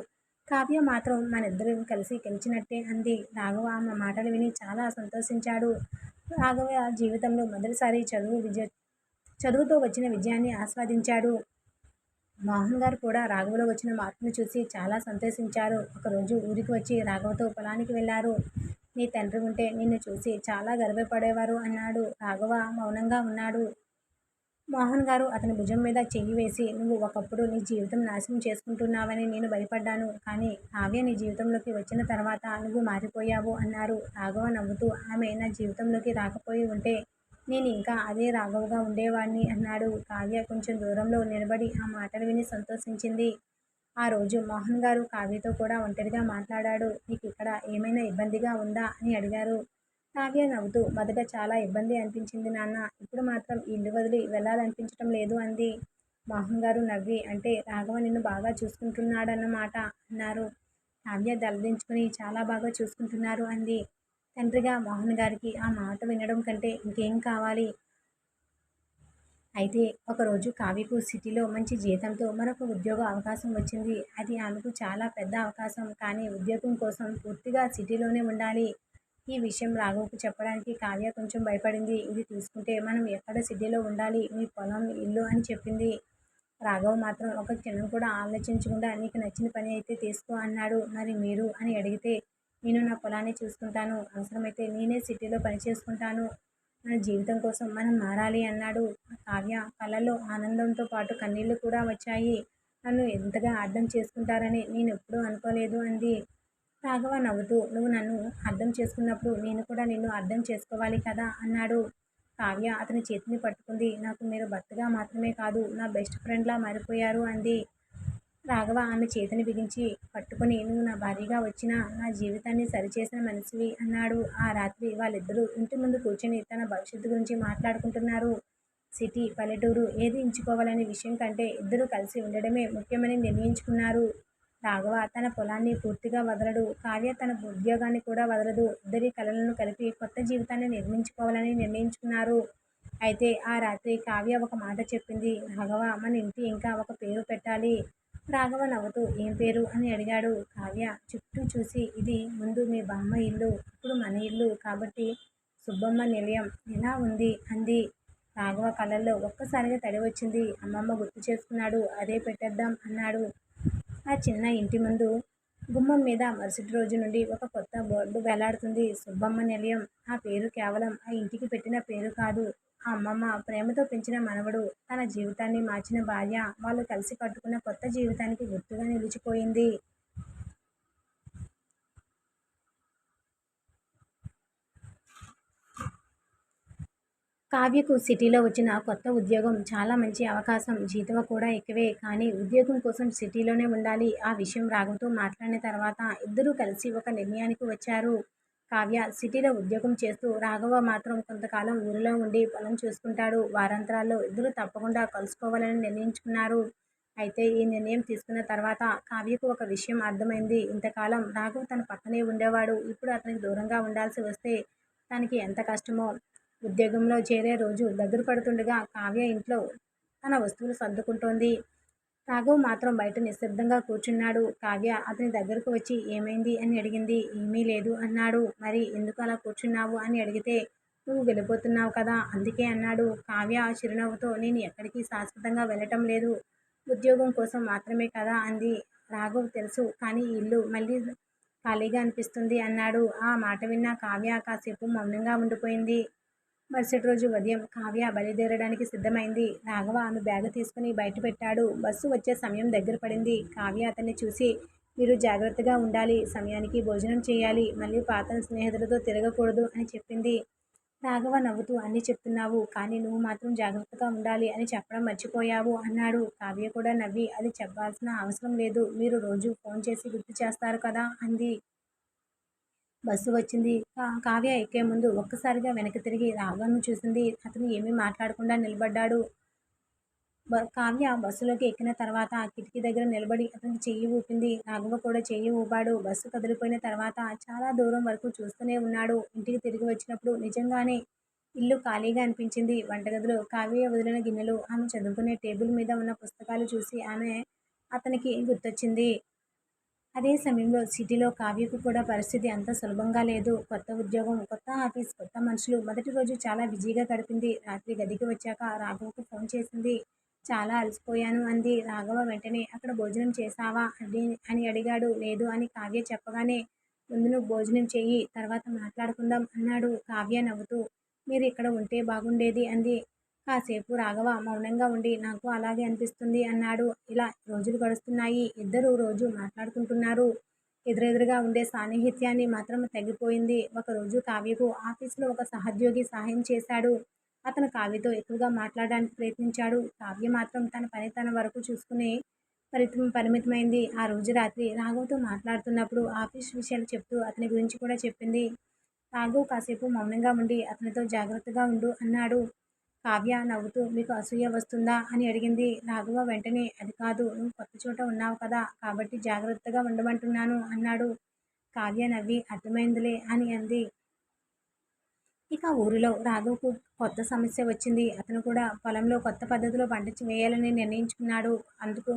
కావ్య మాత్రం మనిద్దరం కలిసి గెలిచినట్టే అంది. రాఘవ ఆమె మాటలు విని చాలా సంతోషించాడు. రాఘవ జీవితంలో మొదటిసారి చదువుతో వచ్చిన విజయాన్ని ఆస్వాదించాడు. మోహన్ గారు కూడా రాఘవలో వచ్చిన మార్పును చూసి చాలా సంతోషించారు. ఒకరోజు ఊరికి వచ్చి రాఘవతో పొలానికి వెళ్ళారు. నీ తండ్రి ఉంటే నిన్ను చూసి చాలా గర్వపడేవారు అన్నాడు. రాఘవ మౌనంగా ఉన్నాడు. మోహన్ గారు అతని భుజం మీద చెయ్యి వేసి నువ్వు ఒకప్పుడు నీ జీవితం నాశనం చేసుకుంటున్నావని నేను భయపడ్డాను. కానీ కావ్య నీ జీవితంలోకి వచ్చిన తర్వాత నువ్వు మారిపోయావు అన్నారు. రాఘవ నవ్వుతూ ఆమె నా జీవితంలోకి రాకపోయి ఉంటే నేను ఇంకా అదే రాఘవగా ఉండేవాడిని అన్నాడు. కావ్య కొంచెం దూరంలో నిలబడి ఆ మాటలు విని సంతోషించింది. ఆ రోజు మోహన్ గారు కావ్యతో కూడా ఒంటరిగా మాట్లాడాడు. నీకు ఇక్కడ ఏమైనా ఇబ్బందిగా ఉందా అని అడిగారు. కావ్య నవ్వుతూ మొదట చాలా ఇబ్బంది అనిపించింది నాన్న. ఇప్పుడు మాత్రం ఇల్లు వదిలి వెళ్ళాలనిపించటం లేదు అంది. మోహన్ గారు నవ్వి అంటే రాఘవ నిన్ను బాగా చూసుకుంటున్నాడన్నమాట అన్నారు. కావ్య తలదించుకుని చాలా బాగా చూసుకుంటున్నారు అంది. తండ్రిగా మోహన్ గారికి ఆ మాట వినడం కంటే ఇంకేం కావాలి. అయితే ఒకరోజు కావ్యకు సిటీలో మంచి జీతంతో మరొక ఉద్యోగ అవకాశం వచ్చింది. అది ఆమెకు చాలా పెద్ద అవకాశం. కానీ ఉద్యోగం కోసం పూర్తిగా సిటీలోనే ఉండాలి. ఈ విషయం రాఘవకు చెప్పడానికి కావ్య కొంచెం భయపడింది. ఇది తీసుకుంటే మనం ఎక్కడ సిటీలో ఉండాలి, మీ పొలం ఇల్లు అని చెప్పింది. రాఘవ్ మాత్రం ఒక క్షణం కూడా ఆలోచించకుండా నీకు నచ్చిన పని అయితే తీసుకో అన్నాడు. మరి మీరు అని అడిగితే నేను నా పొలాన్ని చూసుకుంటాను. అవసరమైతే నేనే సిటీలో పని చేసుకుంటాను. మన జీవితం కోసం మనం మారాలి అన్నాడు. కావ్య కళ్ళల్లో ఆనందంతో పాటు కన్నీళ్లు కూడా వచ్చాయి. నన్ను ఎంతగా అర్థం చేసుకుంటారని నేను ఎప్పుడూ అనుకోలేదు అంది. రాఘవ నవ్వుతూ నువ్వు నన్ను అర్థం చేసుకున్నప్పుడు నేను కూడా నిన్ను అర్థం చేసుకోవాలి కదా అన్నాడు. కావ్య అతని చేతిని పట్టుకుంది. నాకు మీరు భర్తగా మాత్రమే కాదు నా బెస్ట్ ఫ్రెండ్లా మారిపోయారు అంది. రాఘవ ఆమె చేతిని బిగించి పట్టుకుని నువ్వు నా భార్యగా వచ్చినా నా జీవితాన్ని సరిచేసిన మనిషివి అన్నాడు. ఆ రాత్రి వాళ్ళిద్దరూ ఇంటి ముందు కూర్చొని తన భవిష్యత్తు గురించి మాట్లాడుకుంటున్నారు. సిటీ పల్లెటూరు ఏది ఎంచుకోవాలనే విషయం కంటే ఇద్దరూ కలిసి ఉండడమే ముఖ్యమని నిర్ణయించుకున్నారు. రాఘవ తన పొలాన్ని పూర్తిగా వదలడు. కావ్య తన ఉద్యోగాన్ని కూడా వదలదు. ఇద్దరి కలలను కలిపి కొత్త జీవితాన్ని నిర్మించుకోవాలని నిర్ణయించుకున్నారు. అయితే ఆ రాత్రి కావ్య ఒక మాట చెప్పింది. రాఘవ మన ఇంటి ఇంకా ఒక పేరు పెట్టాలి. రాఘవ నవ్వుతూ ఏం పేరు అని అడిగాడు. కావ్య చుట్టూ చూసి ఇది ముందు మీ బామ్మ ఇల్లు, ఇప్పుడు మన ఇల్లు కాబట్టి సుబ్బమ్మ నిలయం ఎలా ఉంది అంది. రాఘవ కళ్ళల్లో ఒక్కసారిగా తడి వచ్చింది. అమ్మమ్మ గుర్తు చేసుకున్నాడు. అదే పెట్టేద్దాం అన్నాడు. ఆ చిన్న ఇంటి ముందు గుమ్మం మీద మరుసటి రోజు నుండి ఒక కొత్త బోర్డు వేలాడుతుంది. సుబ్బమ్మ నిలయం. ఆ పేరు కేవలం ఆ ఇంటికి పెట్టిన పేరు కాదు. ఆ అమ్మమ్మ ప్రేమతో పెంచిన మనవడు, తన జీవితాన్ని మార్చిన భార్య, వాళ్ళు కలిసి కట్టుకున్న కొత్త జీవితానికి గుర్తుగా నిలిచిపోయింది. కావ్యకు సిటీలో వచ్చిన కొత్త ఉద్యోగం చాలా మంచి అవకాశం. జీతం కూడా ఎక్కువే. కానీ ఉద్యోగం కోసం సిటీలోనే ఉండాలి. ఆ విషయం రాఘవతో మాట్లాడిన తర్వాత ఇద్దరూ కలిసి ఒక నిర్ణయానికి వచ్చారు. కావ్య సిటీలో ఉద్యోగం చేస్తూ రాఘవ మాత్రం కొంతకాలం ఊరిలో ఉండి పొలం చూసుకుంటాడు. వారాంతరాల్లో ఇద్దరూ తప్పకుండా కలుసుకోవాలని నిర్ణయించుకున్నారు. అయితే ఈ నిర్ణయం తీసుకున్న తర్వాత కావ్యకు ఒక విషయం అర్థమైంది. ఇంతకాలం రాఘవ్ తన పక్కనే ఉండేవాడు. ఇప్పుడు అతనికి దూరంగా ఉండాల్సి వస్తే తనకి ఎంత కష్టమో. ఉద్యోగంలో చేరే రోజు దగ్గర పడుతుండగా కావ్య ఇంట్లో తన వస్తువులు సర్దుకుంటోంది. రాఘవ్ మాత్రం బయట నిశ్శబ్దంగా కూర్చున్నాడు. కావ్య అతని దగ్గరకు వచ్చి ఏమైంది అని అడిగింది. ఏమీ లేదు అన్నాడు. మరి ఎందుకు అలా కూర్చున్నావు అని అడిగితే నువ్వు వెళ్ళిపోతున్నావు కదా అందుకే అన్నాడు. కావ్య చిరునవ్వుతో నేను ఎక్కడికి శాశ్వతంగా వెళ్ళటం లేదు, ఉద్యోగం కోసం మాత్రమే కదా అంది. రాఘవ్ తెలుసు, కానీ ఇల్లు మళ్ళీ ఖాళీగా అనిపిస్తుంది అన్నాడు. ఆ మాట విన్న కావ్య కాసేపు మౌనంగా ఉండిపోయింది. మరుసటి రోజు ఉదయం కావ్య బయలుదేరడానికి సిద్ధమైంది. రాఘవ ఆమె బ్యాగు తీసుకుని బయట పెట్టాడు. బస్సు వచ్చే సమయం దగ్గర పడింది. కావ్య అతన్ని చూసి మీరు జాగ్రత్తగా ఉండాలి, సమయానికి భోజనం చేయాలి, మళ్ళీ పాత స్నేహితులతో తిరగకూడదు అని చెప్పింది. రాఘవ నవ్వుతూ అన్నీ చెప్తున్నావు, కానీ నువ్వు మాత్రం జాగ్రత్తగా ఉండాలి అని చెప్పడం మర్చిపోయావు అన్నాడు. కావ్య కూడా నవ్వి అది చెప్పాల్సిన అవసరం లేదు. మీరు రోజు ఫోన్ చేసి గుర్తు చేస్తారు కదా అంది. బస్సు వచ్చింది. కావ్య ఎక్కే ముందు ఒక్కసారిగా వెనక్కి తిరిగి రాఘవను చూసింది. అతను ఏమీ మాట్లాడకుండా నిలబడ్డాడు. కావ్య బస్సులోకి ఎక్కిన తర్వాత కిటికీ దగ్గర నిలబడి అతనికి చెయ్యి ఊపింది. రాఘవ కూడా చెయ్యి ఊపాడు. బస్సు కదిలిపోయిన తర్వాత చాలా దూరం వరకు చూస్తూనే ఉన్నాడు. ఇంటికి తిరిగి వచ్చినప్పుడు నిజంగానే ఇల్లు ఖాళీగా అనిపించింది. వంటగదిలో కావ్య వదిలిన గిన్నెలు, ఆమె చదువుకునే టేబుల్ మీద ఉన్న పుస్తకాలు చూసి అతనికి గుర్తొచ్చింది. అదే సమయంలో సిటీలో కావ్యకు కూడా పరిస్థితి అంత సులభంగా లేదు. కొత్త ఉద్యోగం, కొత్త ఆఫీస్, కొత్త మనుషులు. మొదటి రోజు చాలా బిజీగా గడిపింది. రాత్రి గదికి వచ్చాక రాఘవకు ఫోన్ చేసింది. చాలా అలసిపోయాను అంది. రాఘవ వెంటనే అక్కడ భోజనం చేశావా అని అడిగాడు. లేదు అని కావ్య చెప్పగానే, ముందు నువ్వు భోజనం చెయ్యి, తర్వాత మాట్లాడుకుందాం అన్నాడు కావ్య నవ్వుతూ. మీరు ఇక్కడ ఉంటే బాగుండేది అంది. కాసేపు రాఘవ మౌనంగా ఉండి, నాకు అలాగే అనిపిస్తుంది అన్నాడు. ఇలా రోజులు గడుస్తున్నాయి. ఇద్దరూ రోజు మాట్లాడుకుంటున్నారు. ఎదురెదురుగా ఉండే సాన్నిహిత్యాన్ని మాత్రం తగ్గిపోయింది. ఒకరోజు కావ్యకు ఆఫీసులో ఒక సహోద్యోగి సహాయం చేశాడు. అతను కావ్యతో ఎక్కువగా మాట్లాడడానికి ప్రయత్నించాడు. కావ్య మాత్రం తన పని తన వరకు చూసుకుని పరిమితమైంది. ఆ రోజు రాత్రి రాఘవ్తో మాట్లాడుతున్నప్పుడు ఆఫీస్ విషయాలు చెప్తూ అతని గురించి కూడా చెప్పింది. రాఘవ్ కాసేపు మౌనంగా ఉండి, అతనితో జాగ్రత్తగా ఉండు అన్నాడు. కావ్య నవ్వుతూ, మీకు అసూయ వస్తుందా అని అడిగింది. రాఘవ వెంటనే, అది కాదు, నువ్వు కొత్త చోట ఉన్నావు కదా, కాబట్టి జాగ్రత్తగా ఉండమంటున్నాను అన్నాడు. కావ్య నవ్వి, అర్థమైందిలే అని అంది. ఇక ఊరిలో రాఘవ్‌కు కొత్త సమస్య వచ్చింది. అతను కూడా పొలంలో కొత్త పద్ధతిలో పంట వేయాలని నిర్ణయించుకున్నాడు. అందుకు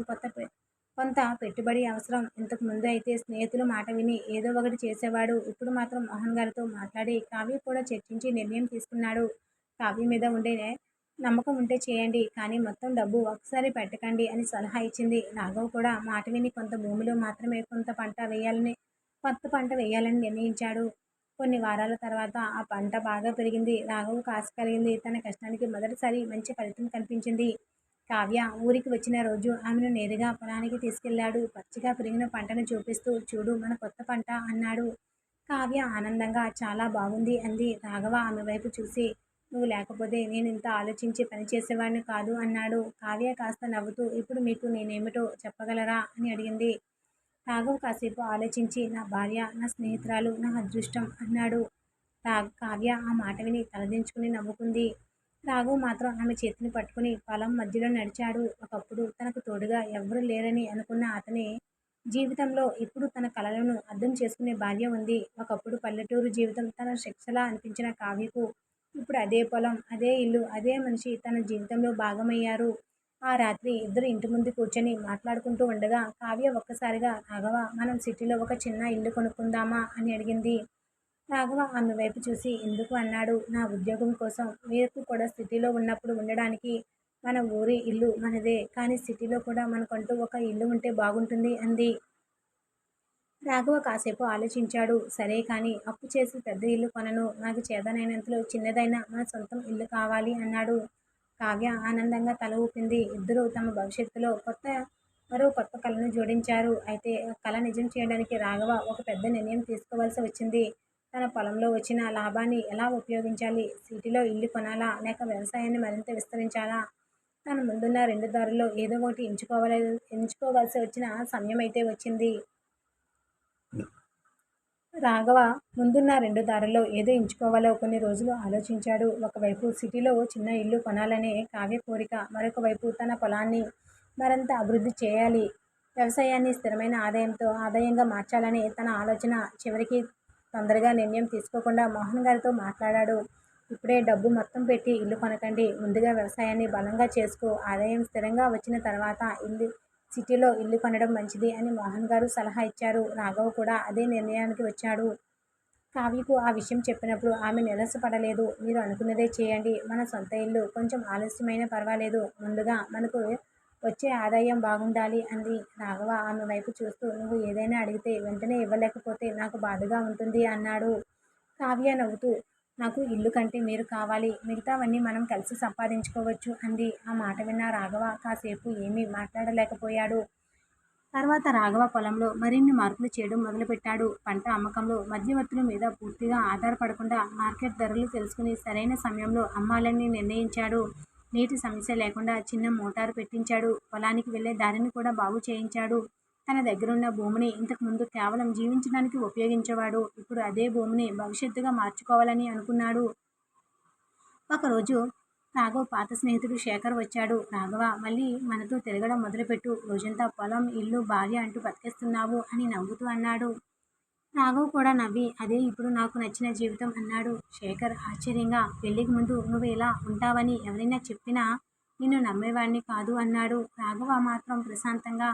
కొంత పెట్టుబడి అవసరం. ఇంతకు ముందు అయితే స్నేహితుల మాట విని ఏదో ఒకటి చేసేవాడు. ఇప్పుడు మాత్రం మోహన్ గారితో మాట్లాడి కావ్య కూడా చర్చించి నిర్ణయం తీసుకున్నాడు. కావ్య మీద ఉండే నమ్మకం ఉంటే చేయండి, కానీ మొత్తం డబ్బు ఒకసారి పెట్టకండి అని సలహా ఇచ్చింది. రాఘవ్ కూడా మాట విని కొంత భూమిలో మాత్రమే కొత్త పంట వేయాలని నిర్ణయించాడు. కొన్ని వారాల తర్వాత ఆ పంట బాగా పెరిగింది. రాఘవ్‌కు ఆశ కలిగింది. తన కష్టానికి మొదటిసారి మంచి ఫలితం కనిపించింది. కావ్య ఊరికి వచ్చిన రోజు ఆమెను నేరుగా పొలానికి తీసుకెళ్ళాడు. పచ్చిగా పెరిగిన పంటను చూపిస్తూ, చూడు మన కొత్త పంట అన్నాడు. కావ్య ఆనందంగా, చాలా బాగుంది అంది. రాఘవ ఆమె వైపు చూసి, నువ్వు లేకపోతే నేను ఇంత ఆలోచించి పని చేసేవాడిని కాదు అన్నాడు. కావ్య కాస్త నవ్వుతూ, ఇప్పుడు మీకు నేనేమిటో చెప్పగలరా అని అడిగింది. రాఘవ్ కాసేపు ఆలోచించి, నా భార్య, నా స్నేహితురాలు, నా అదృష్టం అన్నాడు. కావ్య ఆ మాట విని తలదించుకుని నవ్వుకుంది. రాఘవ్ మాత్రం ఆమె చేతిని పట్టుకుని పొలం మధ్యలో నడిచాడు. ఒకప్పుడు తనకు తోడుగా ఎవ్వరూ లేరని అనుకున్న అతని జీవితంలో ఇప్పుడు తన కలలను అర్థం చేసుకునే భార్య ఉంది. ఒకప్పుడు పల్లెటూరు జీవితం తన శిక్షలా అనిపించిన కావ్యకు ఇప్పుడు అదే పొలం, అదే ఇల్లు, అదే మనిషి తన జీవితంలో భాగమయ్యారు. ఆ రాత్రి ఇద్దరు ఇంటి ముందు కూర్చొని మాట్లాడుకుంటూ ఉండగా కావ్య ఒక్కసారిగా, రాఘవ, మనం సిటీలో ఒక చిన్న ఇల్లు కొనుక్కుందామా అని అడిగింది. రాఘవ ఆమె వైపు చూసి, ఎందుకు అన్నాడు. నా ఉద్యోగం కోసం, మీకు కూడా సిటీలో ఉన్నప్పుడు ఉండడానికి. మన ఊరి ఇల్లు మనదే, కానీ సిటీలో కూడా మనకంటూ ఒక ఇల్లు ఉంటే బాగుంటుంది అంది. రాఘవ కాసేపు ఆలోచించాడు. సరే, కానీ అప్పు చేసి పెద్ద ఇల్లు కొనను. నాకు చేతనైనంతలో చిన్నదైనా మన సొంతం ఇల్లు కావాలి అన్నాడు. కావ్య ఆనందంగా తల ఊపింది. ఇద్దరూ తమ భవిష్యత్తులో మరో కొత్త కలను జోడించారు. అయితే కల నిజం చేయడానికి రాఘవ ఒక పెద్ద నిర్ణయం తీసుకోవాల్సి వచ్చింది. తన పొలంలో వచ్చిన లాభాన్ని ఎలా ఉపయోగించాలి? సిటీలో ఇల్లు కొనాలా, లేక వ్యవసాయాన్ని మరింత విస్తరించాలా? తన ముందున్న రెండు దారుల్లో ఏదో ఒకటి ఎంచుకోవాల్సి వచ్చిన సమయం అయితే వచ్చింది. రాఘవ ముందున్న రెండు దారుల్లో ఏదో ఎంచుకోవాలో కొన్ని రోజులు ఆలోచించాడు. ఒకవైపు సిటీలో చిన్న ఇల్లు కొనాలనే కావ్య కోరిక, మరొక వైపు తన పొలాన్ని మరింత అభివృద్ధి చేయాలి, వ్యవసాయాన్ని స్థిరమైన ఆదాయంగా మార్చాలని తన ఆలోచన. చివరికి తొందరగా నిర్ణయం తీసుకోకుండా మోహన్ గారితో మాట్లాడాడు. ఇప్పుడే డబ్బు మొత్తం పెట్టి ఇల్లు కొనకండి, ముందుగా వ్యవసాయాన్ని బలంగా చేసుకో, ఆదాయం స్థిరంగా వచ్చిన తర్వాత సిటీలో ఇల్లు కొనడం మంచిది అని మోహన్ గారు సలహా ఇచ్చారు. రాఘవ్ కూడా అదే నిర్ణయానికి వచ్చాడు. కావ్యకు ఆ విషయం చెప్పినప్పుడు ఆమె నిరాశపడలేదు. మీరు అనుకున్నదే చేయండి, మన సొంత ఇల్లు కొంచెం ఆలస్యమైనా పర్వాలేదు, ముందుగా మనకు వచ్చే ఆదాయం బాగుండాలి అంది. రాఘవ ఆమె వైపు చూస్తూ, నువ్వు ఏదైనా అడిగితే వెంటనే ఇవ్వలేకపోతే నాకు బాధగా ఉంటుంది అన్నాడు. కావ్య నవ్వుతూ, నాకు ఇల్లు కంటే మీరు కావాలి, మిగతావన్నీ మనం కలిసి సంపాదించుకోవచ్చు అంది. ఆ మాట విన్న రాఘవ కాసేపు ఏమీ మాట్లాడలేకపోయాడు. తర్వాత రాఘవ పొలంలో మరిన్ని మార్పులు చేయడం మొదలుపెట్టాడు. పంట అమ్మకంలో మధ్యవర్తుల మీద పూర్తిగా ఆధారపడకుండా మార్కెట్ ధరలు తెలుసుకుని సరైన సమయంలో అమ్మాలని నిర్ణయించాడు. నీటి సమస్య లేకుండా చిన్న మోటారు పెట్టించాడు. పొలానికి వెళ్లే దారిని కూడా బాగు చేయించాడు. తన దగ్గరున్న భూమిని ఇంతకుముందు కేవలం జీవించడానికి ఉపయోగించేవాడు. ఇప్పుడు అదే భూమిని భవిష్యత్తుగా మార్చుకోవాలని అనుకున్నాడు. ఒకరోజు రాఘవ్ పాత స్నేహితుడు శేఖర్ వచ్చాడు. రాఘవ, మళ్ళీ మనతో తిరగడం మొదలుపెట్టు. రోజంతా పొలం, ఇల్లు, భార్య అంటూ బతికేస్తున్నావు అని నవ్వుతూ అన్నాడు. రాఘవ్ కూడా నవ్వి, అదే ఇప్పుడు నాకు నచ్చిన జీవితం అన్నాడు. శేఖర్ ఆశ్చర్యంగా, పెళ్లికి ముందు నువ్వు ఇలా ఉంటావని ఎవరైనా చెప్పినా నిన్ను నమ్మేవాడిని కాదు అన్నాడు. రాఘవ మాత్రం ప్రశాంతంగా,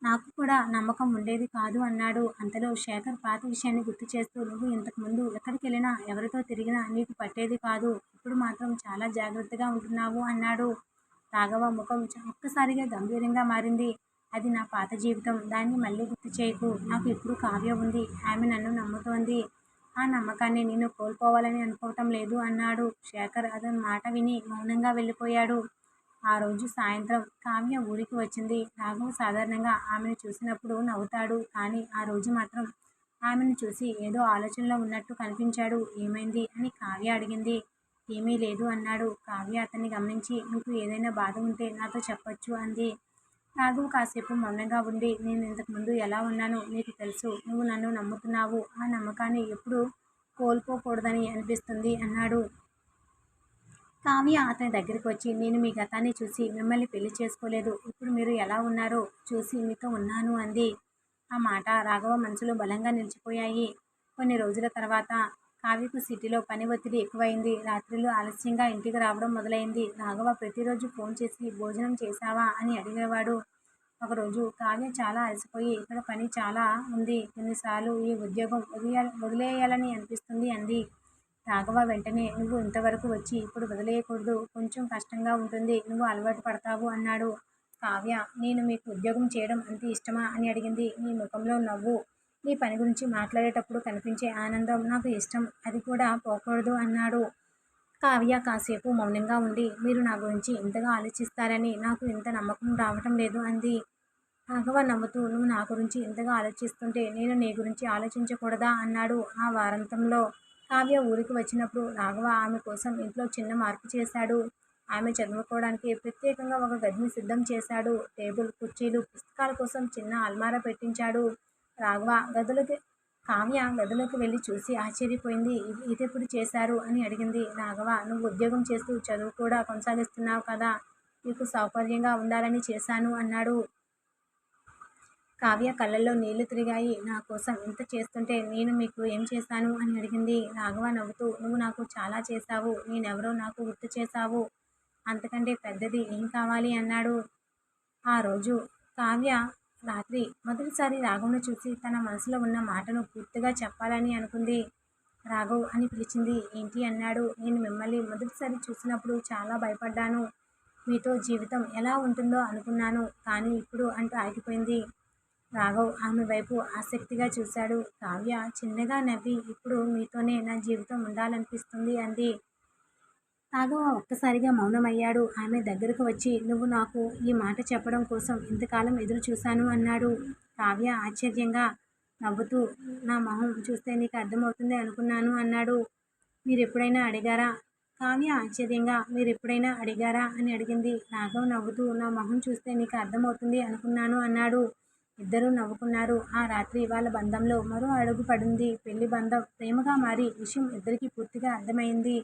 నాకు కూడా నమ్మకం ఉండేది కాదు అన్నాడు. అంతలో శేఖర్ పాత విషయాన్ని గుర్తు చేస్తూ, నువ్వు ఇంతకుముందు ఎక్కడికెళ్ళినా ఎవరితో తిరిగినా నీకు పట్టేది కాదు. ఇప్పుడు మాత్రం చాలా జాగ్రత్తగా ఉంటున్నావు అన్నాడు. రాఘవ ముఖం ఒక్కసారిగా గంభీరంగా మారింది. అది నా పాత జీవితం. దాన్ని మళ్ళీ గుర్తు చేయకు. నాకు ఇప్పుడు కావ్య ఉంది. ఆమె నన్ను నమ్ముతోంది. ఆ నమ్మకాన్ని నేను కోల్పోవాలని అనుకోవటం లేదు అన్నాడు. శేఖర్ అతని మాట విని మౌనంగా వెళ్ళిపోయాడు. ఆ రోజు సాయంత్రం కావ్య ఊరికి వచ్చింది. రాఘవ్ సాధారణంగా ఆమెను చూసినప్పుడు నవ్వుతాడు. కానీ ఆ రోజు మాత్రం ఆమెను చూసి ఏదో ఆలోచనలో ఉన్నట్టు కనిపించాడు. ఏమైంది అని కావ్య అడిగింది. ఏమీ లేదు అన్నాడు. కావ్య అతన్ని గమనించి, నీకు ఏదైనా బాధ ఉంటే నాతో చెప్పొచ్చు అంది. రాఘవ్ కాసేపు మౌనంగా ఉండి, నేను ఇంతకుముందు ఎలా ఉన్నానో నీకు తెలుసు. నువ్వు నన్ను నమ్ముతున్నావు. ఆ నమ్మకాన్ని ఎప్పుడూ కోల్పోకూడదని అనిపిస్తుంది అన్నాడు. కావ్య అతని దగ్గరికి వచ్చి, నేను మీ గతాన్ని చూసి మిమ్మల్ని పెళ్లి చేసుకోలేదు. ఇప్పుడు మీరు ఎలా ఉన్నారో చూసి మీతో ఉన్నాను అంది. ఆ మాట రాఘవ మనసులో బలంగా నిలిచిపోయాయి. కొన్ని రోజుల తర్వాత కావ్యకు సిటీలో పని ఒత్తిడి ఎక్కువైంది. రాత్రులు ఆలస్యంగా ఇంటికి రావడం మొదలైంది. రాఘవ ప్రతిరోజు ఫోన్ చేసి భోజనం చేశావా అని అడిగేవాడు. ఒకరోజు కావ్య చాలా అలసిపోయి, ఇక్కడ పని చాలా ఉంది, కొన్నిసార్లు ఈ ఉద్యోగం వదిలేయాలని అనిపిస్తుంది అంది. రాఘవ వెంటనే, నువ్వు ఇంతవరకు వచ్చి ఇప్పుడు వదిలేయకూడదు. కొంచెం కష్టంగా ఉంటుంది. నువ్వు అలవాటు పడతావు అన్నాడు. కావ్య, నేను మీకు ఉద్యోగం చేయడం అంత ఇష్టమా అని అడిగింది. నీ ముఖంలో నవ్వు, నీ పని గురించి మాట్లాడేటప్పుడు కనిపించే ఆనందం నాకు ఇష్టం. అది కూడా పోకూడదు అన్నాడు. కావ్య కాసేపు మౌనంగా ఉండి, మీరు నా గురించి ఇంతగా ఆలోచిస్తారని నాకు ఇంత నమ్మకం రావటం లేదు అంది. రాఘవ నవ్వుతూ, నువ్వు నా గురించి ఇంతగా ఆలోచిస్తుంటే నేను నీ గురించి ఆలోచించకూడదా అన్నాడు. ఆ వారాంతంలో కావ్య ఊరికి వచ్చినప్పుడు రాఘవ ఆమె కోసం ఇంట్లో చిన్న మార్పు చేశాడు. ఆమె చదువుకోవడానికి ప్రత్యేకంగా ఒక గదిని సిద్ధం చేశాడు. టేబుల్, కుర్చీలు, పుస్తకాల కోసం చిన్న అల్మారా పెట్టించాడు. రాఘవ గదిలోకి కావ్య గదిలోకి వెళ్ళి చూసి ఆశ్చర్యపోయింది. ఇదెప్పుడు చేశారు అని అడిగింది. రాఘవ, నువ్వు ఉద్యోగం చేస్తూ చదువు కూడా కొనసాగిస్తున్నావు కదా, నీకు సౌకర్యంగా ఉండాలని చేశాను అన్నాడు. కావ్య కళ్ళల్లో నీళ్లు తిరిగాయి. నా కోసం ఇంత చేస్తుంటే నేను మీకు ఏం చేశాను అని అడిగింది. రాఘవ నవ్వుతూ, నువ్వు నాకు చాలా చేశావు. నేనెవరో నాకు గుర్తు చేశావు. అంతకంటే పెద్దది ఏం కావాలి అన్నాడు. ఆ రోజు కావ్య రాత్రి మొదటిసారి రాఘవ్ను చూసి తన మనసులో ఉన్న మాటను పూర్తిగా చెప్పాలని అనుకుంది. రాఘవ్ అని పిలిచింది. ఏంటి అన్నాడు. నేను మిమ్మల్ని మొదటిసారి చూసినప్పుడు చాలా భయపడ్డాను. మీతో జీవితం ఎలా ఉంటుందో అనుకున్నాను. కానీ ఇప్పుడు అంటూ ఆగిపోయింది. రాఘవ్ ఆమె వైపు ఆసక్తిగా చూశాడు. కావ్య చిన్నగా నవ్వి, ఇప్పుడు మీతోనే నా జీవితం ఉండాలనిపిస్తుంది అంది. రాఘవ ఒక్కసారిగా మౌనమయ్యాడు. ఆమె దగ్గరకు వచ్చి, నువ్వు నాకు ఈ మాట చెప్పడం కోసం ఇంతకాలం ఎదురు చూశాను అన్నాడు. కావ్య ఆశ్చర్యంగా నవ్వుతూ, నా మొహం చూస్తే నీకు అర్థమవుతుంది అనుకున్నాను అన్నాడు. మీరెప్పుడైనా అడిగారా? కావ్య ఆశ్చర్యంగా, మీరెప్పుడైనా అడిగారా అని అడిగింది. రాఘవ్ నవ్వుతూ, నా మొహం చూస్తే నీకు అర్థమవుతుంది అనుకున్నాను అన్నాడు. ఇద్దరూ నవ్వుకున్నారు. ఆ రాత్రి వాళ్ళ బంధంలో మరో అడుగు పడింది. పెళ్లి బంధం ప్రేమగా మారి విషయం ఇద్దరికీ పూర్తిగా అర్థమైంది.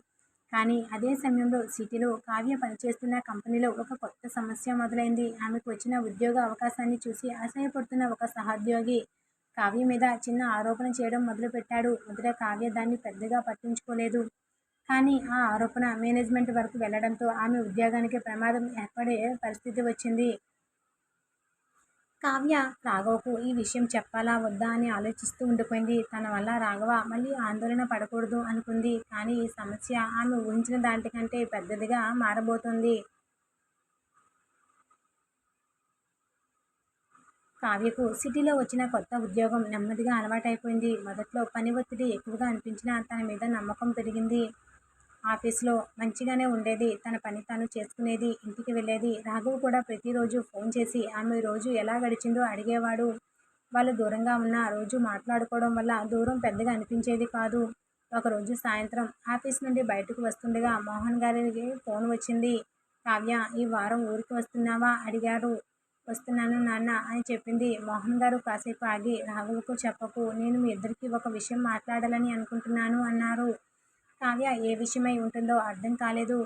కానీ అదే సమయంలో సిటీలో కావ్య పనిచేస్తున్న కంపెనీలో ఒక కొత్త సమస్య మొదలైంది. ఆమెకు వచ్చిన ఉద్యోగ అవకాశాన్ని చూసి ఆశయపడుతున్న ఒక సహోద్యోగి కావ్య మీద చిన్న ఆరోపణ చేయడం మొదలుపెట్టాడు. మొదట కావ్య దాన్ని పెద్దగా పట్టించుకోలేదు. కానీ ఆ ఆరోపణ మేనేజ్మెంట్ వరకు వెళ్లడంతో ఆమె ఉద్యోగానికి ప్రమాదం ఏర్పడే పరిస్థితి వచ్చింది. కావ్య రాఘవకు ఈ విషయం చెప్పాలా వద్దా అని ఆలోచిస్తూ ఉండిపోయింది. తన వల్ల రాఘవ మళ్ళీ ఆందోళన పడకూడదు అనుకుంది. కానీ ఈ సమస్య ఆమె ఊహించిన దానికంటే పెద్దదిగా మారబోతోంది. కావ్యకు సిటీలో వచ్చిన కొత్త ఉద్యోగం నెమ్మదిగా అలవాటైపోయింది. మొదట్లో పని ఒత్తిడి ఎక్కువగా అనిపించినా తన మీద నమ్మకం పెరిగింది. ఆఫీస్లో మంచిగానే ఉండేది. తన పని తాను చేసుకునేది. ఇంటికి వెళ్ళేది. రాఘవ్ కూడా ప్రతిరోజు ఫోన్ చేసి ఆమె రోజు ఎలా గడిచిందో అడిగేవాడు. వాళ్ళు దూరంగా ఉన్నా రోజు మాట్లాడుకోవడం వల్ల దూరం పెద్దగా అనిపించేది కాదు. ఒకరోజు సాయంత్రం ఆఫీస్ నుండి బయటకు వస్తుండగా మోహన్ గారికి ఫోన్ వచ్చింది. కావ్య, ఈ వారం ఊరికి వస్తున్నావా అడిగారు. వస్తున్నాను నాన్న అని చెప్పింది. మోహన్ గారు కాసేపు ఆగి, రాఘవకు చెప్పకు, నేను మీ ఇద్దరికి ఒక విషయం మాట్లాడాలని అనుకుంటున్నాను అన్నారు. కావ్య ఏ విషయమై ఉంటుందో అర్థం కాలేదు.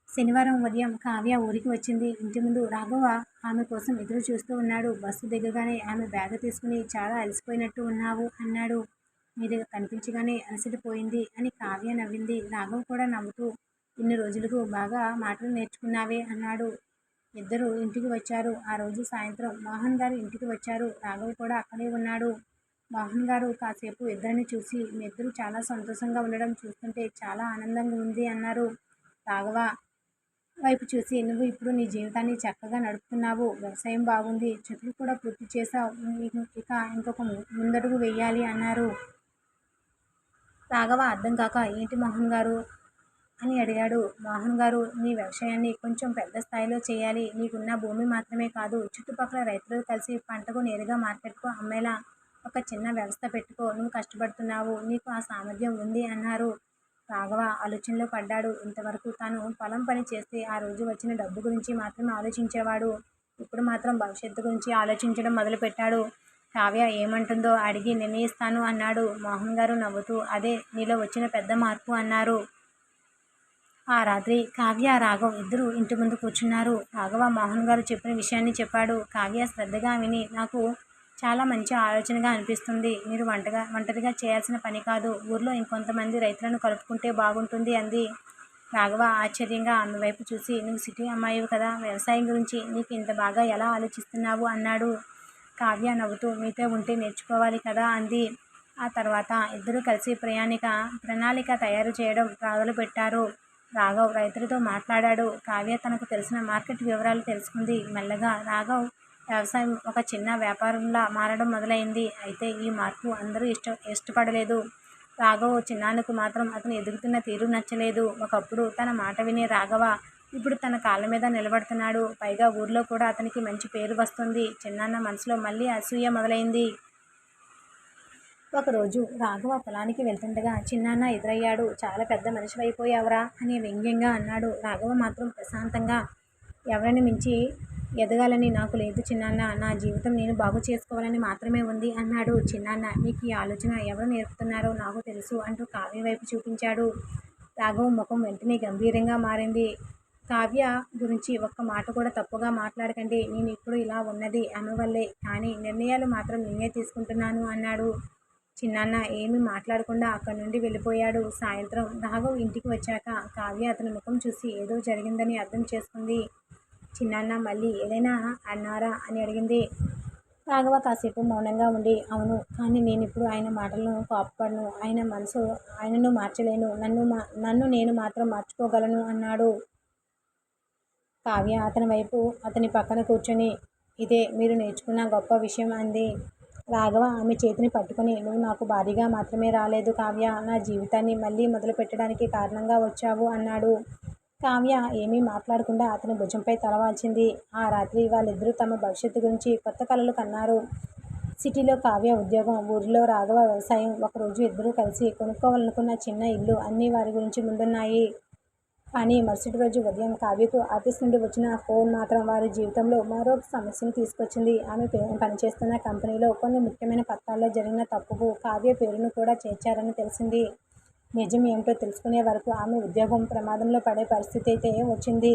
శనివారం ఉదయం కావ్య ఊరికి వచ్చింది. ఇంటి ముందు రాఘవ ఆమె కోసం ఎదురు చూస్తూ ఉన్నాడు. బస్సు దిగగానే ఆమె బ్యాగ్ తీసుకుని, చాలా అలసిపోయినట్టు ఉన్నావు అన్నాడు. మీరు కనిపించగానే అలసిపోయింది అని కావ్య నవ్వింది. రాఘవ్ కూడా నవ్వుతూ, ఇన్ని రోజులకు బాగా మాటలు నేర్చుకున్నావే అన్నాడు. ఇద్దరు ఇంటికి వచ్చారు. ఆ రోజు సాయంత్రం మోహన్ గారు ఇంటికి వచ్చారు. రాఘవ్ కూడా అక్కడే ఉన్నాడు. మోహన్ గారు కాసేపు ఇద్దరిని చూసి, మీ ఇద్దరు చాలా సంతోషంగా ఉండడం చూస్తుంటే చాలా ఆనందంగా ఉంది అన్నారు. రాఘవ వైపు చూసి, నువ్వు ఇప్పుడు నీ జీవితాన్ని చక్కగా నడుపుతున్నావు. వ్యవసాయం బాగుంది. చదువు కూడా పూర్తి చేశావు. ఇక ఇంకొక ముందడుగు వేయాలి అన్నారు. రాఘవ అర్థం కాక, ఏంటి మోహన్ గారు అని అడిగాడు. మోహన్ గారు, నీ వ్యవసాయాన్ని కొంచెం పెద్ద స్థాయిలో చేయాలి. నీకున్న భూమి మాత్రమే కాదు, చుట్టుపక్కల రైతులు కలిసి పంటకు నేరుగా మార్కెట్కు అమ్మేలా ఒక చిన్న వ్యవస్థ పెట్టుకో. నువ్వు కష్టపడుతున్నావు, నీకు ఆ సామర్థ్యం ఉంది అన్నారు. రాఘవ ఆలోచనలో పడ్డాడు. ఇంతవరకు తాను పొలం పని చేస్తే ఆ రోజు వచ్చిన డబ్బు గురించి మాత్రమే ఆలోచించేవాడు. ఇప్పుడు మాత్రం భవిష్యత్తు గురించి ఆలోచించడం మొదలుపెట్టాడు. కావ్య ఏమంటుందో అడిగి నిర్ణయిస్తాను అన్నాడు. మోహన్ గారు నవ్వుతూ, అదే నీలో వచ్చిన పెద్ద మార్పు అన్నారు. ఆ రాత్రి కావ్య, రాఘవ్ ఇద్దరు ఇంటి ముందు కూర్చున్నారు. రాఘవ మోహన్ గారు చెప్పిన విషయాన్ని చెప్పాడు. కావ్య శ్రద్ధగా విని, నాకు చాలా మంచి ఆలోచనగా అనిపిస్తుంది. మీరు ఒంటరిగా చేయాల్సిన పని కాదు. ఊర్లో ఇంకొంతమంది రైతులను కలుపుకుంటే బాగుంటుంది అంది. రాఘవ ఆశ్చర్యంగా ఆమె వైపు చూసి, నువ్వు సిటీ అమ్మాయివి కదా, వ్యవసాయం గురించి నీకు ఇంత బాగా ఎలా ఆలోచిస్తున్నావు అన్నాడు. కావ్య నవ్వుతూ, మీతో ఉంటే నేర్చుకోవాలి కదా అంది. ఆ తర్వాత ఇద్దరూ కలిసి ప్రణాళిక తయారు చేయడం మొదలుపెట్టారు. రాఘవ్ రైతులతో మాట్లాడాడు. కావ్య తనకు తెలిసిన మార్కెట్ వివరాలు తెలుసుకుంది. మెల్లగా రాఘవ్ వ్యవసాయం ఒక చిన్న వ్యాపారంలా మారడం మొదలైంది. అయితే ఈ మార్పు అందరూ ఇష్టపడలేదు. రాఘవ్ చిన్నాన్నకు మాత్రం అతను ఎదుగుతున్న తీరు నచ్చలేదు. ఒకప్పుడు తన మాట వినే రాఘవ ఇప్పుడు తన కాళ్ళ మీద నిలబడుతున్నాడు. పైగా ఊర్లో కూడా అతనికి మంచి పేరు వస్తుంది. చిన్నాన్న మనసులో మళ్ళీ అసూయ మొదలైంది. ఒకరోజు రాఘవ పొలానికి వెళ్తుండగా చిన్నాన్న ఎదురయ్యాడు. చాలా పెద్ద మనిషివైపోయావురా అని వ్యంగ్యంగా అన్నాడు. రాఘవ మాత్రం ప్రశాంతంగా, ఎవరిని మించి ఎదగాలని నాకు లేదు చిన్నాన్న, నా జీవితం నేను బాగు చేసుకోవాలని మాత్రమే ఉంది అన్నాడు. చిన్నాన్న, మీకు ఈ ఆలోచన ఎవరు నేర్పుతున్నారో నాకు తెలుసు అంటూ కావ్య వైపు చూపించాడు. రాఘవ ముఖం వెంటనే గంభీరంగా మారింది. కావ్య గురించి ఒక్క మాట కూడా తప్పుగా మాట్లాడకండి. నేను ఇప్పుడు ఇలా ఉన్నది ఆమె వల్లే, కానీ నిర్ణయాలు మాత్రం నేనే తీసుకుంటున్నాను అన్నాడు. చిన్నాన్న ఏమీ మాట్లాడకుండా అక్కడి నుండి వెళ్ళిపోయాడు. సాయంత్రం రాఘవ్ ఇంటికి వచ్చాక కావ్య అతని ముఖం చూసి ఏదో జరిగిందని అర్థం చేసుకుంది. చిన్నాన్న మళ్ళీ ఏదైనా అన్నారా అని అడిగింది. రాఘవ కాసేపు మౌనంగా ఉండి, అవును, కానీ నేను ఇప్పుడు ఆయన మాటలను కోపపడను. ఆయన మనసు ఆయనను మార్చలేను. నన్ను నేను మాత్రం మార్చుకోగలను అన్నాడు. కావ్య అతని పక్కన కూర్చొని, ఇదే మీరు నేర్చుకున్న గొప్ప విషయం అంది. రాఘవ ఆమె చేతిని పట్టుకుని, నువ్వు నాకు భారీగా మాత్రమే రాలేదు కావ్య, నా జీవితాన్ని మళ్ళీ మొదలు పెట్టడానికి కారణంగా వచ్చావు అన్నాడు. కావ్య ఏమీ మాట్లాడకుండా అతని భుజంపై తలవాల్చింది. ఆ రాత్రి వాళ్ళిద్దరూ తమ భవిష్యత్తు గురించి కొత్త కలలు కన్నారు. సిటీలో కావ్య ఉద్యోగం, ఊరిలో రాఘవ వ్యవసాయం. ఒకరోజు ఇద్దరూ కలిసి కొనుక్కోవాలనుకున్న చిన్న ఇల్లు అన్నీ వారి గురించి ముందున్నాయి. కానీ మరుసటి రోజు ఉదయం కావ్యకు ఆఫీస్ నుండి వచ్చిన ఫోన్ మాత్రం వారి జీవితంలో మరో సమస్యను తీసుకొచ్చింది. ఆమె పనిచేస్తున్న కంపెనీలో కొన్ని ముఖ్యమైన పత్రాల్లో జరిగిన తప్పుకు కావ్య పేరును కూడా చేర్చారని తెలిసింది. నిజం ఏమిటో తెలుసుకునే వరకు ఆమె ఉద్యోగం ప్రమాదంలో పడే పరిస్థితి అయితే వచ్చింది.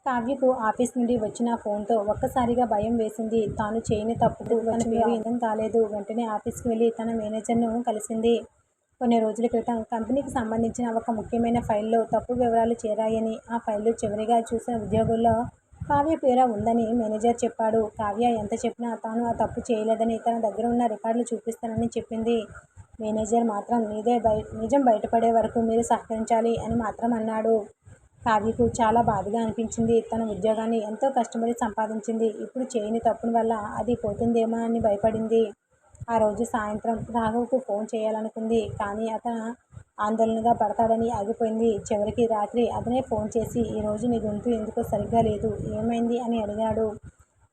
కావ్యకు ఆఫీస్ నుండి వచ్చిన ఫోన్తో ఒక్కసారిగా భయం వేసింది. తాను చేయని తప్పుకు తన పేరు ఏం కాలేదు. వెంటనే ఆఫీస్కి వెళ్ళి తన మేనేజర్ను కలిసింది. కొన్ని రోజుల క్రితం కంపెనీకి సంబంధించిన ఒక ముఖ్యమైన ఫైల్లో తప్పు వివరాలు చేరాయని, ఆ ఫైల్లో చివరిగా చూసిన ఉద్యోగుల్లో కావ్య పేరు ఉందని మేనేజర్ చెప్పాడు. కావ్య ఎంత చెప్పినా తాను ఆ తప్పు చేయలేదని, తన దగ్గర ఉన్న రికార్డులు చూపిస్తానని చెప్పింది. మేనేజర్ మాత్రం నిజం బయటపడే వరకు మీరు సహకరించాలి అని మాత్రం అన్నాడు. కావ్యకు చాలా బాధగా అనిపించింది. తన ఉద్యోగాన్ని ఎంతో కష్టపడి సంపాదించింది. ఇప్పుడు చేయని తప్పుల వల్ల అది పోతుందేమో అని భయపడింది. ఆ రోజు సాయంత్రం రాఘవ్కు ఫోన్ చేయాలనుకుంది. కానీ అతను ఆందోళనగా పడతాడని ఆగిపోయింది. చివరికి రాత్రి అతనే ఫోన్ చేసి, ఈరోజు నీ గొంతు ఎందుకో సరిగ్గా లేదు, ఏమైంది అని అడిగాడు.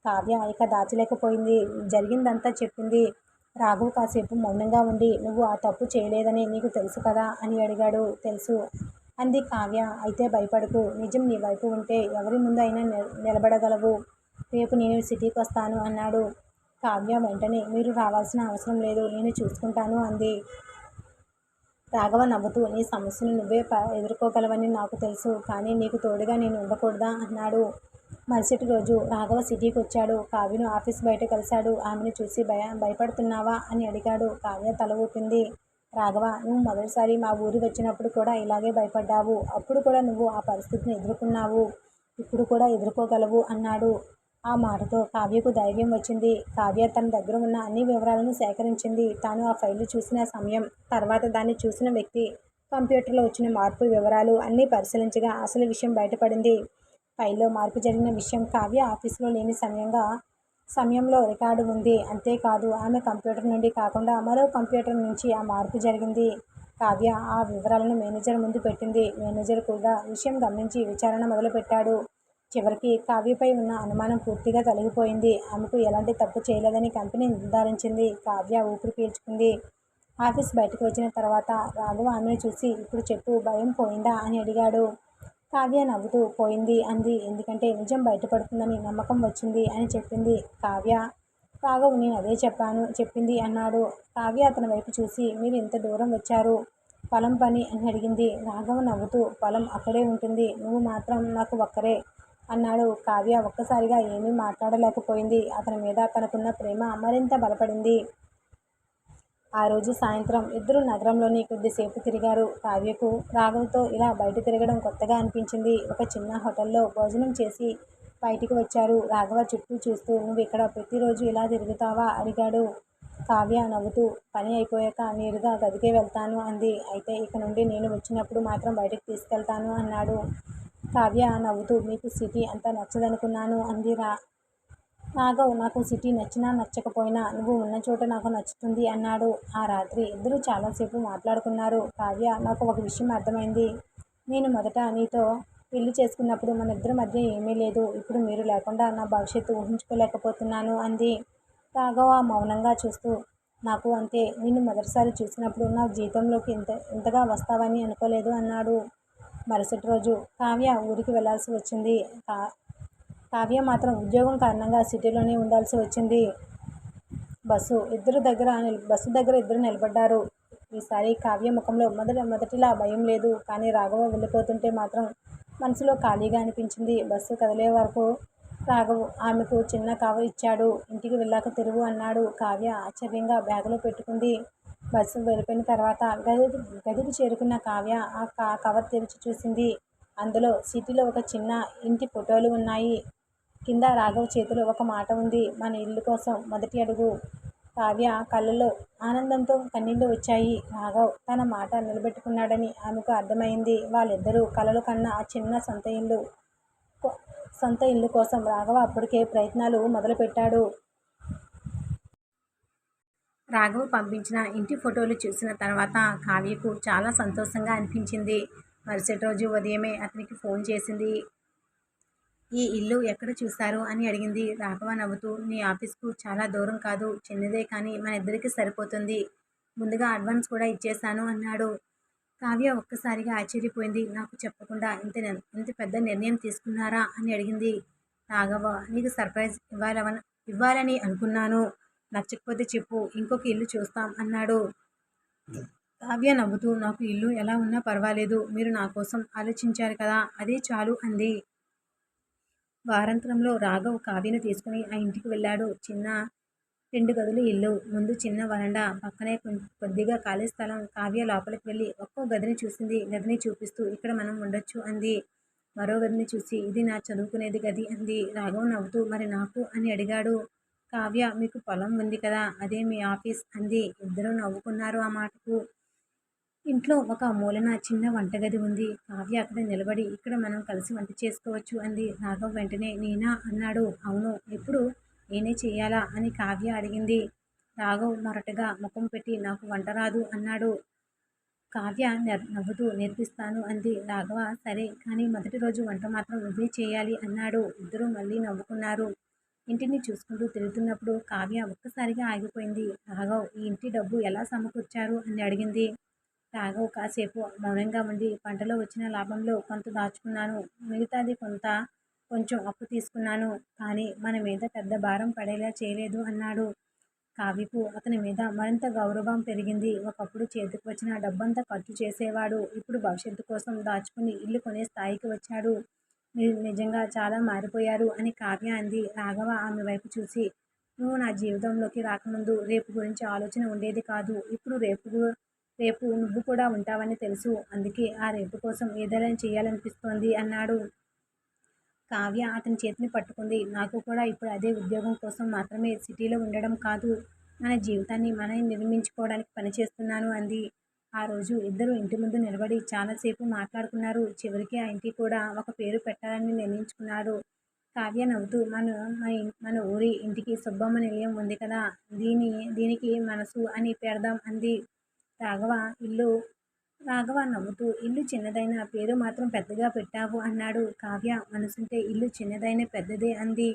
కావ్య ఇక దాచలేకపోయింది. జరిగిందంతా చెప్పింది. రాఘవ్ కాసేపు మౌనంగా ఉండి, నువ్వు ఆ తప్పు చేయలేదని నీకు తెలుసు కదా అని అడిగాడు. తెలుసు అంది కావ్య. అయితే భయపడకు. నిజం నీ వైపు ఉంటే ఎవరి ముందు అయినా నిలబడగలవు. రేపు నేను సిటీకి వస్తాను అన్నాడు. కావ్య వెంటనే, మీరు రావాల్సిన అవసరం లేదు, నేను చూసుకుంటాను అంది. రాఘవ నవ్వుతూ, నీ సమస్యను నువ్వే ఎదుర్కోగలవని నాకు తెలుసు. కానీ నీకు తోడుగా నేను ఉండకూడదా అన్నాడు. మరుసటి రోజు రాఘవ సిటీకి వచ్చాడు. కావ్యను ఆఫీస్ బయట కలిశాడు. ఆమెను చూసి భయపడుతున్నావా అని అడిగాడు. కావ్య తల ఊపింది. రాఘవ, నువ్వు మొదటిసారి మా ఊరు వచ్చినప్పుడు కూడా ఇలాగే భయపడ్డావు. అప్పుడు కూడా నువ్వు ఆ పరిస్థితిని ఎదుర్కొన్నావు. ఇప్పుడు కూడా ఎదుర్కోగలవు అన్నాడు. ఆ మాటతో కావ్యకు ధైర్యం వచ్చింది. కావ్య తన దగ్గర ఉన్న అన్ని వివరాలను సేకరించింది. తాను ఆ ఫైలు చూసిన సమయం, తర్వాత దాన్ని చూసిన వ్యక్తి, కంప్యూటర్లో వచ్చిన మార్పు వివరాలు అన్నీ పరిశీలించగా అసలు విషయం బయటపడింది. ఫైల్లో మార్పు జరిగిన విషయం కావ్య ఆఫీసులో లేని సమయంలో రికార్డు ఉంది. అంతేకాదు, ఆమె కంప్యూటర్ నుండి కాకుండా మరో కంప్యూటర్ నుంచి ఆ మార్పు జరిగింది. కావ్య ఆ వివరాలను మేనేజర్ ముందు పెట్టింది. మేనేజర్ కూడా విషయం గమనించి విచారణ మొదలుపెట్టాడు. చివరికి కావ్యపై ఉన్న అనుమానం పూర్తిగా తొలగిపోయింది. ఆమెకు ఎలాంటి తప్పు చేయలేదని కంపెనీ నిర్ధారించింది. కావ్య ఊపిరి పీల్చుకుంది. ఆఫీస్ బయటకు వచ్చిన తర్వాత రాఘవ ఆమెను చూసి, ఇప్పుడు చెప్పు, భయం పోయిందా అని అడిగాడు. కావ్య నవ్వుతూ, పోయింది అంది. ఎందుకంటే నిజం బయటపడుతుందని నమ్మకం వచ్చింది అని చెప్పింది. కావ్య, రాఘవ్ నేను అదే చెప్పింది అన్నాడు. కావ్య అతని వైపు చూసి, మీరు ఇంత దూరం వచ్చారు, పొలం పని అని అడిగింది. రాఘవ నవ్వుతూ, పొలం అక్కడే ఉంటుంది, నువ్వు మాత్రం నాకు ఒక్కరే అన్నాడు. కావ్య ఒక్కసారిగా ఏమీ మాట్లాడలేకపోయింది. అతని మీద తనకున్న ప్రేమ మరింత బలపడింది. ఆ రోజు సాయంత్రం ఇద్దరు నగరంలోని కొద్దిసేపు తిరిగారు. కావ్యకు రాఘవ్తో ఇలా బయట తిరగడం కొత్తగా అనిపించింది. ఒక చిన్న హోటల్లో భోజనం చేసి బయటికి వచ్చారు. రాఘవ చుట్టూ చూస్తూ, నువ్వు ఇక్కడ ప్రతిరోజు ఇలా తిరుగుతావా అడిగాడు. కావ్య నవ్వుతూ, పని అయిపోయాక నేరుగా గదికే వెళ్తాను అంది. అయితే ఇక నుండి నేను వచ్చినప్పుడు మాత్రం బయటకు తీసుకెళ్తాను అన్నాడు. కావ్య నవ్వుతూ, మీకు సిటీ అంత నచ్చదనుకున్నాను అంది. రాఘవ్, నాకు సిటీ నచ్చినా నచ్చకపోయినా నువ్వు ఉన్న చోట నాకు నచ్చుతుంది అన్నాడు. ఆ రాత్రి ఇద్దరూ చాలాసేపు మాట్లాడుకున్నారు. కావ్య, నాకు ఒక విషయం అర్థమైంది. నేను మొదట నీతో పెళ్లి చేసుకున్నప్పుడు మన ఇద్దరి మధ్య ఏమీ లేదు. ఇప్పుడు మీరు లేకుండా నా భవిష్యత్తు ఊహించుకోలేకపోతున్నాను అంది. రాఘవ మౌనంగా చూస్తూ, నాకు అంతే. నిన్ను మొదటిసారి చూసినప్పుడు నా జీవితంలోకి ఇంతగా వస్తావని అనుకోలేదు అన్నాడు. మరుసటి రోజు కావ్య ఊరికి వెళ్లాల్సి వచ్చింది. కావ్య మాత్రం ఉద్యోగం కారణంగా సిటీలోనే ఉండాల్సి వచ్చింది. బస్సు దగ్గర ఇద్దరు నిలబడ్డారు. ఈసారి కావ్య ముఖంలో మొదటిలా భయం లేదు. కానీ రాఘవ వెళ్ళిపోతుంటే మాత్రం మనసులో ఖాళీగా అనిపించింది. బస్సు కదిలే వరకు రాఘవ్ ఆమెకు చిన్న కవర్ ఇచ్చాడు. ఇంటికి వెళ్ళాక తెరువు అన్నాడు. కావ్య ఆశ్చర్యంగా బ్యాగులో పెట్టుకుంది. బస్సు వెళ్ళిపోయిన తర్వాత గదికి చేరుకున్న కావ్య ఆ కవర్ తెరిచి చూసింది. అందులో సిటీలో ఒక చిన్న ఇంటి ఫోటోలు ఉన్నాయి. కింద రాఘవ్ చేతిలో ఒక మాట ఉంది, మన ఇల్లు కోసం మొదటి అడుగు. కావ్య కళ్ళలో ఆనందంతో కన్నీళ్లు వచ్చాయి. రాఘవ్ తన మాట నిలబెట్టుకున్నాడని ఆమెకు అర్థమైంది. వాళ్ళిద్దరూ కలలు కన్న ఆ చిన్న సొంత ఇల్లు కోసం రాఘవ అప్పటికే ప్రయత్నాలు మొదలుపెట్టాడు. రాఘవ్ పంపించిన ఇంటి ఫోటోలు చూసిన తర్వాత కావ్యకు చాలా సంతోషంగా అనిపించింది. మరుసటి రోజు ఉదయమే అతనికి ఫోన్ చేసింది. ఈ ఇల్లు ఎక్కడ చూశారు అని అడిగింది. రాఘవ నవ్వుతూ, నీ ఆఫీస్కు చాలా దూరం కాదు, చిన్నదే కానీ మన ఇద్దరికి సరిపోతుంది, ముందుగా అడ్వాన్స్ కూడా ఇచ్చేశాను అన్నాడు. కావ్య ఒక్కసారిగా ఆశ్చర్యపోయింది. నాకు చెప్పకుండా ఇంత పెద్ద నిర్ణయం తీసుకున్నారా అని అడిగింది. రాఘవ, నీకు సర్ప్రైజ్ ఇవ్వాలని అనుకున్నాను, నచ్చకపోతే చెప్పు, ఇంకొక ఇల్లు చూస్తాం అన్నాడు. కావ్య నవ్వుతూ, నాకు ఇల్లు ఎలా ఉన్నా పర్వాలేదు, మీరు నా కోసం ఆలోచించారు కదా, అదే చాలు అంది. వారాంతంలో రాఘవ్ కావ్యను తీసుకుని ఆ ఇంటికి వెళ్ళాడు. చిన్న 2 గదుల ఇల్లు, ముందు చిన్న వరండా, పక్కనే కొద్దిగా ఖాళీ స్థలం. కావ్య లోపలికి వెళ్ళి ఒక్కో గదిని చూసింది. గదిని చూపిస్తూ, ఇక్కడ మనం ఉండొచ్చు అంది. మరో గదిని చూసి, ఇది నా చదువుకునేది గది అంది. రాఘవ్ నవ్వుతూ, మరి నాకు అని అడిగాడు. కావ్య, మీకు పొలం ఉంది కదా, అదే మీ ఆఫీస్ అంది. ఇద్దరూ నవ్వుకున్నారు ఆ మాటకు. ఇంట్లో ఒక మూలన చిన్న వంటగది ఉంది. కావ్య అక్కడ నిలబడి, ఇక్కడ మనం కలిసి వంట చేసుకోవచ్చు అంది. రాఘవ్ వెంటనే, నేనా అన్నాడు. అవును, ఎప్పుడు నేనే చెయ్యాలా అని కావ్య అడిగింది. రాఘవ్ మొరటుగా ముఖం పెట్టి నాకు వంట రాదు అన్నాడు. కావ్య నవ్వుతూ నేర్పిస్తాను అంది. రాఘవ సరే కానీ మొదటి రోజు వంట మాత్రం నువ్వే చేయాలి అన్నాడు. ఇద్దరూ మళ్ళీ నవ్వుకున్నారు. ఇంటిని చూసుకుంటూ తిరుగుతున్నప్పుడు కావ్య ఒక్కసారిగా ఆగిపోయింది. రాఘవ్ ఈ ఇంటి డబ్బు ఎలా సమకూర్చారు అని అడిగింది. రాఘవ్ కాసేపు మౌనంగా ఉండి పంటలో వచ్చిన లాభంలో కొంత దాచుకున్నాను. మిగతాది కొంచెం అప్పు తీసుకున్నాను. కానీ మన మీద పెద్ద భారం పడేలా చేయలేదు అన్నాడు. కావ్యకు అతని మీద మరింత గౌరవం పెరిగింది. ఒకప్పుడు చేతికి వచ్చిన డబ్బంతా ఖర్చు చేసేవాడు. ఇప్పుడు భవిష్యత్తు కోసం దాచుకుని ఇల్లు కొనే స్థాయికి వచ్చాడు. మీరు నిజంగా చాలా మారిపోయారు అని కావ్య అంది. రాఘవ ఆమె వైపు చూసి నువ్వు నా జీవితంలోకి రాకముందు రేపు గురించి ఆలోచన ఉండేది కాదు. ఇప్పుడు రేపు నువ్వు కూడా ఉంటావని తెలుసు. అందుకే ఆ రేపు కోసం ఏదైనా చేయాలనిపిస్తోంది అన్నాడు. కావ్య అతని చేతిని పట్టుకుంది. నాకు కూడా ఇప్పుడు అదే ఉద్యోగం కోసం మాత్రమే సిటీలో ఉండడం కాదు, మన జీవితాన్ని మనం నిర్మించుకోవడానికి పనిచేస్తున్నాను అంది. ఆ రోజు ఇద్దరు ఇంటి ముందు నిలబడి చాలాసేపు మాట్లాడుకున్నారు. చివరికి ఆ ఇంటికి కూడా ఒక పేరు పెట్టాలని నిర్ణయించుకున్నాడు. కావ్య నవ్వుతూ మన ఊరి ఇంటికి సుబ్బమ్మ నిలయం ఉంది కదా, దీనికి మనసు అని పెడదాం అంది. రాఘవ ఇల్లు రాఘవ నవ్వుతూ ఇల్లు చిన్నదైన పేరు మాత్రం పెద్దగా పెట్టావు అన్నాడు. కావ్య మనసుంటే ఇల్లు చిన్నదైన పెద్దదే అంది.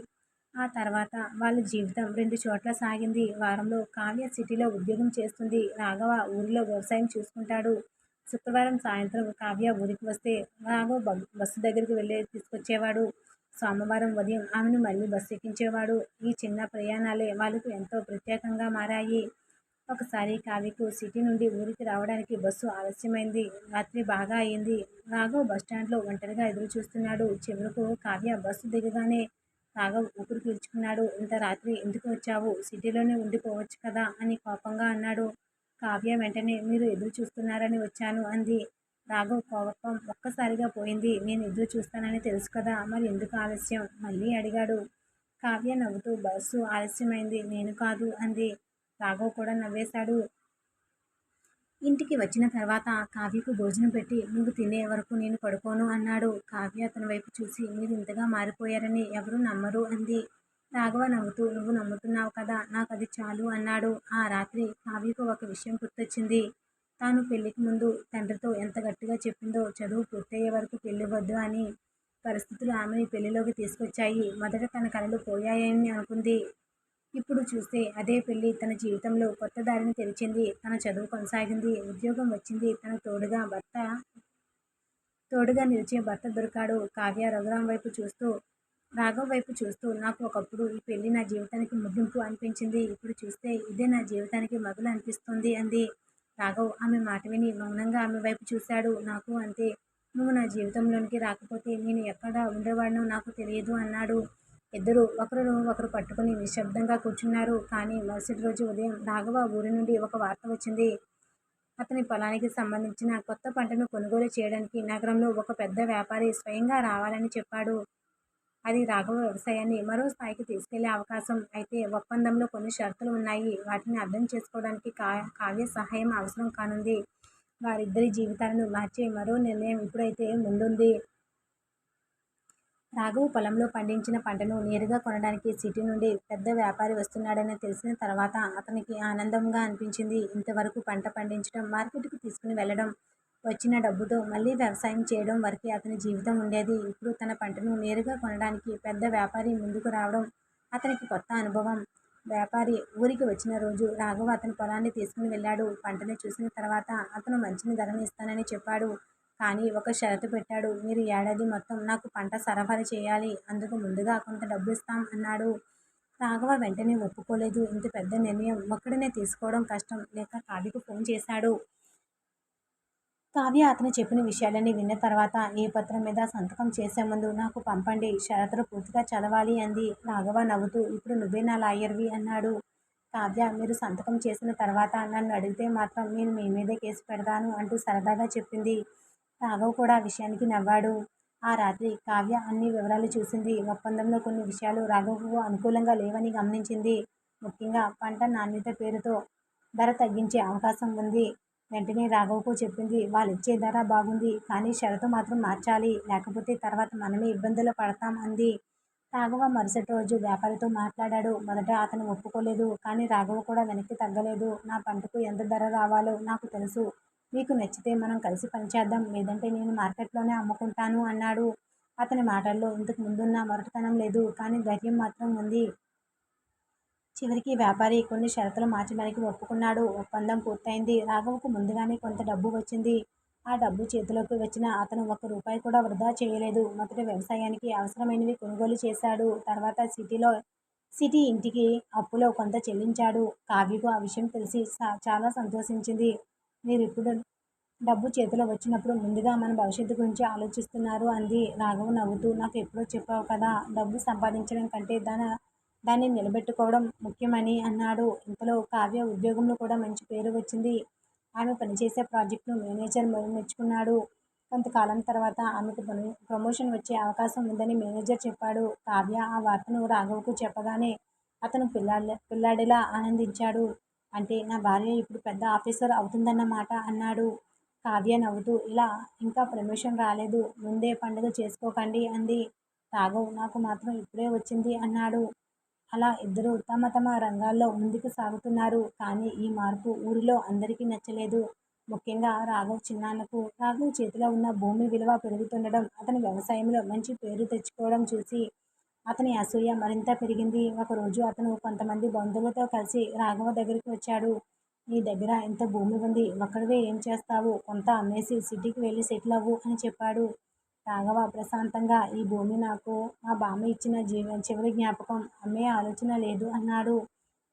ఆ తర్వాత వాళ్ళ జీవితం రెండు చోట్ల సాగింది. వారంలో కావ్య సిటీలో ఉద్యోగం చేస్తుంది. రాఘవ ఊరిలో వ్యవసాయం చూసుకుంటాడు. శుక్రవారం సాయంత్రం కావ్య ఊరికి వస్తే రాఘవ్ బస్సు దగ్గరికి వెళ్ళి తీసుకొచ్చేవాడు. సోమవారం ఉదయం ఆమెను మళ్ళీ బస్సు ఎక్కించేవాడు. ఈ చిన్న ప్రయాణాలే వాళ్ళకు ఎంతో ప్రత్యేకంగా మారాయి. ఒకసారి కావ్యకు సిటీ నుండి ఊరికి రావడానికి బస్సు ఆలస్యమైంది. రాత్రి బాగా అయింది. రాఘవ్ బస్టాండ్లో ఒంటరిగా ఎదురు చూస్తున్నాడు. చివరకు కావ్య బస్సు దిగగానే రాఘవ్ ఊపిరి పీల్చుకున్నాడు. ఇంత రాత్రి ఎందుకు వచ్చావు? సిటీలోనే ఉండిపోవచ్చు కదా అని కోపంగా అన్నాడు. కావ్య వెంటనే మీరు ఎదురు చూస్తున్నారని వచ్చాను అంది. రాఘవ్ కోపం ఒక్కసారిగా పోయింది. నేను ఎదురు చూస్తానని తెలుసు కదా, మరి ఎందుకు ఆలస్యం? మళ్ళీ అడిగాడు. కావ్య నవ్వుతూ బస్సు ఆలస్యమైంది, నేను కాదు అంది. రాఘవ్ కూడా నవ్వేశాడు. ఇంటికి వచ్చిన తర్వాత కావ్యకు భోజనం పెట్టి నువ్వు తినే వరకు నేను పడుకోను అన్నాడు. కావ్య అతని వైపు చూసి మీరు ఇంతగా మారిపోయారని ఎవరూ నమ్మరు అంది. రాఘవ నవ్వుతూ నువ్వు నమ్ముతున్నావు కదా, నాకు అది చాలు అన్నాడు. ఆ రాత్రి కావ్యకు ఒక విషయం గుర్తొచ్చింది. తాను పెళ్లికి ముందు తండ్రితో ఎంత గట్టిగా చెప్పిందో చదువు పూర్తయ్యే వరకు పెళ్లి వద్దు అని. పరిస్థితులు ఆమెని పెళ్లిలోకి తీసుకొచ్చాయి. మొదట తన కలలు పోయాయని అనుకుంది. ఇప్పుడు చూస్తే అదే పెళ్లి తన జీవితంలో కొత్త దారిని తెరిచింది. తన చదువు కొనసాగింది. ఉద్యోగం వచ్చింది. తన తోడుగా నిలిచే భర్త దొరికాడు. కావ్య రాఘవ్ వైపు చూస్తూ నాకు ఒకప్పుడు ఈ పెళ్లి నా జీవితానికి ముగింపు అనిపించింది. ఇప్పుడు చూస్తే ఇదే నా జీవితానికి మొదలు అనిపిస్తుంది అంది. రాఘవ్ ఆమె మాట విని మౌనంగా ఆమె వైపు చూశాడు. నాకు అంతే. నువ్వు నా జీవితంలోనికి రాకపోతే నేను ఎక్కడ ఉండేవాడినో నాకు తెలియదు అన్నాడు. ఇద్దరూ ఒకరు పట్టుకుని నిశ్శబ్దంగా కూర్చున్నారు. కానీ మరుసటి రోజు ఉదయం రాఘవ ఊరి నుండి ఒక వార్త వచ్చింది. అతని పొలానికి సంబంధించిన కొత్త పంటను కొనుగోలు చేయడానికి నగరంలో ఒక పెద్ద వ్యాపారి స్వయంగా రావాలని చెప్పాడు. అది రాఘవ వ్యవసాయాన్ని మరో స్థాయికి తీసుకెళ్లే అవకాశం. అయితే ఒప్పందంలో కొన్ని షరతులు ఉన్నాయి. వాటిని అర్థం చేసుకోవడానికి కావ్య సహాయం అవసరం కానుంది. వారిద్దరి జీవితాలను మార్చే మరో నిర్ణయం ఇప్పుడైతే ముందుంది. రాఘవ్ పొలంలో పండించిన పంటను నేరుగా కొనడానికి సిటీ నుండి పెద్ద వ్యాపారి వస్తున్నాడని తెలిసిన తర్వాత అతనికి ఆనందంగా అనిపించింది. ఇంతవరకు పంట పండించడం, మార్కెట్కు తీసుకుని వెళ్ళడం, వచ్చిన డబ్బుతో మళ్ళీ వ్యవసాయం చేయడం వరకే అతని జీవితం ఉండేది. ఇప్పుడు తన పంటను నేరుగా కొనడానికి పెద్ద వ్యాపారి ముందుకు రావడం అతనికి కొత్త అనుభవం. వ్యాపారి ఊరికి వచ్చిన రోజు రాఘవ అతని పొలాన్ని తీసుకుని వెళ్ళాడు. పంటను చూసిన తర్వాత అతను మంచి ధరను ఇస్తానని చెప్పాడు. కానీ ఒక షరతు పెట్టాడు. మీరు ఏడాది మొత్తం నాకు పంట సరఫరా చేయాలి. అందుకు ముందుగా కొంత డబ్బు ఇస్తాం అన్నాడు. రాఘవ వెంటనే ఒప్పుకోలేదు. ఇంత పెద్ద నిర్ణయం ఒక్కడినే తీసుకోవడం కష్టం. లేక కావ్యకు ఫోన్ చేశాడు. కావ్య అతను చెప్పిన విషయాలన్నీ విన్న తర్వాత ఏ పత్రం మీద సంతకం చేసే ముందు నాకు పంపండి, షరతులు పూర్తిగా చదవాలి అంది. రాఘవ నవ్వుతూ ఇప్పుడు నువ్వే నా లాయర్వి అన్నాడు. కావ్య మీరు సంతకం చేసిన తర్వాత నన్ను అడిగితే మాత్రం నేను మీ మీదే కేసు పెడతాను అంటూ సరదాగా చెప్పింది. రాఘవ్ కూడా ఆ విషయానికి నవ్వాడు. ఆ రాత్రి కావ్య అన్ని వివరాలు చూసింది. ఒప్పందంలో కొన్ని విషయాలు రాఘవ్కు అనుకూలంగా లేవని గమనించింది. ముఖ్యంగా పంట నాణ్యత పేరుతో ధర తగ్గించే అవకాశం ఉంది. వెంటనే రాఘవ్కు చెప్పింది. వాళ్ళిచ్చే ధర బాగుంది, కానీ షరతు మాత్రం మార్చాలి, లేకపోతే తర్వాత మనమే ఇబ్బందులు పడతాం అంది. రాఘవ మరుసటి రోజు వ్యాపారితో మాట్లాడాడు. మొదట అతను ఒప్పుకోలేదు. కానీ రాఘవ కూడా వెనక్కి తగ్గలేదు. నా పంటకు ఎంత ధర రావాలో నాకు తెలుసు. మీకు నచ్చితే మనం కలిసి పనిచేద్దాం. లేదంటే నేను మార్కెట్లోనే అమ్ముకుంటాను అన్నాడు. అతని మాటల్లో ఇంతకు ముందున్న మొరటుతనం లేదు. కానీ ధైర్యం మాత్రం ఉంది. చివరికి వ్యాపారి కొన్ని షరతులు మార్చడానికి ఒప్పుకున్నాడు. ఒప్పందం పూర్తయింది. రాఘవకు ముందుగానే కొంత డబ్బు వచ్చింది. ఆ డబ్బు చేతిలోకి వచ్చినా అతను ఒక్క రూపాయి కూడా వృధా చేయలేదు. మొదట వ్యవసాయానికి అవసరమైనవి కొనుగోలు చేశాడు. తర్వాత సిటీ ఇంటికి అప్పులో కొంత చెల్లించాడు. కావ్యకు ఆ విషయం తెలిసి చాలా సంతోషించింది. మీరిప్పుడు డబ్బు చేతిలో వచ్చినప్పుడు ముందుగా మన భవిష్యత్తు గురించి ఆలోచిస్తున్నారు అంది. రాఘవ నవ్వుతూ, నాకు ఎప్పుడో చెప్పావు కదా, డబ్బు సంపాదించడం కంటే దాన్ని నిలబెట్టుకోవడం ముఖ్యమని అన్నాడు. ఇంతలో కావ్య ఉద్యోగంలో కూడా మంచి పేరు వచ్చింది. ఆమె పనిచేసే ప్రాజెక్టును మేనేజర్ మెచ్చుకున్నాడు. కొంతకాలం తర్వాత ఆమెకు ప్రమోషన్ వచ్చే అవకాశం ఉందని మేనేజర్ చెప్పాడు. కావ్య ఆ వార్తను రాఘవకు చెప్పగానే అతను పిల్లాడిలా ఆనందించాడు. అంటే నా భార్య ఇప్పుడు పెద్ద ఆఫీసర్ అవుతుందన్నమాట అన్నాడు. కావ్య నవ్వుతూ, ఇలా ఇంకా ప్రమోషన్ రాలేదు, ముందే పండుగ చేసుకోకండి అంది. రాఘవ్, నాకు మాత్రం ఇప్పుడే వచ్చింది అన్నాడు. అలా ఇద్దరూ తమ తమ రంగాల్లో ముందుకు సాగుతున్నారు. కానీ ఈ మార్పు ఊరిలో అందరికీ నచ్చలేదు. ముఖ్యంగా రాఘవ్ చిన్నాన్నకు. రాఘవ్ చేతిలో ఉన్న భూమి విలువ పెరుగుతుండడం, అతని వ్యవసాయంలో మంచి పేరు తెచ్చుకోవడం చూసి అతని అసూయ మరింత పెరిగింది. ఒకరోజు అతను కొంతమంది బంధువులతో కలిసి రాఘవ దగ్గరికి వచ్చాడు. నీ దగ్గర ఇంత భూమి ఉంది, ఒక్కడివే ఏం చేస్తావు? కొంత అమ్మేసి సిటీకి వెళ్ళి సెటిల్ అవ్వు అని చెప్పాడు. రాఘవ ప్రశాంతంగా, ఈ భూమి నాకు మా బామ్మ ఇచ్చిన చివరి జ్ఞాపకం, అమ్మే ఆలోచన లేదు అన్నాడు.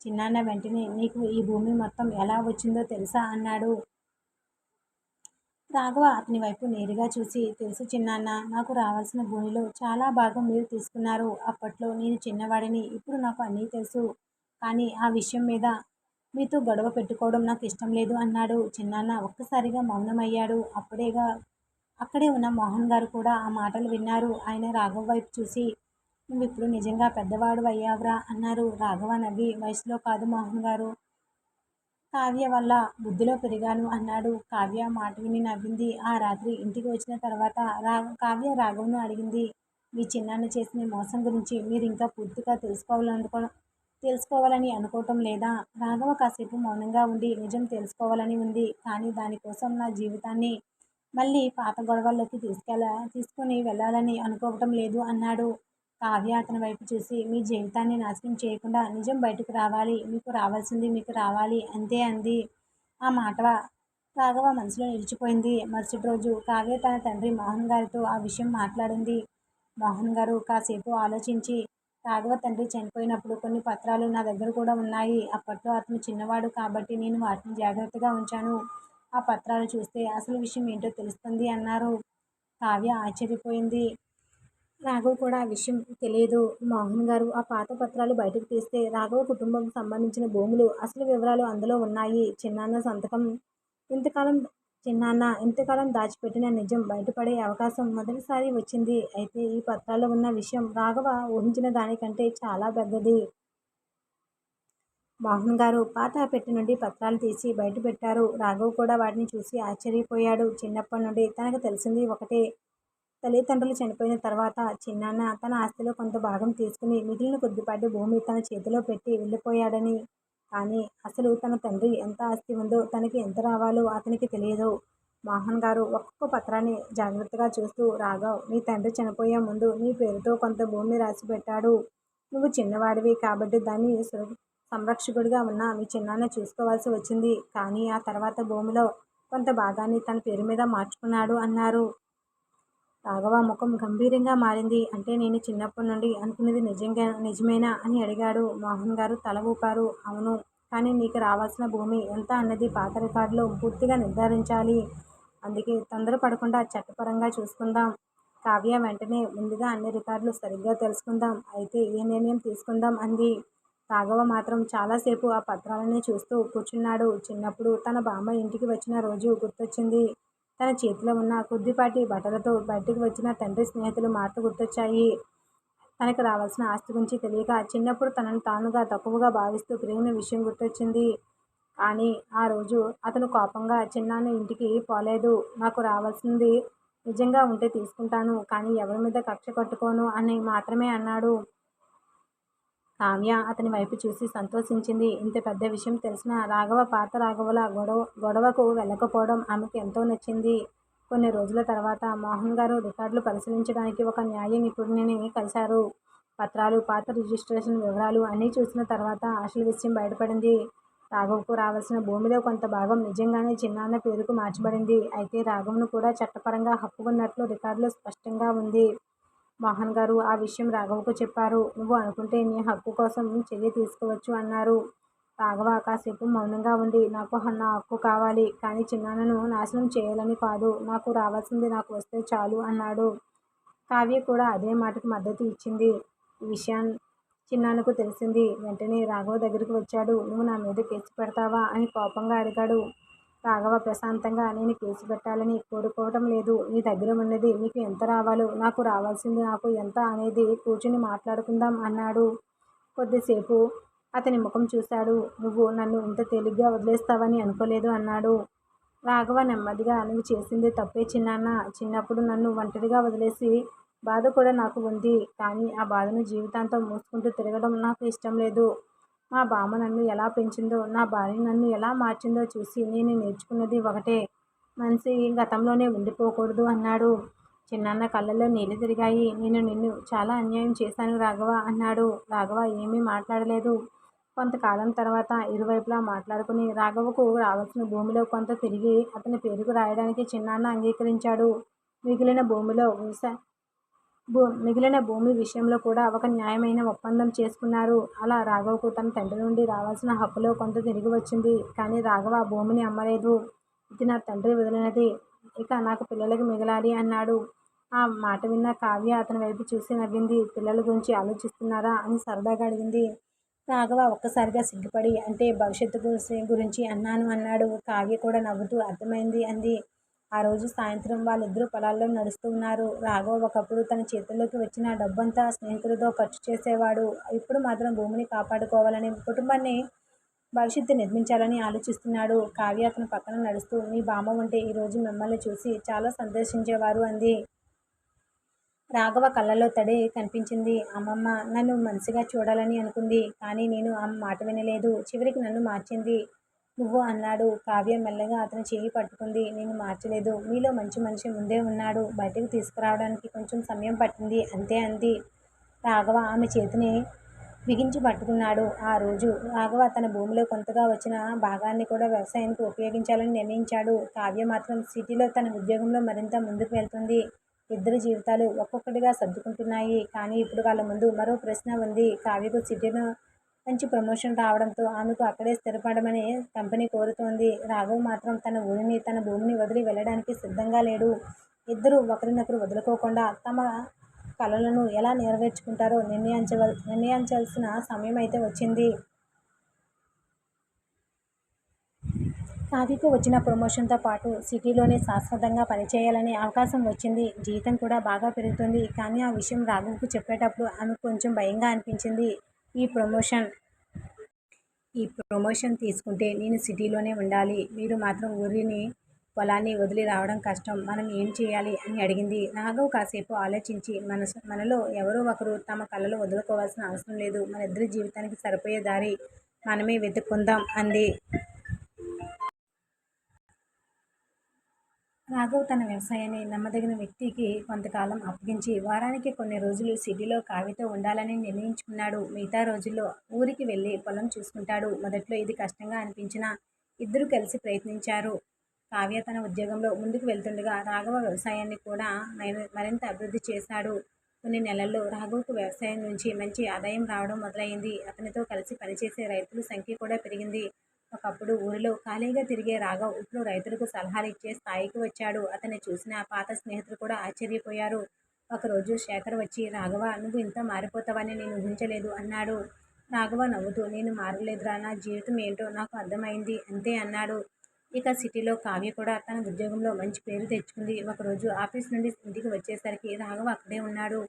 చిన్నాన్న వెంటనే, నీకు ఈ భూమి మొత్తం ఎలా వచ్చిందో తెలుసా అన్నాడు. రాఘవ అతని వైపు నేరుగా చూసి, తెలుసు చిన్నాన్న, నాకు రావాల్సిన భూమిలో చాలా భాగం మీరు తీసుకున్నారు. అప్పట్లో నేను చిన్నవాడిని, ఇప్పుడు నాకు అన్నీ తెలుసు. కానీ ఆ విషయం మీద మీతో గొడవ పెట్టుకోవడం నాకు ఇష్టం లేదు అన్నాడు. చిన్నాన్న ఒక్కసారిగా మౌనమయ్యాడు. అక్కడే ఉన్న మోహన్ గారు కూడా ఆ మాటలు విన్నారు. ఆయన రాఘవ వైపు చూసి, నువ్విప్పుడు నిజంగా పెద్దవాడు అయ్యావురా అన్నారు. రాఘవ నవ్వి, వయసులో కాదు మోహన్ గారు, కావ్య వల్ల బుద్ధిలో పెరిగాను అన్నాడు. కావ్య మాట విని నవ్వింది. ఆ రాత్రి ఇంటికి వచ్చిన తర్వాత కావ్య రాఘవను అడిగింది, మీ చిన్నాన్న చేసిన మోసం గురించి మీరు ఇంకా పూర్తిగా తెలుసుకోవాలని అనుకోవటం లేదా? రాఘవ కాసేపు మౌనంగా ఉండి, నిజం తెలుసుకోవాలని ఉంది, కానీ దానికోసం నా జీవితాన్ని మళ్ళీ పాత గొడవల్లోకి తీసుకొని వెళ్ళాలని అనుకోవటం లేదు అన్నాడు. కావ్య అతని వైపు చూసి, మీ జీవితాన్ని నాశనం చేయకుండా నిజం బయటకు రావాలి, మీకు రావాల్సింది మీకు రావాలి అంతే అంది. ఆ మాట రాఘవ మనసులో నిలిచిపోయింది. మరుసటి రోజు కావ్య తన తండ్రి మోహన్ గారితో ఆ విషయం మాట్లాడింది. మోహన్ గారు కాసేపు ఆలోచించి, రాఘవ తండ్రి చనిపోయినప్పుడు కొన్ని పత్రాలు నా దగ్గర కూడా ఉన్నాయి. అప్పట్లో అతను చిన్నవాడు కాబట్టి నేను వాటిని జాగ్రత్తగా ఉంచాను. ఆ పత్రాలు చూస్తే అసలు విషయం ఏంటో తెలుస్తుంది అన్నారు. కావ్య ఆశ్చర్యపోయింది. రాఘవ్ కూడా ఆ విషయం తెలియదు. మోహన్ గారు ఆ పాత పత్రాలు బయటకు తీస్తే రాఘవ కుటుంబం సంబంధించిన భూములు అసలు వివరాలు అందులో ఉన్నాయి. ఇంతకాలం చిన్నాన్న ఇంతకాలం దాచిపెట్టిన నిజం బయటపడే అవకాశం మొదటిసారి వచ్చింది. అయితే ఈ పత్రాల్లో ఉన్న విషయం రాఘవ ఊహించిన దానికంటే చాలా పెద్దది. మోహన్ గారు పాత పెట్టి నుండి పత్రాలు తీసి బయట పెట్టారు. రాఘవ్ కూడా వాటిని చూసి ఆశ్చర్యపోయాడు. చిన్నప్పటి నుండి తనకు తెలిసింది ఒకటే, తల్లిదండ్రులు చనిపోయిన తర్వాత చిన్నాన్న తన ఆస్తిలో కొంత భాగం తీసుకుని మిగిలిన కొద్దిపాటి భూమి తన చేతిలో పెట్టి వెళ్ళిపోయాడని. కానీ అసలు తన తండ్రి ఎంత ఆస్తి ఉందో, తనకి ఎంత రావాలో అతనికి తెలియదు. మోహన్ గారు ఒక్కొక్క పత్రాన్ని జాగ్రత్తగా చూస్తూ, రాఘవ్, నీ తండ్రి చనిపోయే ముందు నీ పేరుతో కొంత భూమి రాసి పెట్టాడు. నువ్వు చిన్నవాడివి కాబట్టి దాన్ని సంరక్షకుడిగా ఉన్న మీ చిన్నాన్న చూసుకోవాల్సి వచ్చింది. కానీ ఆ తర్వాత భూమిలో కొంత భాగాన్ని తన పేరు మీద మార్చుకున్నాడు అన్నారు. రాఘవ ముఖం గంభీరంగా మారింది. అంటే నేను చిన్నప్పటి నుండి అనుకున్నది నిజమేనా అని అడిగాడు. మోహన్ గారు తల ఊపారు. అవును, కానీ నీకు రావాల్సిన భూమి ఎంత అన్నది పాత రికార్డులో పూర్తిగా నిర్ధారించాలి. అందుకే తొందరపడకుండా చట్టపరంగా చూసుకుందాం. కావ్య వెంటనే, ముందుగా అన్ని రికార్డులు సరిగ్గా తెలుసుకుందాం, అయితే ఏ నిర్ణయం తీసుకుందాం అంది. రాఘవ మాత్రం చాలాసేపు ఆ పత్రాలనే చూస్తూ కూర్చున్నాడు. చిన్నప్పుడు తన బామ్మ ఇంటికి వచ్చిన రోజు గుర్తొచ్చింది. తన చేతిలో ఉన్న కొద్దిపాటి బట్టలతో బయటికి వచ్చిన తండ్రి స్నేహితుల మాటలు గుర్తొచ్చాయి. తనకు రావాల్సిన ఆస్తి గురించి తెలియక చిన్నప్పుడు తనను తానుగా తక్కువగా భావిస్తూ పెరిగిన విషయం గుర్తొచ్చింది. కానీ ఆ రోజు అతను కోపంగా, చిన్నాన్న ఇంటికి పోలేదు, నాకు రావాల్సింది నిజంగా ఉంటే తీసుకుంటాను. కానీ ఎవరి మీద కక్ష కట్టుకోను అని మాత్రమే అన్నాడు. కావ్య అతని వైపు చూసి సంతోషించింది. ఇంత పెద్ద విషయం తెలిసినా రాఘవ పాత రాఘవల గొడవకు వెళ్ళకపోవడం ఆమెకు ఎంతో నచ్చింది. కొన్ని రోజుల తర్వాత మోహన్ గారు రికార్డులు పరిశీలించడానికి ఒక న్యాయ నిపుణుడిని కలిశారు. పత్రాలు, పాత రిజిస్ట్రేషన్ వివరాలు అన్నీ చూసిన తర్వాత అసలు విషయం బయటపడింది. రాఘవకు రావాల్సిన భూమిలో కొంత భాగం నిజంగానే చిన్నాన్న పేరుకు మార్చబడింది. అయితే రాఘవను కూడా చట్టపరంగా హక్కు ఉన్నట్లు రికార్డులో స్పష్టంగా ఉంది. మోహన్ గారు ఆ విషయం రాఘవకు చెప్పారు. నువ్వు అనుకుంటే నీ హక్కు కోసం చర్య తీసుకోవచ్చు అన్నారు. రాఘవ కాసేపు మౌనంగా ఉండి నాకు నా హక్కు కావాలి, కానీ చిన్నాన్నను నాశనం చేయాలని కాదు. నాకు రావాల్సింది నాకు వస్తే చాలు అన్నాడు. కావ్య కూడా అదే మాటకు మద్దతు ఇచ్చింది. ఈ విషయం చిన్నాన్నకు తెలిసింది. వెంటనే రాఘవ దగ్గరికి వచ్చాడు. నువ్వు నా మీద కేసు పెడతావా అని కోపంగా అడిగాడు. రాఘవ ప్రశాంతంగా నేను కేసు పెట్టాలని కోరుకోవటం లేదు. నీ దగ్గర ఉన్నది నీకు ఎంత రావాలో, నాకు రావాల్సింది నాకు ఎంత అనేది కూర్చుని మాట్లాడుకుందాం అన్నాడు. కొద్దిసేపు అతని ముఖం చూశాడు. నువ్వు నన్ను ఇంత తేలిగ్గా వదిలేస్తావని అనుకోలేదు అన్నాడు. రాఘవ నెమ్మదిగా నువ్వు చేసింది తప్పే చిన్నాన్న. చిన్నప్పుడు నన్ను ఒంటరిగా వదిలేసి బాధ కూడా నాకు ఉంది. కానీ ఆ బాధను జీవితాంతం మూసుకుంటూ తిరగడం నాకు ఇష్టం లేదు. మా బామ్మ నన్ను ఎలా పెంచిందో, నా భార్య నన్ను ఎలా మార్చిందో చూసి నేను నేర్చుకున్నది ఒకటే, మనిషి గతంలోనే ఉండిపోకూడదు అన్నాడు. చిన్నాన్న కళ్ళల్లో నీళ్లు తిరిగాయి. నేను నిన్ను చాలా అన్యాయం చేశాను రాఘవ అన్నాడు. రాఘవ ఏమీ మాట్లాడలేదు. కొంతకాలం తర్వాత ఇరువైపులా మాట్లాడుకుని రాఘవకు రావాల్సిన భూమిలో కొంత తిరిగి అతని పేరుకు రాయడానికి చిన్నాన్న అంగీకరించాడు. మిగిలిన భూమిలో మిగిలిన భూమి విషయంలో కూడా ఒక న్యాయమైన ఒప్పందం చేసుకున్నారు. అలా రాఘవకు తన తండ్రి నుండి రావాల్సిన హక్కులో కొంత తిరిగి వచ్చింది. కానీ రాఘవ ఆ భూమిని అమ్మలేదు. ఇది నా తండ్రి వదిలినది, ఇక నాకు పిల్లలకి మిగలాలి అన్నాడు. ఆ మాట విన్న కావ్య అతని వైపు చూసి నవ్వింది. పిల్లల గురించి ఆలోచిస్తున్నారా అని సరదాగా అడిగింది. రాఘవ ఒక్కసారిగా సిగ్గుపడి అంటే భవిష్యత్తు గురించి అన్నాను అన్నాడు. కావ్య కూడా నవ్వుతూ అర్థమైంది అంది. ఆ రోజు సాయంత్రం వాళ్ళిద్దరూ పొలాల్లో నడుస్తూ ఉన్నారు. రాఘవ ఒకప్పుడు తన చేతుల్లోకి వచ్చిన డబ్బంతా స్నేహితులతో ఖర్చు చేసేవాడు. ఇప్పుడు మాత్రం భూమిని కాపాడుకోవాలని, కుటుంబాన్ని భవిష్యత్తు నిర్మించాలని ఆలోచిస్తున్నాడు. కావ్య అతని పక్కన నడుస్తూ మీ బామ్మ ఉంటే ఈరోజు మిమ్మల్ని చూసి చాలా సంతోషించేవారు అంది. రాఘవ కళ్ళల్లో తడి కనిపించింది. అమ్మమ్మ నన్ను మనిషిగా చూడాలని అనుకుంది, కానీ నేను ఆమె మాట వినలేదు. చివరికి నన్ను మార్చింది నువ్వు అన్నాడు. కావ్య మెల్లగా అతని చేయి పట్టుకుంది. నేను మార్చలేదు. మీలో మంచి మనిషి ముందే ఉన్నాడు. బయటకు తీసుకురావడానికి కొంచెం సమయం పట్టింది అంతే అంది. రాఘవ ఆమె చేతిని బిగించి పట్టుకున్నాడు. ఆ రోజు రాఘవ తన భూమిలో కొంతగా వచ్చిన భాగాన్ని కూడా వ్యవసాయానికి ఉపయోగించాలని నిర్ణయించాడు. కావ్య మాత్రం సిటీలో తన ఉద్యోగంలో మరింత ముందుకు వెళ్తుంది. ఇద్దరి జీవితాలు ఒక్కొక్కటిగా సర్దుకుంటున్నాయి. కానీ ఇప్పుడు వాళ్ళ ముందు మరో ప్రశ్న ఉంది. కావ్యకు సిటీలో మంచి ప్రమోషన్ రావడంతో ఆమెకు అక్కడే స్థిరపడమని కంపెనీ కోరుతోంది. రాఘవ్ మాత్రం తన ఊరిని, తన భూమిని వదిలి వెళ్ళడానికి సిద్ధంగా లేడు. ఇద్దరూ ఒకరినొకరు వదులుకోకుండా తమ కలలను ఎలా నెరవేర్చుకుంటారో నిర్ణయించాల్సిన సమయం అయితే వచ్చింది. కావ్యకు వచ్చిన ప్రమోషన్తో పాటు సిటీలోనే శాశ్వతంగా పనిచేయాలనే అవకాశం వచ్చింది. జీతం కూడా బాగా పెరుగుతుంది. కానీ ఆ విషయం రాఘవ్కు చెప్పేటప్పుడు ఆమెకు కొంచెం భయంగా అనిపించింది. ఈ ప్రమోషన్ తీసుకుంటే నేను సిటీలోనే ఉండాలి. మీరు మాత్రం ఊరిని, పొలాన్ని వదిలి రావడం కష్టం. మనం ఏం చేయాలి అని అడిగింది. రాఘవ్ కాసేపు ఆలోచించి మనలో ఎవరో ఒకరు తమ కలలు వదులుకోవాల్సిన అవసరం లేదు. మనిద్దరి జీవితానికి సరిపోయే దారి మనమే వెతుక్కుందాం అంది. రాఘవ్ తన వ్యవసాయాన్ని నమ్మదగిన వ్యక్తికి కొంతకాలం అప్పగించి వారానికి కొన్ని రోజులు సిటీలో కావ్యతో ఉండాలని నిర్ణయించుకున్నాడు. మిగతా రోజుల్లో ఊరికి వెళ్ళి పొలం చూసుకుంటాడు. మొదట్లో ఇది కష్టంగా అనిపించినా ఇద్దరూ కలిసి ప్రయత్నించారు. కావ్య తన ఉద్యోగంలో ముందుకు వెళ్తుండగా రాఘవ వ్యవసాయాన్ని కూడా మరింత అభివృద్ధి చేశాడు. కొన్ని నెలల్లో రాఘవ్కు వ్యవసాయం నుంచి మంచి ఆదాయం రావడం మొదలైంది. అతనితో కలిసి పనిచేసే రైతుల సంఖ్య కూడా పెరిగింది. ఒకప్పుడు ఊరిలో ఖాళీగా తిరిగే రాఘవ్ ఇప్పుడు రైతులకు సలహాలు ఇచ్చే స్థాయికి వచ్చాడు. అతన్ని చూసిన పాత స్నేహితులు కూడా ఆశ్చర్యపోయారు. ఒకరోజు శేఖర్ వచ్చి రాఘవ నువ్వు ఇంత మారిపోతావని నేను ఊహించలేదు అన్నాడు. రాఘవ నవ్వుతూ నేను మారలేదురా, నా జీవితం ఏంటో నాకు అర్థమైంది అంతే అన్నాడు. ఇక సిటీలో కావ్య కూడా తన ఉద్యోగంలో మంచి పేరు తెచ్చుకుంది. ఒకరోజు ఆఫీస్ నుండి ఇంటికి వచ్చేసరికి రాఘవ అక్కడే ఉన్నాడు.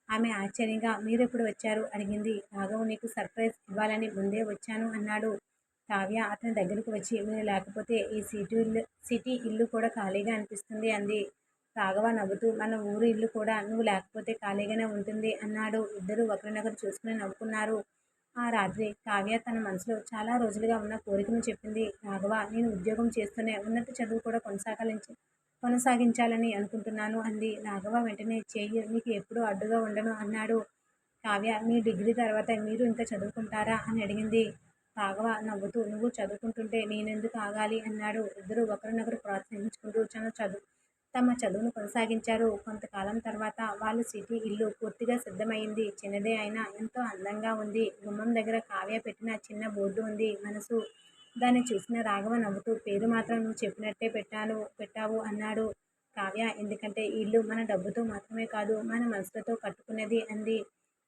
ఆమె ఆశ్చర్యంగా మీరెప్పుడు వచ్చారు అడిగింది. రాఘవ్ నీకు సర్ప్రైజ్ ఇవ్వాలని ముందే వచ్చాను అన్నాడు. కావ్య అతని దగ్గరకు వచ్చి మీరు లేకపోతే ఈ సిటీ ఇల్లు కూడా ఖాళీగా అనిపిస్తుంది అంది. రాఘవ నవ్వుతూ మన ఊరు ఇల్లు కూడా నువ్వు లేకపోతే ఖాళీగానే ఉంటుంది అన్నాడు. ఇద్దరూ ఒకరినొకరు చూసుకుని నవ్వుకున్నారు. ఆ రాత్రి కావ్య తన మనసులో చాలా రోజులుగా ఉన్న కోరికను చెప్పింది. రాఘవ, నేను ఉద్యోగం చేస్తూనే ఉన్నత చదువు కూడా కొనసాగించాలని అనుకుంటున్నాను అంది. రాఘవ వెంటనే చెయ్యి, నీకు ఎప్పుడూ అడ్డుగా ఉండను అన్నాడు. కావ్య, మీ డిగ్రీ తర్వాత మీరు ఇంకా చదువుకుంటారా అని అడిగింది. రాఘవ నవ్వుతూ, నువ్వు చదువుకుంటుంటే నేనెందుకు ఆగాలి అన్నాడు. ఇద్దరూ ఒకరినొకరు ప్రోత్సహించుకుంటూ తమ చదువును కొనసాగించారు. కొంతకాలం తర్వాత వాళ్ళ సిటీ ఇల్లు పూర్తిగా సిద్ధమైంది. చిన్నదే అయినా ఎంతో అందంగా ఉంది. గుమ్మం దగ్గర కావ్య పెట్టిన చిన్న బోర్డు ఉంది, మనసు. దాన్ని చూసిన రాఘవ నవ్వుతూ, పేరు మాత్రం నువ్వు చెప్పినట్టే పెట్టావు అన్నాడు. కావ్య, ఎందుకంటే ఈ ఇల్లు మన డబ్బుతో మాత్రమే కాదు, మన మనసులతో కట్టుకున్నది అంది.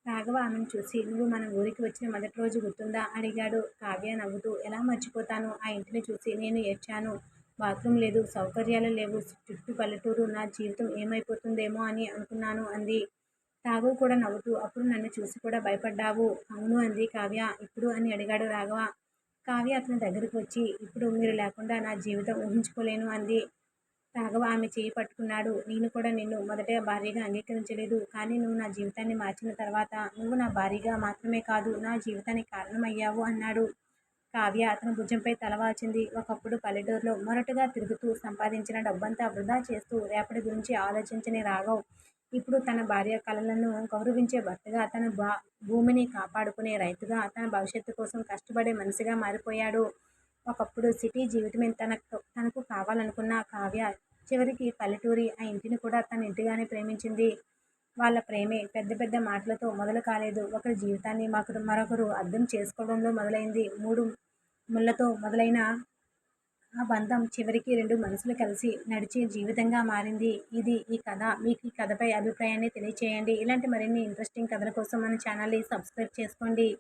రాఘవ ఆమెను చూసి, నువ్వు మన ఊరికి వచ్చిన మొదటి రోజు గుర్తుందా అడిగాడు. కావ్య నవ్వుతూ, ఎలా మర్చిపోతాను, ఆ ఇంటిని చూసి నేను ఏడ్చాను. బాత్రూమ్ లేదు, సౌకర్యాలు లేవు, చుట్టూ పల్లెటూరు, నా జీవితం ఏమైపోతుందేమో అని అనుకున్నాను అంది. రాఘవ్ కూడా నవ్వుతూ, అప్పుడు నన్ను చూసి కూడా భయపడ్డావు. అవును అంది కావ్య. ఇప్పుడు అని అడిగాడు రాఘవ. కావ్య అతని దగ్గరికి వచ్చి, ఇప్పుడు మీరు లేకుండా నా జీవితం ఊహించుకోలేను అంది. రాఘవ ఆమె చేయి పట్టుకున్నాడు. నేను కూడా నిన్ను మొదట భార్యగా అంగీకరించలేదు. కానీ నువ్వు నా జీవితాన్ని మార్చిన తర్వాత నువ్వు నా భార్యగా మాత్రమే కాదు, నా జీవితానికి కారణమయ్యావు అన్నాడు. కావ్య అతని భుజంపై తల వాల్చింది. ఒకప్పుడు పల్లెటూరులో మొరటుగా తిరుగుతూ సంపాదించిన డబ్బంతా వృధా చేస్తూ రేపటి గురించి ఆలోచించని రాఘవ్ ఇప్పుడు తన భార్య కలలను గౌరవించే భర్తగా, తన భూమిని కాపాడుకునే రైతుగా, తన భవిష్యత్తు కోసం కష్టపడే మనిషిగా మారిపోయాడు. ఒకప్పుడు సిటీ జీవితమే తనకు కావాలనుకున్న కావ్య చివరికి పల్లెటూరి ఆ ఇంటిని కూడా తన ఇంటిగానే ప్రేమించింది. వాళ్ళ ప్రేమే పెద్ద పెద్ద మాటలతో మొదలు కాలేదు. ఒకరి జీవితాన్ని మరొకరు అర్థం చేసుకోవడంలో మొదలైంది. మూడు ముళ్ళతో మొదలైన ఆ బంధం చివరికి రెండు మనసులు కలిసి నడిచే జీవితంగా మారింది. ఇది ఈ కథ. మీకు ఈ కథపై అభిప్రాయాన్ని తెలియచేయండి. ఇలాంటి మరిన్ని ఇంట్రెస్టింగ్ కథల కోసం మన ఛానల్ని సబ్స్క్రైబ్ చేసుకోండి.